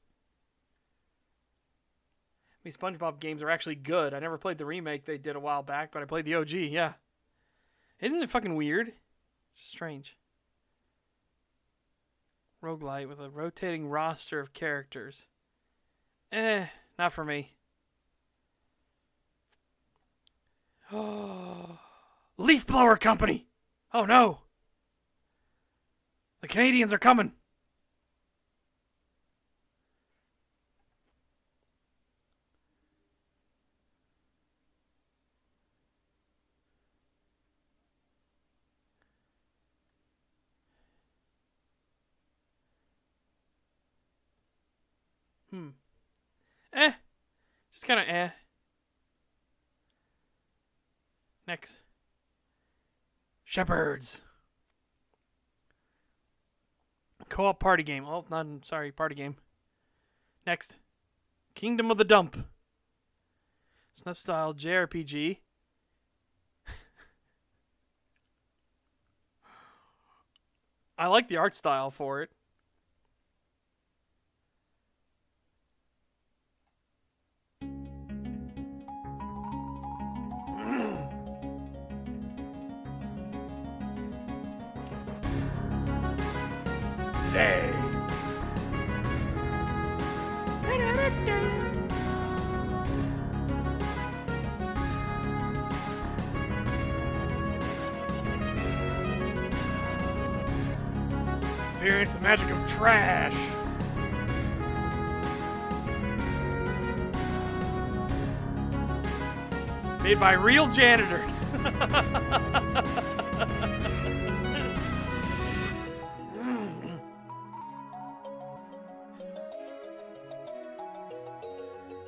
Speaker 1: These SpongeBob games are actually good. I never played the remake they did a while back, but I played the OG, yeah. Isn't it fucking weird? It's strange. Roguelite with a rotating roster of characters. Not for me. Oh, Leaf Blower Company! Oh no! The Canadians are coming! Just kind of Next. Shepherds. Co-op party game. Oh, sorry, party game. Next. Kingdom of the Dump. SNES style JRPG. I like the art style for it. Today. Experience the magic of trash. Made by real janitors.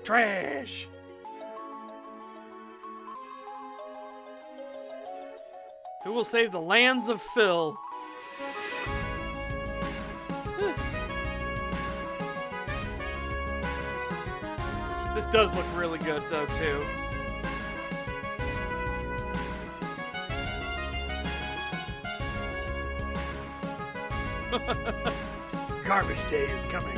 Speaker 1: Trash. Who will save the lands of Phil? This does look really good, though, too. Garbage day is coming.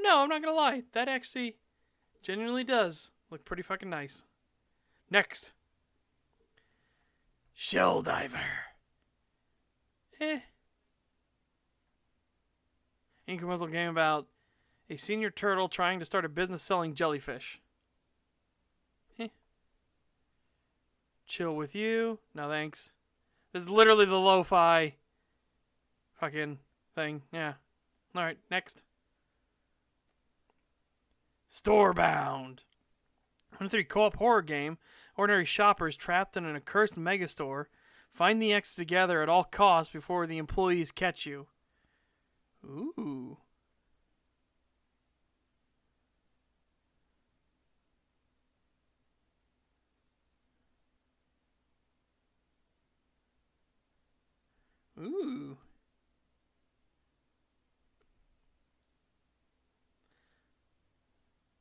Speaker 1: No, I'm not gonna lie. That actually genuinely does look pretty fucking nice. Next. Shell Diver. Incremental game about a senior turtle trying to start a business selling jellyfish. Chill with you. No thanks. This is literally the lo-fi fucking thing. Yeah. Alright, next. Storebound. 1-3 co-op horror game. Ordinary shoppers trapped in an accursed megastore find the exit together at all costs before the employees catch you. Ooh. Ooh.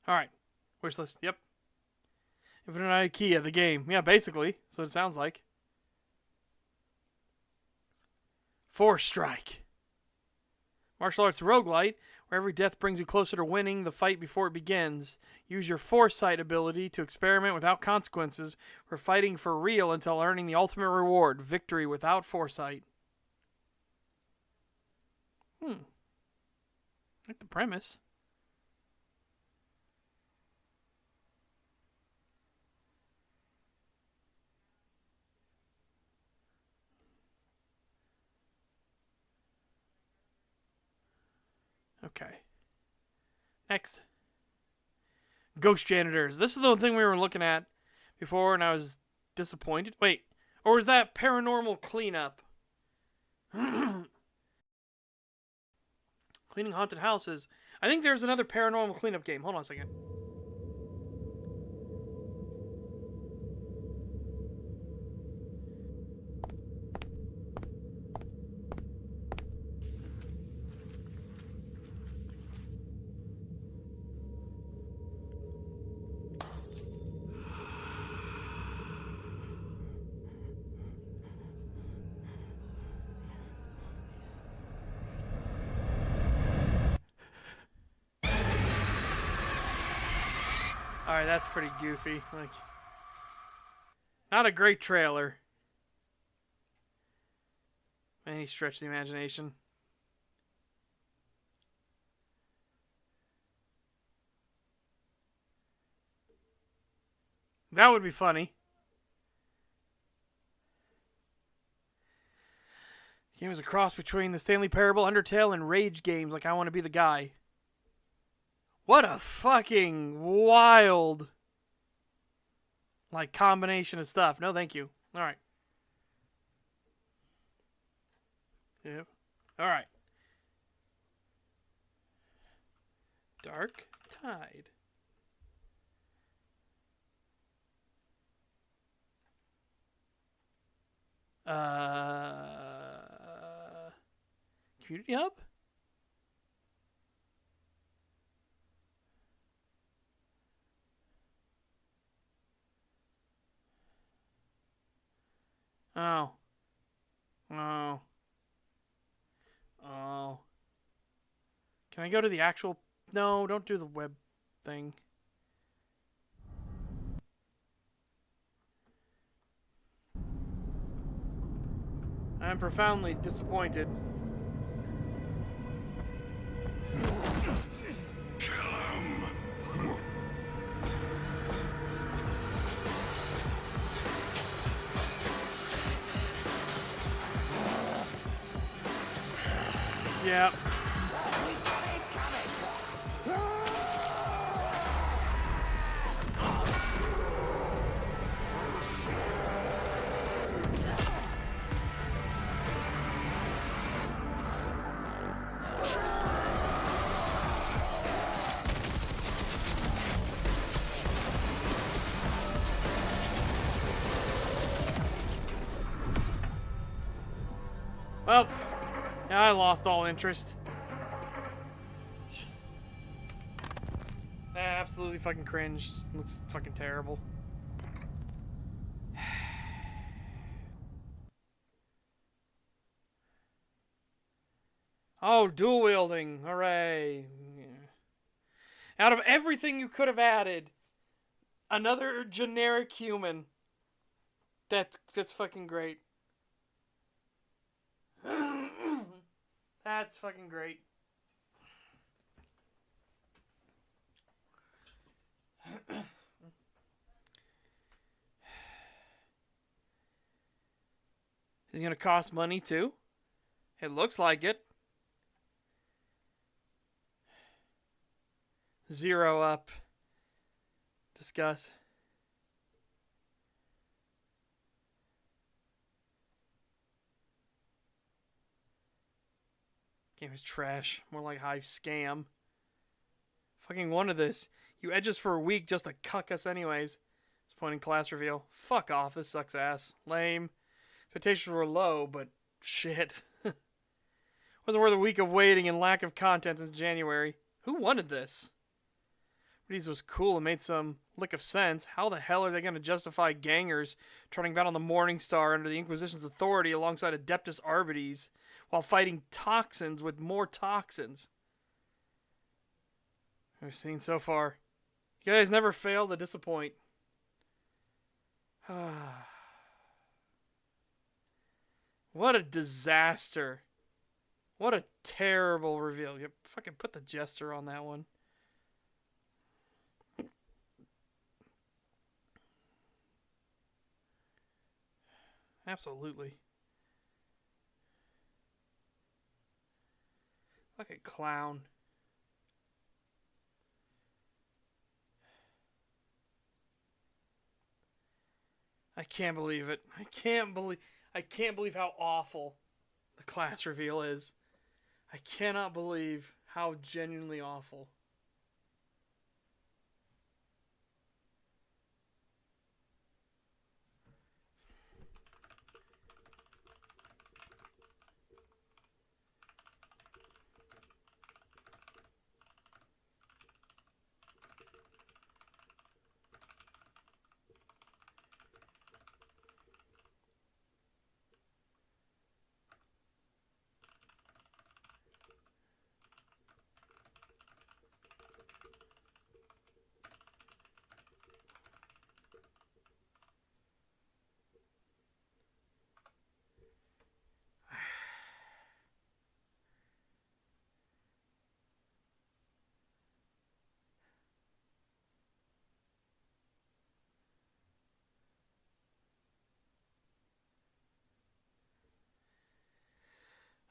Speaker 1: Alright. Wish list. Yep. Infinite IKEA, the game. Yeah, basically. That's what it sounds like. Force Strike. Martial arts roguelite, where every death brings you closer to winning the fight before it begins. Use your foresight ability to experiment without consequences for fighting for real until earning the ultimate reward, victory without foresight. I like the premise. Okay. Next. Ghost janitors. This is the thing we were looking at before, and I was disappointed. Wait, or was that paranormal cleanup? Cleaning haunted houses. I think there's another paranormal cleanup game. Hold on a second. Alright, that's pretty goofy. Like, not a great trailer. Man, he stretched the imagination. That would be funny. The game is a cross between the Stanley Parable, Undertale, and Rage games, like I Want to Be the Guy. What a fucking wild, like, combination of stuff. No, thank you. All right. Yep. All right. Dark Tide. Community Hub? Oh. Oh. Oh. Can I go to the actual... No, don't do the web thing. I'm profoundly disappointed. Yeah. Well, yeah, I lost all interest. Absolutely fucking cringe. Looks fucking terrible. Oh, dual wielding. Hooray. Yeah. Out of everything you could have added, another generic human. That's fucking great. That's fucking great. Is it gonna cost money too? It looks like it. 0 up. Discuss. Game is trash. More like Hive scam. Fucking wanted this. You edge us for a week just to cuck us anyways. Disappointing class reveal. Fuck off. This sucks ass. Lame. Expectations were low, but shit. Wasn't worth a week of waiting and lack of content since January. Who wanted this? These was cool and made some lick of sense. How the hell are they going to justify gangers turning battle on the Morning Star under the Inquisition's authority alongside Adeptus Arbites while fighting toxins with more toxins? We've seen so far. You guys never fail to disappoint. What a disaster. What a terrible reveal. You fucking put the jester on that one. Absolutely. Fucking clown. I can't believe it. I can't believe how awful the class reveal is. I cannot believe how genuinely awful.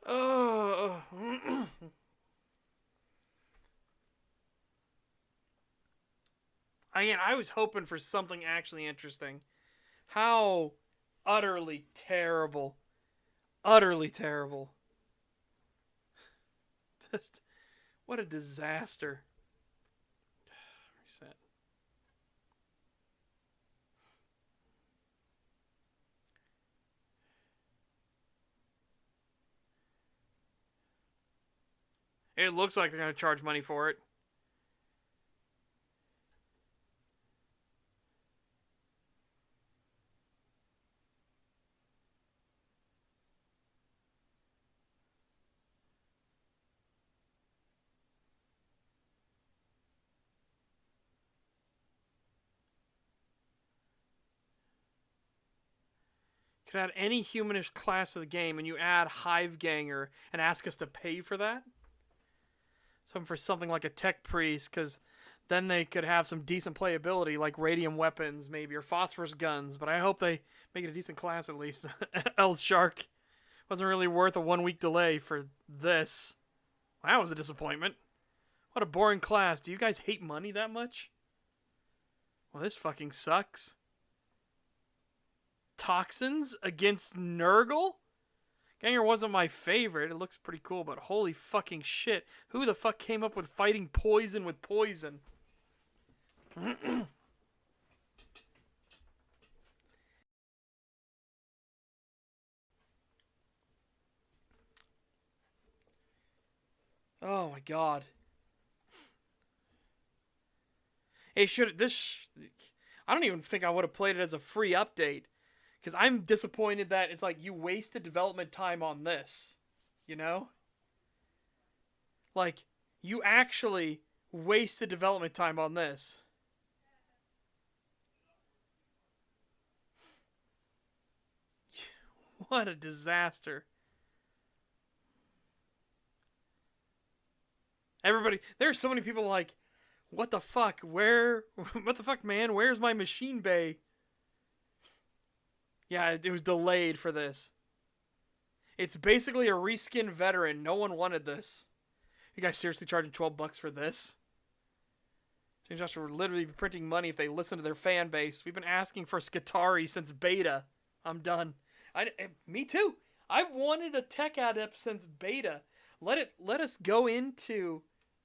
Speaker 1: Oh. I was hoping for something actually interesting. How utterly terrible. Utterly terrible. Just, what a disaster. Reset. It looks like they're going to charge money for it. Could add any humanish class to the game, and you add Hiveganger and ask us to pay for that? Something for something like a tech priest, because then they could have some decent playability, like radium weapons, maybe, or phosphorus guns. But I hope they make it a decent class at least. Else Shark wasn't really worth a 1 week delay for this. That was a disappointment. What a boring class. Do you guys hate money that much? Well, this fucking sucks. Toxins against Nurgle? Ganger wasn't my favorite. It looks pretty cool, but holy fucking shit. Who the fuck came up with fighting poison with poison? Oh my god. Hey, I don't even think I would have played it as a free update. Because I'm disappointed that it's like you wasted development time on this. You know? Like, you actually wasted development time on this. What a disaster. Everybody, there's so many people like, what the fuck? What the fuck, man? Where's my machine bay? Yeah, it was delayed for this. It's basically a reskin veteran. No one wanted this. You guys seriously charging $12 for this? James Josh would literally be printing money if they listen to their fan base. We've been asking for Skatari since beta. I'm done. Me too. I've wanted a tech adept since beta. Let us go into,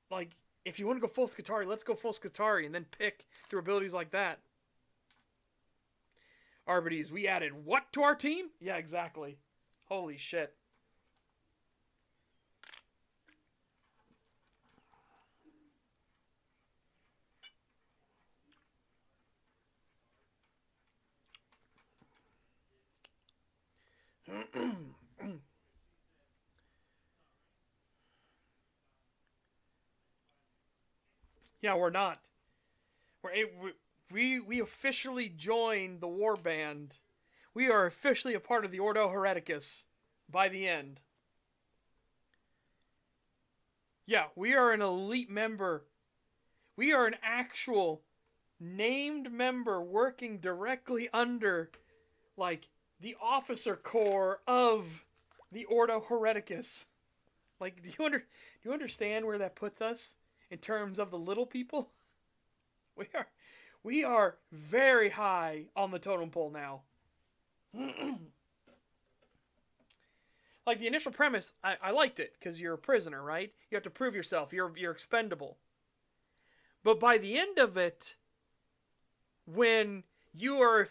Speaker 1: like, if you want to go full Skatari, let's go full Skatari and then pick through abilities like that. Arbides, we added what to our team? Yeah, exactly. Holy shit. Yeah, we're not. We officially joined the warband. We are officially a part of the Ordo Hereticus by the end. Yeah, we are an elite member. We are an actual named member working directly under, like, the officer corps of the Ordo Hereticus. Like, do you understand where that puts us in terms of the little people? We are very high on the totem pole now. Like the initial premise, I liked it because you're a prisoner, right? You have to prove yourself. You're expendable. But by the end of it, when you are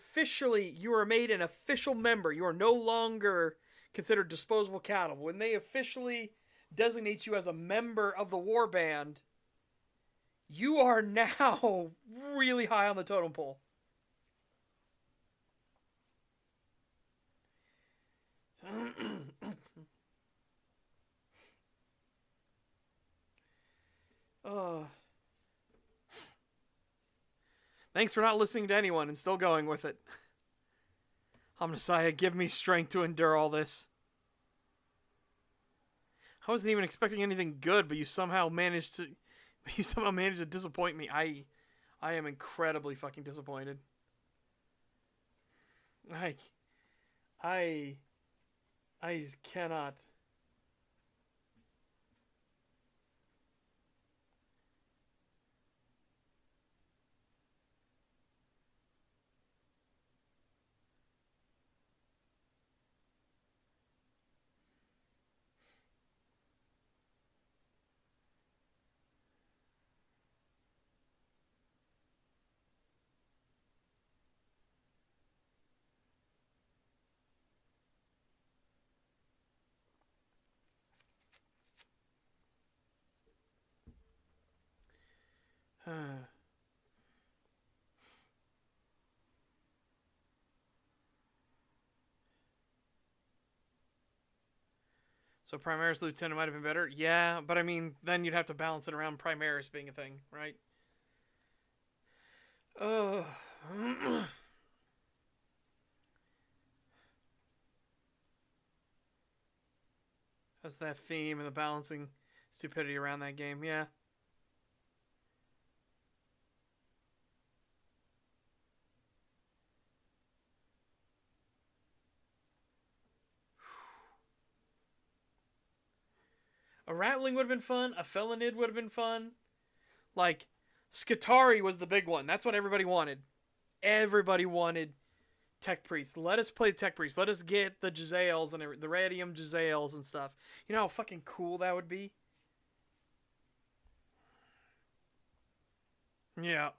Speaker 1: made an official member, you are no longer considered disposable cattle. When they officially designate you as a member of the war band, you are now really high on the totem pole. Thanks for not listening to anyone and still going with it. Omnissiah, give me strength to endure all this. I wasn't even expecting anything good, but you somehow managed to disappoint me. I am incredibly fucking disappointed. I just cannot. So Primaris Lieutenant might have been better? Yeah, but I mean, then you'd have to balance it around Primaris being a thing, right? That's that theme and the balancing stupidity around that game, yeah. A Rattling would have been fun. A Felonid would have been fun. Like, Skitarii was the big one. That's what everybody wanted. Everybody wanted Tech Priest. Let us play Tech Priest. Let us get the Jezzails and the Radium Jezzails and stuff. You know how fucking cool that would be? Yeah.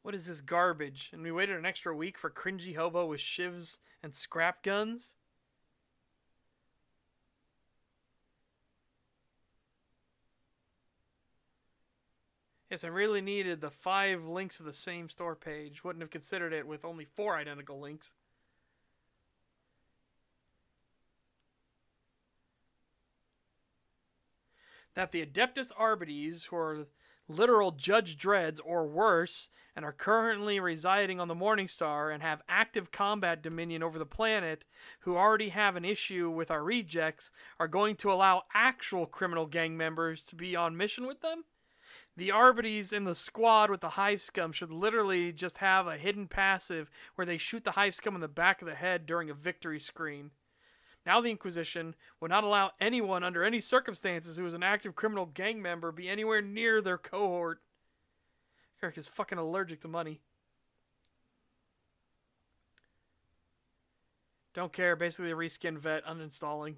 Speaker 1: What is this garbage? And we waited an extra week for cringy hobo with shivs and scrap guns? Yes, I really needed the 5 links to the same store page. Wouldn't have considered it with only 4 identical links. That the Adeptus Arbites, who are literal Judge Dreads or worse, and are currently residing on the Morningstar and have active combat dominion over the planet, who already have an issue with our rejects, are going to allow actual criminal gang members to be on mission with them? The Arbites in the squad with the Hive Scum should literally just have a hidden passive where they shoot the Hive Scum in the back of the head during a victory screen. Now the Inquisition would not allow anyone under any circumstances who is an active criminal gang member be anywhere near their cohort. Eric is fucking allergic to money. Don't care, basically a reskin vet uninstalling.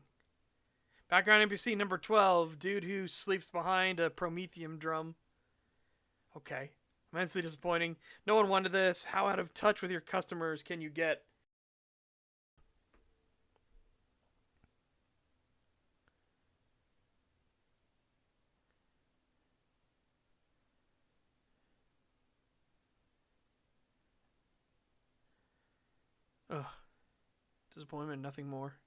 Speaker 1: Background NPC number 12, dude who sleeps behind a Prometheum drum. Okay. Immensely disappointing. No one wanted this. How out of touch with your customers can you get? Ugh. Disappointment, nothing more.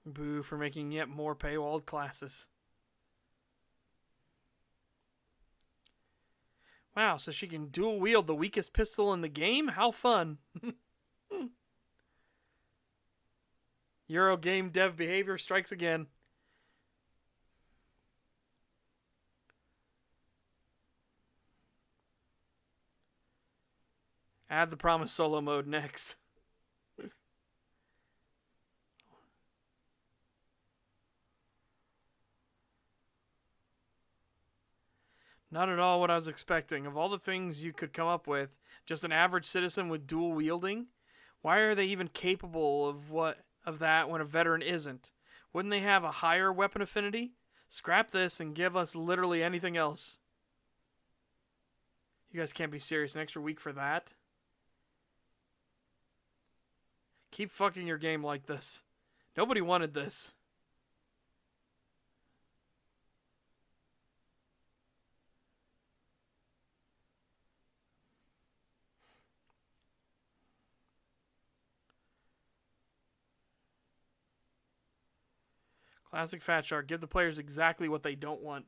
Speaker 1: Boo for making yet more paywalled classes. Wow, so she can dual wield the weakest pistol in the game? How fun. Euro game dev behavior strikes again. Add the promised solo mode next. Not at all what I was expecting. Of all the things you could come up with, just an average citizen with dual wielding? Why are they even capable of that when a veteran isn't? Wouldn't they have a higher weapon affinity? Scrap this and give us literally anything else. You guys can't be serious. An extra week for that? Keep fucking your game like this. Nobody wanted this. Classic Fat Shark. Give the players exactly what they don't want.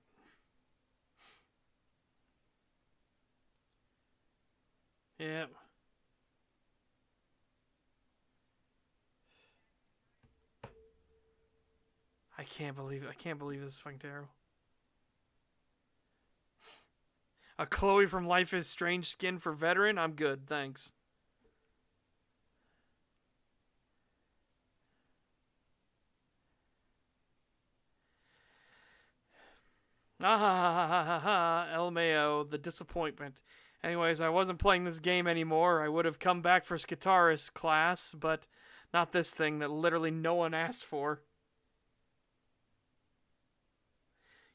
Speaker 1: Yeah. I can't believe this is fucking terrible. A Chloe from Life is Strange skin for veteran? I'm good, thanks. Ah ha ha ha ha ha, LMAO, the disappointment. Anyways, I wasn't playing this game anymore. I would have come back for Skitaris class, but not this thing that literally no one asked for.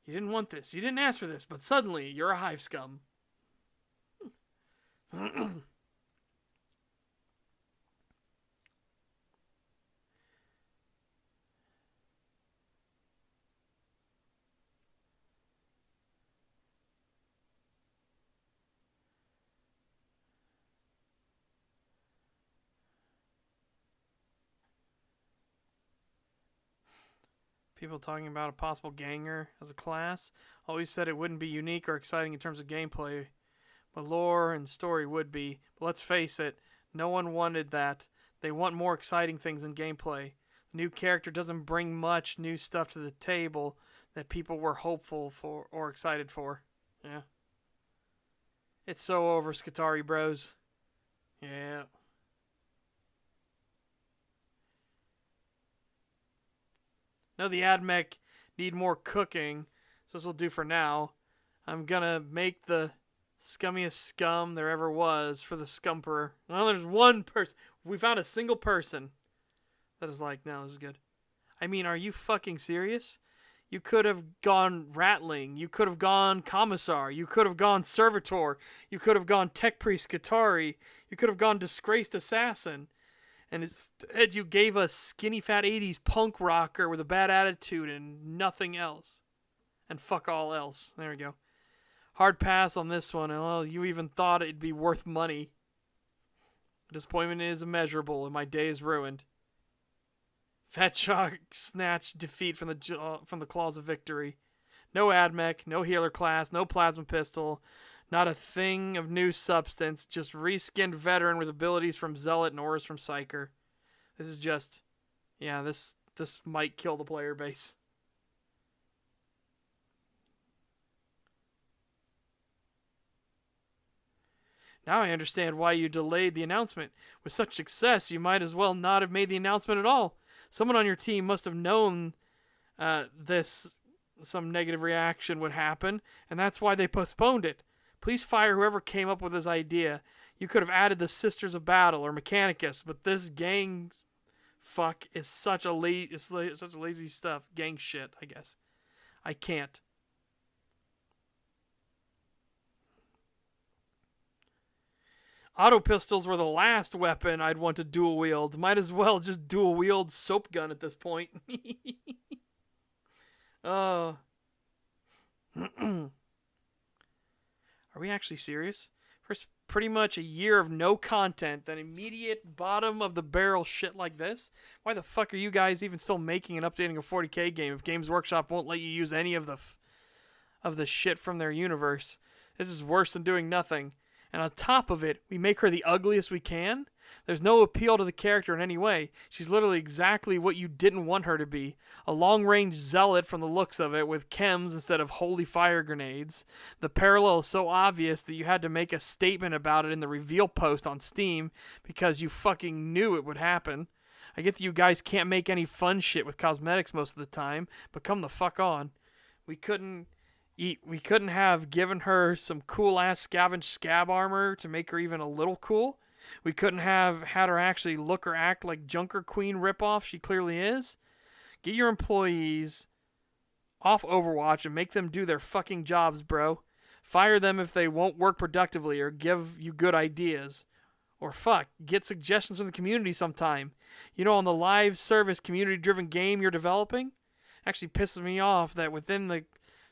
Speaker 1: You didn't want this. You didn't ask for this, but suddenly you're a hive scum. People talking about a possible ganger as a class always said it wouldn't be unique or exciting in terms of gameplay, but lore and story would be. But let's face it, no one wanted that. They want more exciting things in gameplay. The new character doesn't bring much new stuff to the table that people were hopeful for or excited for. Yeah. It's so over, Skitari bros. Yeah. No, the AdMech need more cooking, so this will do for now. I'm gonna make the scummiest scum there ever was for the Scumperer. Well, there's one person. We found a single person that is like, no, this is good. I mean, are you fucking serious? You could have gone Ratling. You could have gone Commissar. You could have gone Servitor. You could have gone Tech Priest Katari. You could have gone Disgraced Assassin. And instead you gave us skinny fat 80s punk rocker with a bad attitude and nothing else. And fuck all else. There we go. Hard pass on this one. Well, you even thought it'd be worth money. Disappointment is immeasurable and my day is ruined. Fat Shark snatched defeat from the claws of victory. No AdMech, no healer class, no plasma pistol. Not a thing of new substance, just reskinned veteran with abilities from Zealot and auras from Psyker. This is just... yeah, this might kill the player base. Now I understand why you delayed the announcement. With such success, you might as well not have made the announcement at all. Someone on your team must have known some negative reaction would happen, and that's why they postponed it. Please fire whoever came up with this idea. You could have added the Sisters of Battle or Mechanicus, but this gang fuck is such lazy stuff. Gang shit, I guess. I can't. Auto pistols were the last weapon I'd want to dual wield. Might as well just dual wield soap gun at this point. Oh. Are we actually serious? First, pretty much a year of no content, then immediate bottom of the barrel shit like this? Why the fuck are you guys even still making and updating a 40k game if Games Workshop won't let you use any of the shit from their universe? This is worse than doing nothing. And on top of it, we make her the ugliest we can? There's no appeal to the character in any way. She's literally exactly what you didn't want her to be. A long-range zealot from the looks of it, with chems instead of holy fire grenades. The parallel is so obvious that you had to make a statement about it in the reveal post on Steam because you fucking knew it would happen. I get that you guys can't make any fun shit with cosmetics most of the time, but come the fuck on. We couldn't have given her some cool-ass scavenged scab armor to make her even a little cool. We couldn't have had her actually look or act like Junker Queen ripoff she clearly is. Get your employees off Overwatch and make them do their fucking jobs, bro. Fire them if they won't work productively or give you good ideas. Or fuck, get suggestions from the community sometime. You know, on the live service community-driven game you're developing? Actually pisses me off that within the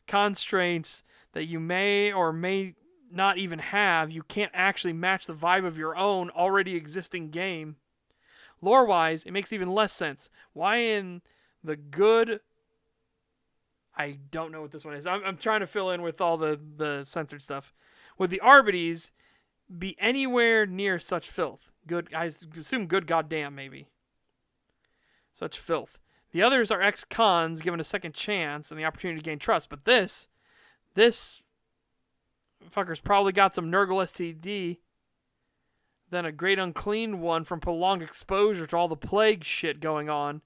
Speaker 1: constraints that you may or may not even have, you can't actually match the vibe of your own already existing game. Lore-wise, it makes even less sense. Why in the good... I don't know what this one is. I'm trying to fill in with all the censored stuff. Would the Arbites be anywhere near such filth? Good, I assume good goddamn, maybe. Such filth. The others are ex-cons given a second chance and the opportunity to gain trust, but this fucker's probably got some Nurgle STD, then a great unclean one from prolonged exposure to all the plague shit going on,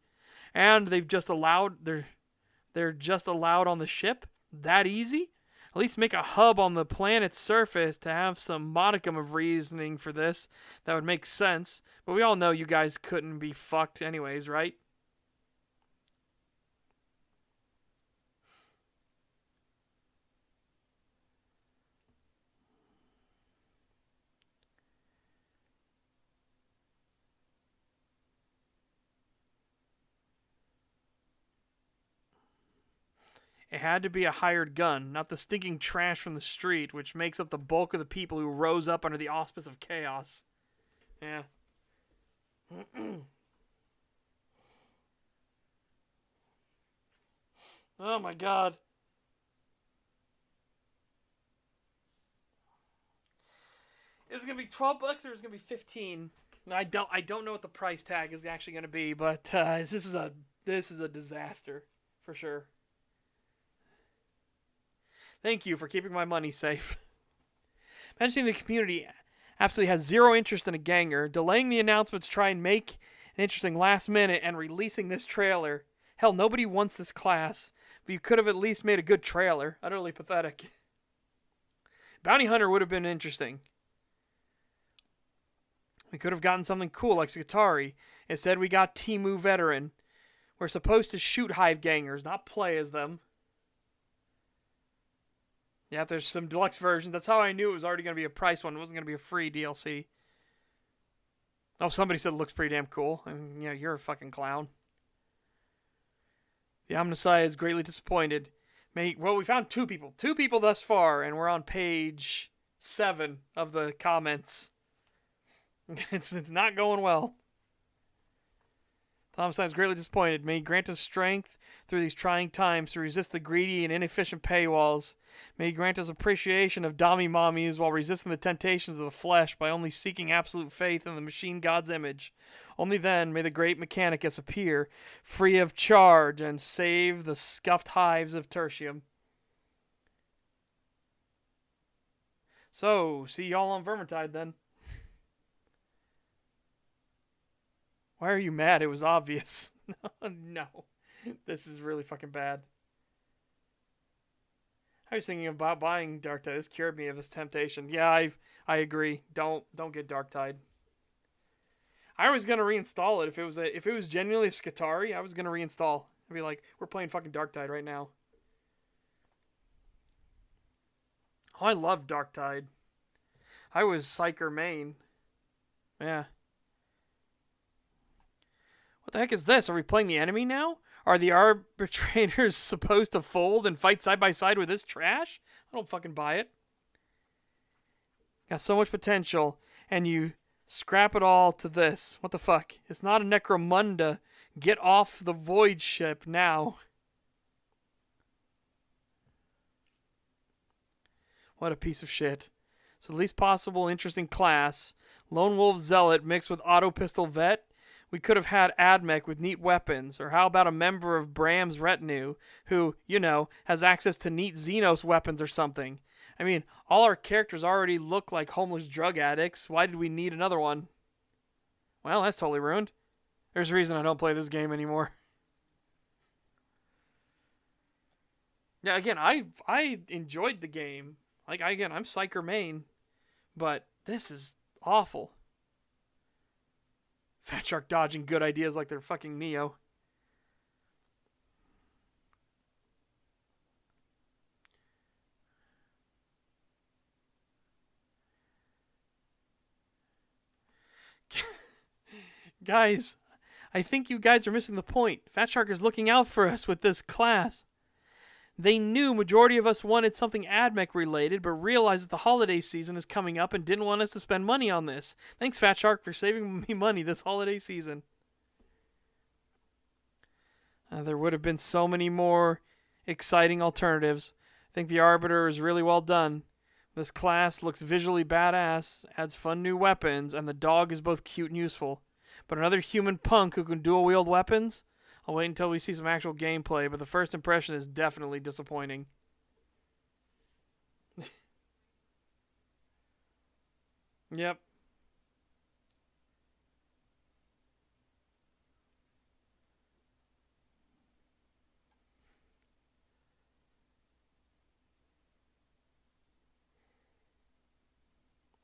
Speaker 1: and they're just allowed on the ship? That easy? At least make a hub on the planet's surface to have some modicum of reasoning for this. That would make sense, but we all know you guys couldn't be fucked anyways, right? It had to be a hired gun, not the stinking trash from the street, which makes up the bulk of the people who rose up under the auspice of chaos. Yeah. Oh my god. Is it gonna be $12 or is it gonna be $15? I don't know what the price tag is actually gonna be, but this is a disaster for sure. Thank you for keeping my money safe. Imagine the community absolutely has zero interest in a ganger, delaying the announcement to try and make an interesting last minute, and releasing this trailer. Hell, nobody wants this class, but you could have at least made a good trailer. Utterly pathetic. Bounty Hunter would have been interesting. We could have gotten something cool like Skitari. Instead, we got Timu Veteran. We're supposed to shoot Hive Gangers, not play as them. Yeah, there's some deluxe versions. That's how I knew it was already going to be a price one. It wasn't going to be a free DLC. Oh, somebody said it looks pretty damn cool. I mean, yeah, you're a fucking clown. The Omnisci is greatly disappointed. Well, we found two people. Two people thus far, and we're on page 7 of the comments. It's not going well. Omnisci is greatly disappointed. May he grant us strength through these trying times to resist the greedy and inefficient paywalls. May he grant us appreciation of Dami Mommies while resisting the temptations of the flesh by only seeking absolute faith in the machine god's image. Only then may the great Mechanicus appear, free of charge, and save the scuffed hives of Tertium. So, see y'all on Vermintide then. Why are you mad? It was obvious. No. This is really fucking bad. I was thinking about buying Darktide. This cured me of this temptation. Yeah, I agree. Don't get Darktide. I was gonna reinstall it if it was genuinely a Skitari. I was gonna reinstall. I'd be like, we're playing fucking Darktide right now. Oh, I love Darktide. I was Psyker main. Yeah. What the heck is this? Are we playing the enemy now? Are the arbitrators supposed to fold and fight side by side with this trash? I don't fucking buy it. Got so much potential, and you scrap it all to this. What the fuck? It's not a Necromunda. Get off the Void ship now. What a piece of shit. So the least possible interesting class. Lone Wolf Zealot mixed with Auto Pistol Vet. We could have had Admech with neat weapons, or how about a member of Bram's retinue who, you know, has access to neat Xenos weapons or something? I mean, all our characters already look like homeless drug addicts. Why did we need another one? Well, that's totally ruined. There's a reason I don't play this game anymore. Yeah, again, I enjoyed the game. Like, I'm Psyker main, but this is awful. Fat Shark dodging good ideas like they're fucking Neo. Guys, I think you guys are missing the point. Fat Shark is looking out for us with this class. They knew majority of us wanted something AdMech related, but realized that the holiday season is coming up and didn't want us to spend money on this. Thanks, Fat Shark, for saving me money this holiday season. There would have been so many more exciting alternatives. I think the Arbiter is really well done. This class looks visually badass, adds fun new weapons, and the dog is both cute and useful. But another human punk who can dual-wield weapons? I'll wait until we see some actual gameplay, but the first impression is definitely disappointing. Yep.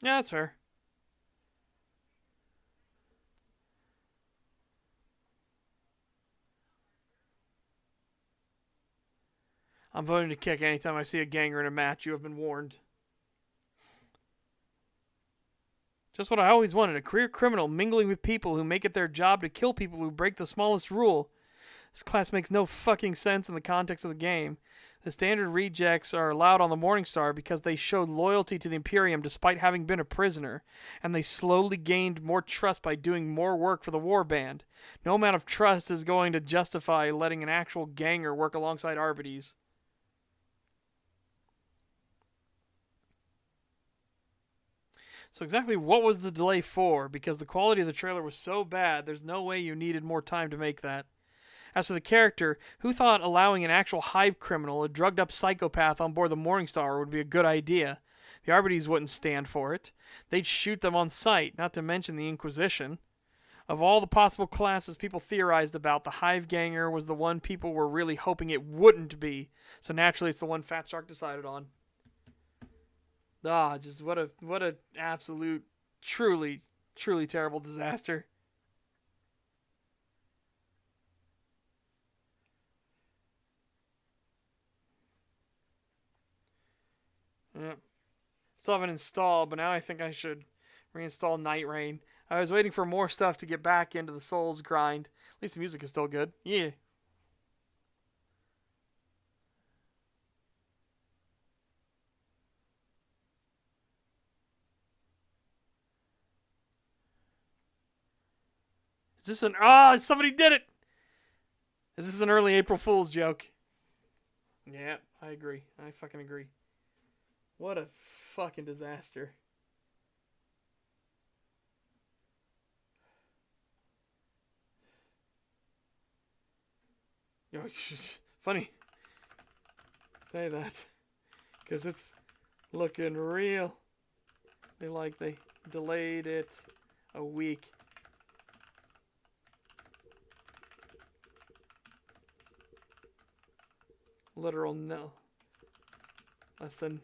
Speaker 1: Yeah, that's fair. I'm voting to kick anytime I see a ganger in a match. You have been warned. Just what I always wanted. A career criminal mingling with people who make it their job to kill people who break the smallest rule. This class makes no fucking sense in the context of the game. The standard rejects are allowed on the Morningstar because they showed loyalty to the Imperium despite having been a prisoner, and they slowly gained more trust by doing more work for the Warband. No amount of trust is going to justify letting an actual ganger work alongside Arbites. So exactly what was the delay for? Because the quality of the trailer was so bad, there's no way you needed more time to make that. As for the character, who thought allowing an actual hive criminal, a drugged-up psychopath on board the Morningstar would be a good idea? The Arbites wouldn't stand for it. They'd shoot them on sight, not to mention the Inquisition. Of all the possible classes people theorized about, the Hive Ganger was the one people were really hoping it wouldn't be. So naturally, it's the one Fat Shark decided on. Ah, just what a absolute, truly terrible disaster. Yep. Still haven't installed, but now I think I should reinstall Night Rain. I was waiting for more stuff to get back into the Souls grind. At least the music is still good. Yeah. Is this an... Ah, somebody did it! Is this an early April Fool's joke? Yeah, I agree. I fucking agree. What a fucking disaster. Yo, funny. Say that. Because it's looking real. They delayed it a week. Literal no. Less than...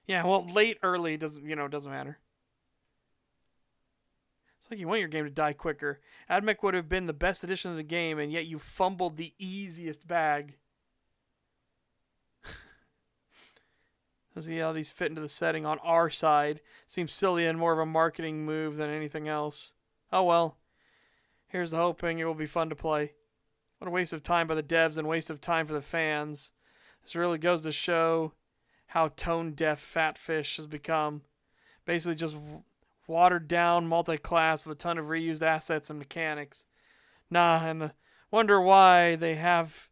Speaker 1: Yeah, well, late, early doesn't matter. It's like you want your game to die quicker. Admech would have been the best addition to the game, and yet you fumbled the easiest bag. See how these fit into the setting on our side. Seems silly and more of a marketing move than anything else. Oh well. Here's the hoping it will be fun to play. What a waste of time by the devs and waste of time for the fans. This really goes to show how tone-deaf Fatfish has become. Basically just watered-down multi-class with a ton of reused assets and mechanics. And the wonder why they have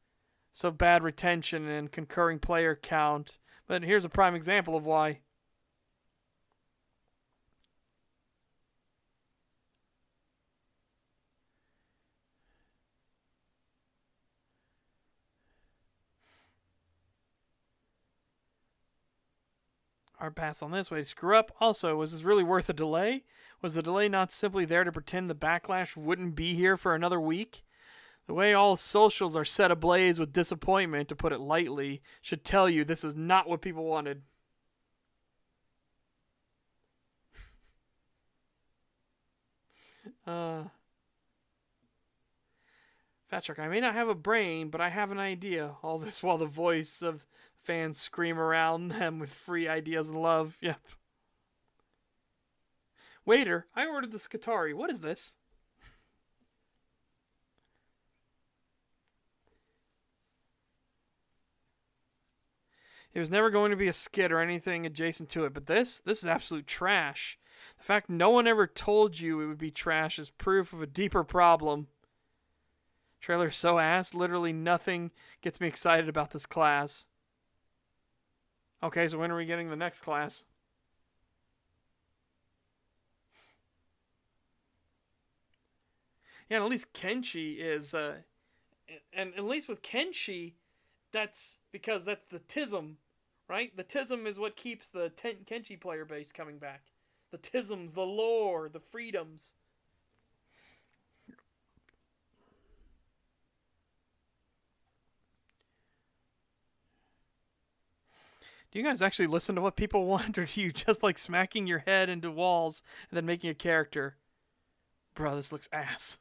Speaker 1: so bad retention and concurring player count. But here's a prime example of why. Hard pass on this way to screw up. Also, was this really worth a delay? Was the delay not simply there to pretend the backlash wouldn't be here for another week? The way all socials are set ablaze with disappointment, to put it lightly, should tell you this is not what people wanted. Fat Shark, I may not have a brain, but I have an idea. All this while the voice of fans scream around them with free ideas and love. Yep. Waiter, I ordered the Skitari. What is this? It was never going to be a skit or anything adjacent to it, but this is absolute trash. The fact no one ever told you it would be trash is proof of a deeper problem. Trailer's so ass, literally nothing gets me excited about this class. Okay, so when are we getting the next class? Yeah, and at least Kenshi is, and at least with Kenshi, that's because that's the tism, right? The tism is what keeps the Kenshi player base coming back. The tisms, the lore, the freedoms. Do you guys actually listen to what people want, or do you just like smacking your head into walls and then making a character? Bro, this looks ass.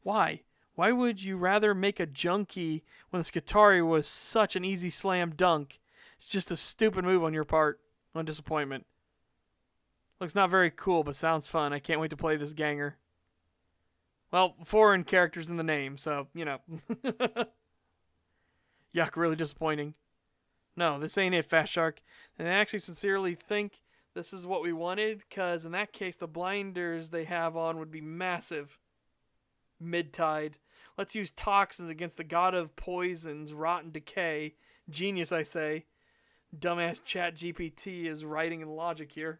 Speaker 1: Why? Why would you rather make a junkie when the Skitari was such an easy slam dunk? It's just a stupid move on your part. One disappointment. Looks not very cool, but sounds fun. I can't wait to play this ganger. Well, foreign characters in the name, so, you know. Yuck, really disappointing. No, this ain't it, Fat Shark. And I actually sincerely think this is what we wanted, because in that case, the blinders they have on would be massive. Mid-tide. Let's use toxins against the god of poisons, rot and decay. Genius, I say. Dumbass chat GPT is writing in logic here.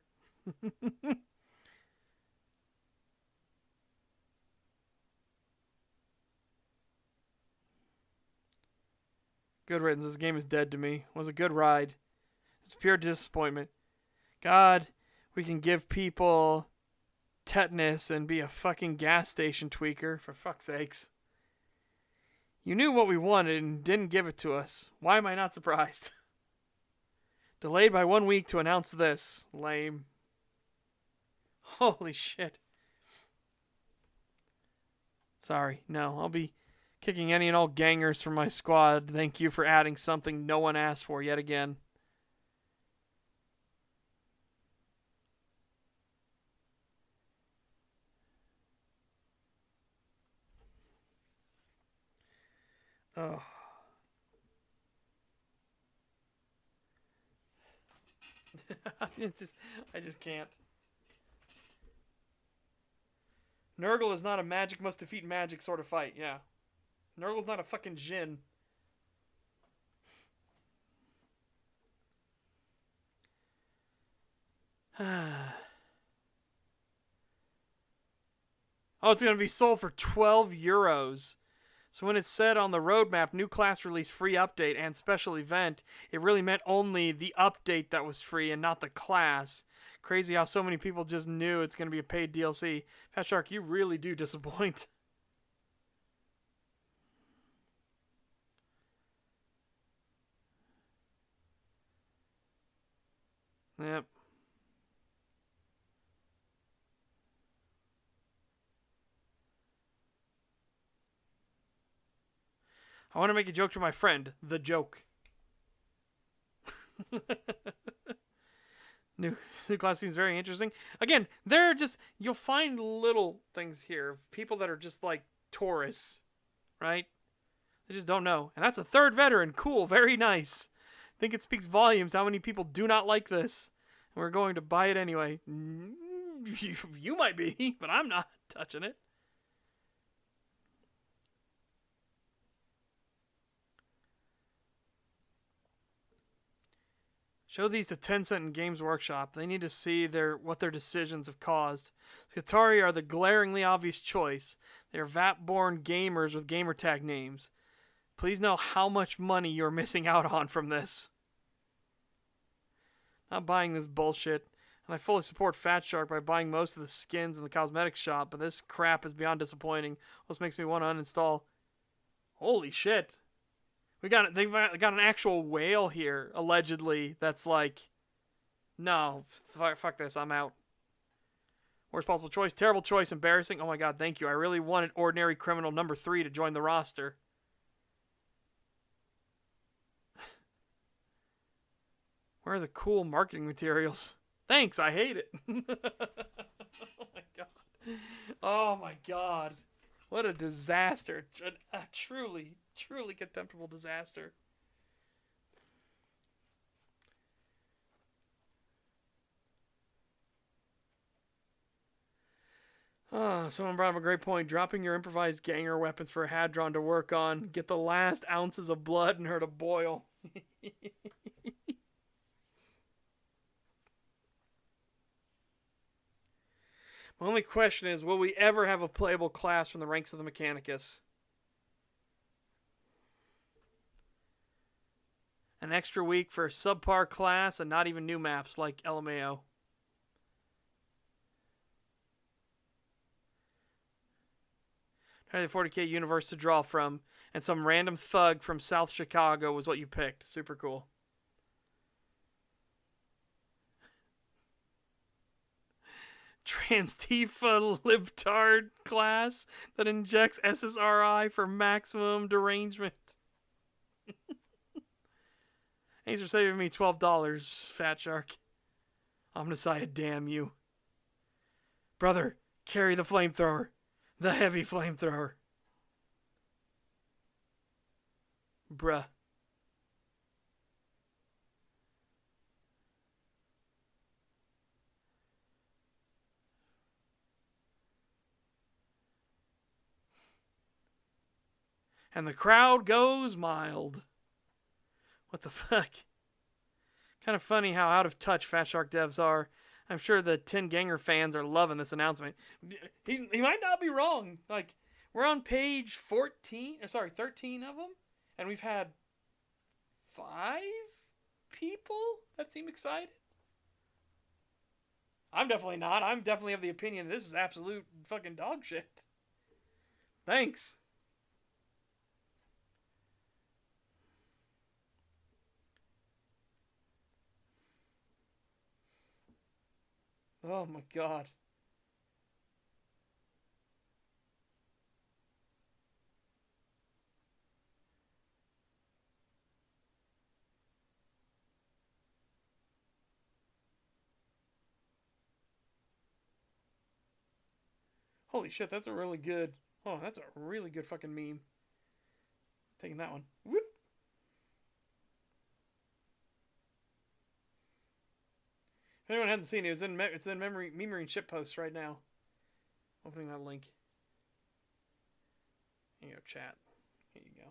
Speaker 1: Good riddance. This game is dead to me. It was a good ride. It's pure disappointment. God, we can give people tetanus and be a fucking gas station tweaker, for fuck's sakes. You knew what we wanted and didn't give it to us. Why am I not surprised? Delayed by 1 week to announce this. Lame. Holy shit. Sorry, no, I'll be kicking any and all gangers from my squad. Thank you for adding something no one asked for yet again. Oh. I just can't. Nurgle is not a magic must defeat magic sort of fight, yeah. Nurgle's not a fucking Jin. Oh, it's going to be sold for 12 euros. So when it said on the roadmap, new class release, free update, and special event, it really meant only the update that was free and not the class. Crazy how so many people just knew it's going to be a paid DLC. Fat Shark, you really do disappoint. Yep. I want to make a joke to my friend. The joke. New class seems very interesting. Again, they're just, you'll find little things here. People that are just like tourists, right? They just don't know. And that's a third veteran. Cool. Very nice. I think it speaks volumes how many people do not like this. And we're going to buy it anyway. You might be, but I'm not touching it. Show these to Tencent and Games Workshop. They need to see what their decisions have caused. Skitarii are the glaringly obvious choice. They are VAT-born gamers with gamertag names. Please know how much money you're missing out on from this. Not buying this bullshit. And I fully support Fat Shark by buying most of the skins in the cosmetics shop, but this crap is beyond disappointing. This makes me want to uninstall. Holy shit. They've got an actual whale here, allegedly, that's like, no, fuck this, I'm out. Worst possible choice, terrible choice, embarrassing. Oh my god, thank you. I really wanted Ordinary Criminal number 3 to join the roster. Where are the cool marketing materials? Thanks, I hate it. Oh my god. Oh my god. What a disaster. A truly contemptible disaster. Someone brought up a great point. Dropping your improvised ganger weapons for a Hadron to work on. Get the last ounces of blood in her to boil. My only question is, will we ever have a playable class from the ranks of the Mechanicus? An extra week for a subpar class and not even new maps like LMAO. The 40k universe to draw from, and some random thug from South Chicago was what you picked. Super cool. Transtifa libtard class that injects SSRI for maximum derangement. Thanks for saving me $12, Fat Shark. Omnissiah, damn you. Brother, carry the flamethrower. The heavy flamethrower. Bruh. And the crowd goes mild. What the fuck? Kind of funny how out of touch Fat Shark devs are. I'm sure the Tin Ganger fans are loving this announcement. He might not be wrong. Like, we're on page 13 of them, and we've had 5 people that seem excited. I'm definitely not. I'm definitely of the opinion this is absolute fucking dog shit. Thanks. Oh my god. Holy shit, that's a really good... Oh, that's a really good fucking meme. Taking that one. Whoop. If anyone hasn't seen it, it's in memory and ship posts right now. Opening that link. Here you go, chat. Here you go.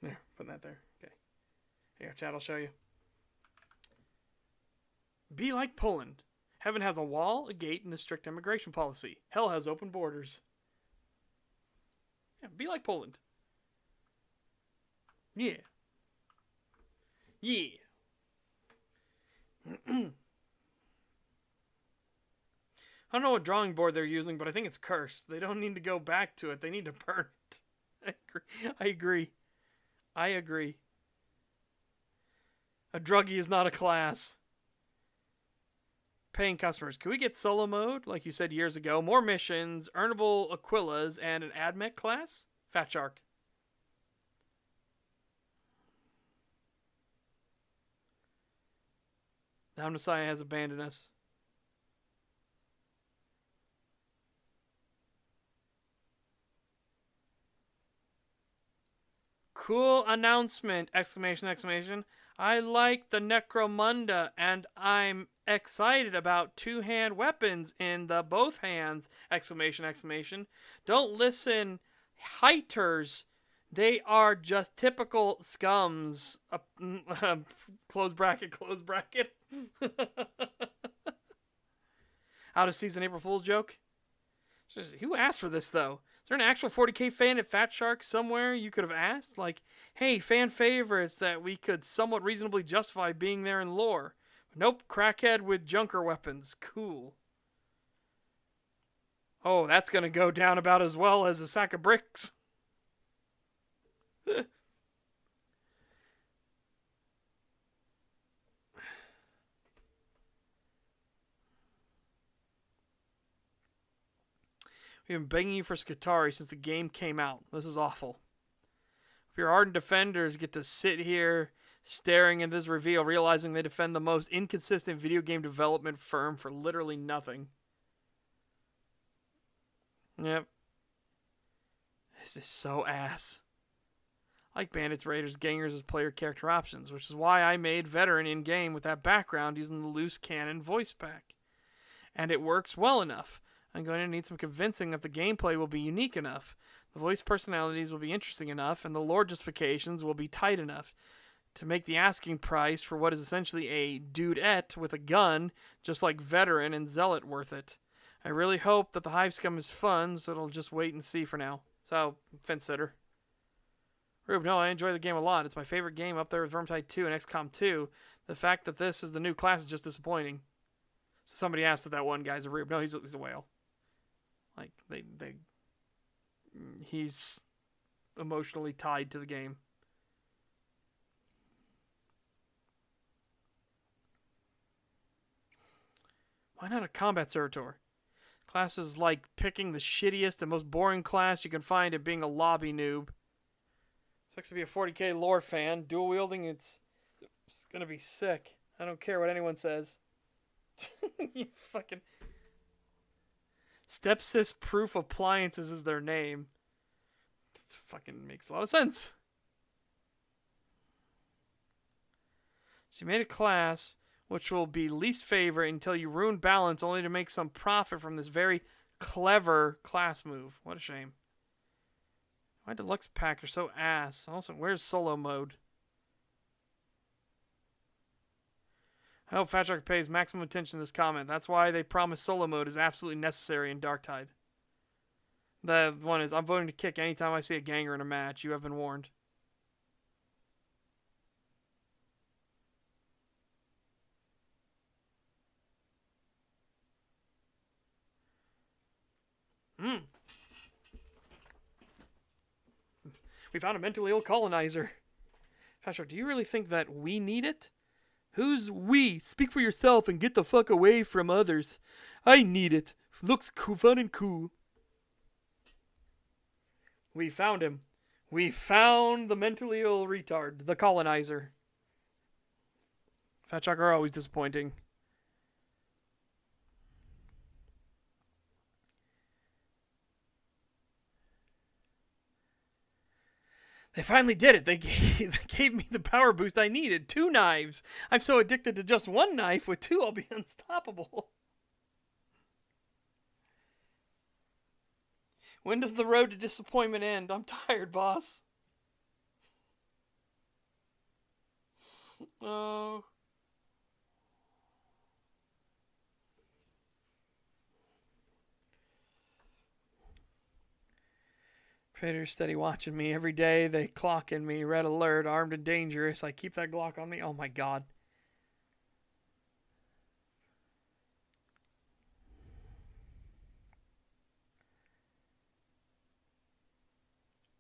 Speaker 1: There, put that there. Okay. Here, chat, I'll show you. Be like Poland. Heaven has a wall, a gate, and a strict immigration policy. Hell has open borders. Yeah, be like Poland. Yeah. Yeah. I don't know what drawing board they're using, but I think it's cursed. They don't need to go back to it. They need to burn it. I agree. I agree. A druggie is not a class. Paying customers. Can we get solo mode, like you said years ago? More missions, earnable Aquillas, and an AdMech class? Fat Shark. Now Messiah has abandoned us. Cool announcement! Exclamation, exclamation. I like the Necromunda, and I'm excited about two-hand weapons in the both hands! Exclamation, exclamation. Don't listen, Heiters. They are just typical scums. Close bracket, close bracket. Out of season April Fool's joke? Who asked for this, though? Is there an actual 40k fan at Fat Shark somewhere you could have asked? Like, hey, fan favorites that we could somewhat reasonably justify being there in lore. Nope, crackhead with junker weapons. Cool. Oh, that's going to go down about as well as a sack of bricks. We've been begging you for Skatari since the game came out. This is awful. If your ardent defenders get to sit here staring at this reveal, realizing they defend the most inconsistent video game development firm for literally nothing. Yep. This is so ass. I like Bandits, Raiders, Gangers as player character options, which is why I made Veteran in-game with that background using the loose cannon voice pack. And it works well enough. I'm going to need some convincing that the gameplay will be unique enough, the voice personalities will be interesting enough, and the lore justifications will be tight enough to make the asking price for what is essentially a dudette with a gun, just like Veteran and Zealot, worth it. I really hope that the Hive Scum is fun, so it'll just wait and see for now. So, fence sitter. Rube, no, I enjoy the game a lot. It's my favorite game up there with Vermintide 2 and XCOM 2. The fact that this is the new class is just disappointing. So somebody asked if that one guy's a Rube. No, he's a whale. Like, he's emotionally tied to the game. Why not a combat servitor? Class is like picking the shittiest and most boring class you can find and being a lobby noob. Sucks to be a 40k lore fan. Dual wielding, it's gonna be sick. I don't care what anyone says. You fucking... Stepsis Proof Appliances is their name. It fucking makes a lot of sense. So you made a class which will be least favorite until you ruin balance only to make some profit from this very clever class move. What a shame. Why deluxe pack are so ass? Also, where's solo mode? I hope Fat Shark pays maximum attention to this comment. That's why they promise solo mode is absolutely necessary in Darktide. The one is, I'm voting to kick anytime I see a ganger in a match. You have been warned. We found a mentally ill colonizer. Fat Shark, do you really think that we need it? Who's we? Speak for yourself and get the fuck away from others. I need it. Looks fun and cool. We found him. We found the mentally ill retard, the colonizer. Fat Shark are always disappointing. They finally did it. They gave me the power boost I needed. 2 knives. I'm so addicted to just 1 knife. With 2, I'll be unstoppable. When does the road to disappointment end? I'm tired, boss. Oh. Predators steady watching me every day. They clocking me. Red alert. Armed and dangerous. I keep that Glock on me. Oh my god.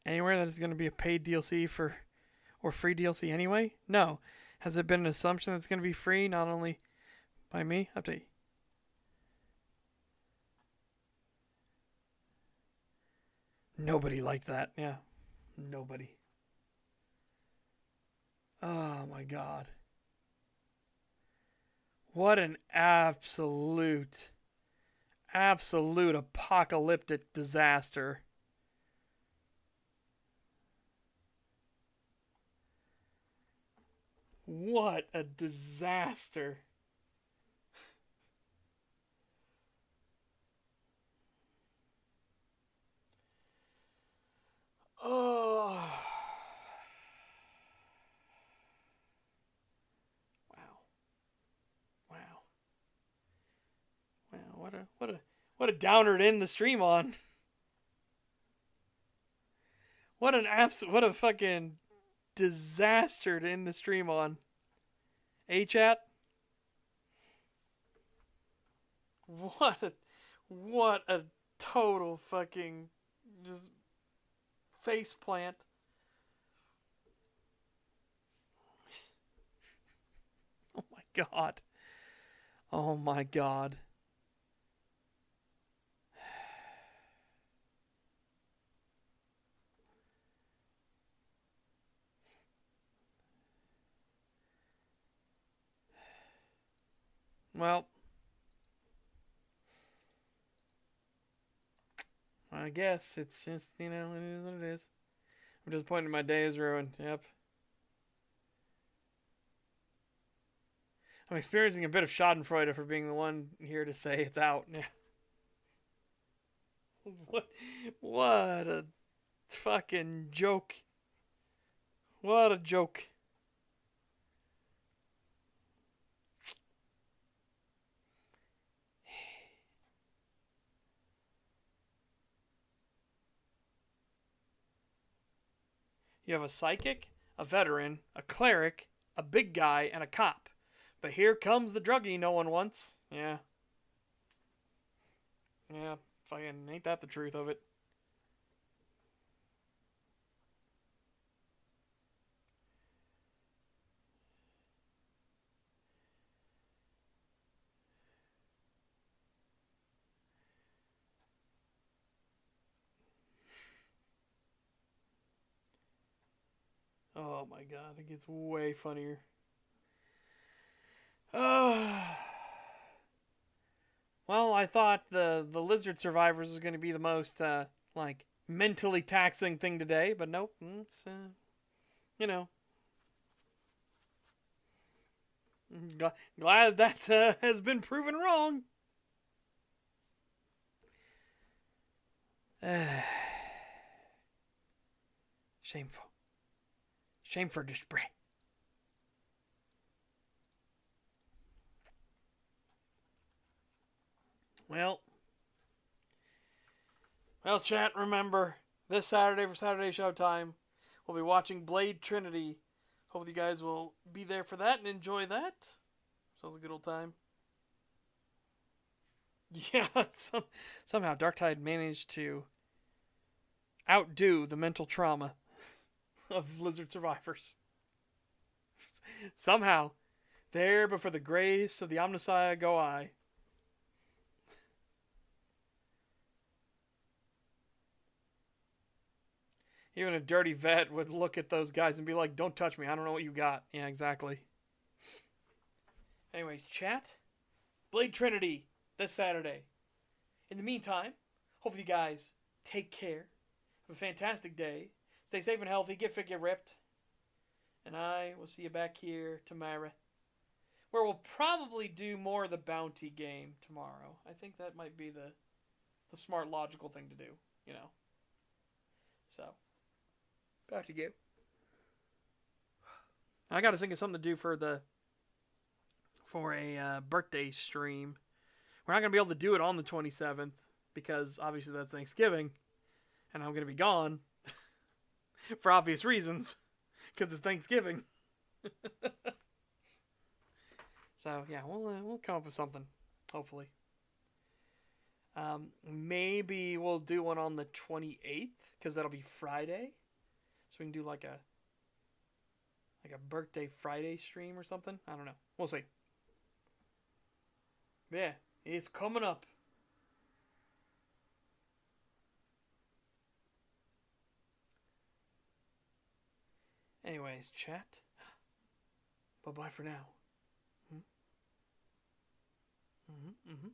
Speaker 1: Anywhere that is going to be a paid DLC for, or free DLC anyway? No. Has it been an assumption that it's going to be free, not only by me? Update. Nobody liked that. Yeah. Nobody. Oh my god. What an absolute apocalyptic disaster. What a disaster. Oh. Wow. What a downer to end the stream on. What a fucking disaster to end the stream on. chat? What a total fucking just face plant. Oh my god. Oh my god. Well, I guess it's just, it is what it is. I'm disappointed my day is ruined. Yep. I'm experiencing a bit of schadenfreude for being the one here to say it's out. Yeah. What a fucking joke. What a joke. You have a psychic, a veteran, a cleric, a big guy, and a cop. But here comes the druggie no one wants. Yeah. Yeah, fucking ain't that the truth of it. Oh my god, it gets way funnier. Well, I thought the lizard survivors was going to be the most like mentally taxing thing today, but nope. It's glad that has been proven wrong. Shameful. Shameful display. Well, chat, remember, this Saturday for Saturday Showtime, we'll be watching Blade Trinity. Hopefully you guys will be there for that and enjoy that. Sounds like a good old time. Yeah, somehow Darktide managed to outdo the mental trauma of lizard survivors. Somehow. There, but for the grace of the Omnissiah go I. Even a dirty vet would look at those guys and be like, don't touch me, I don't know what you got. Yeah, exactly. Anyways, chat. Blade Trinity this Saturday. In the meantime, hopefully you guys take care. Have a fantastic day. Stay safe and healthy. Get fit, get ripped. And I will see you back here tomorrow, where we'll probably do more of the bounty game tomorrow. I think that might be the smart, logical thing to do, So, back to you. I got to think of something to do for a birthday stream. We're not gonna be able to do it on the 27th because obviously that's Thanksgiving, and I'm gonna be gone for obvious reasons because it's Thanksgiving. So yeah, we'll come up with something, hopefully. Maybe we'll do one on the 28th because that'll be Friday, so we can do like a birthday Friday stream or something. I don't know. We'll see. Yeah, it's coming up. Anyways, chat. Bye-bye for now. Mm-hmm.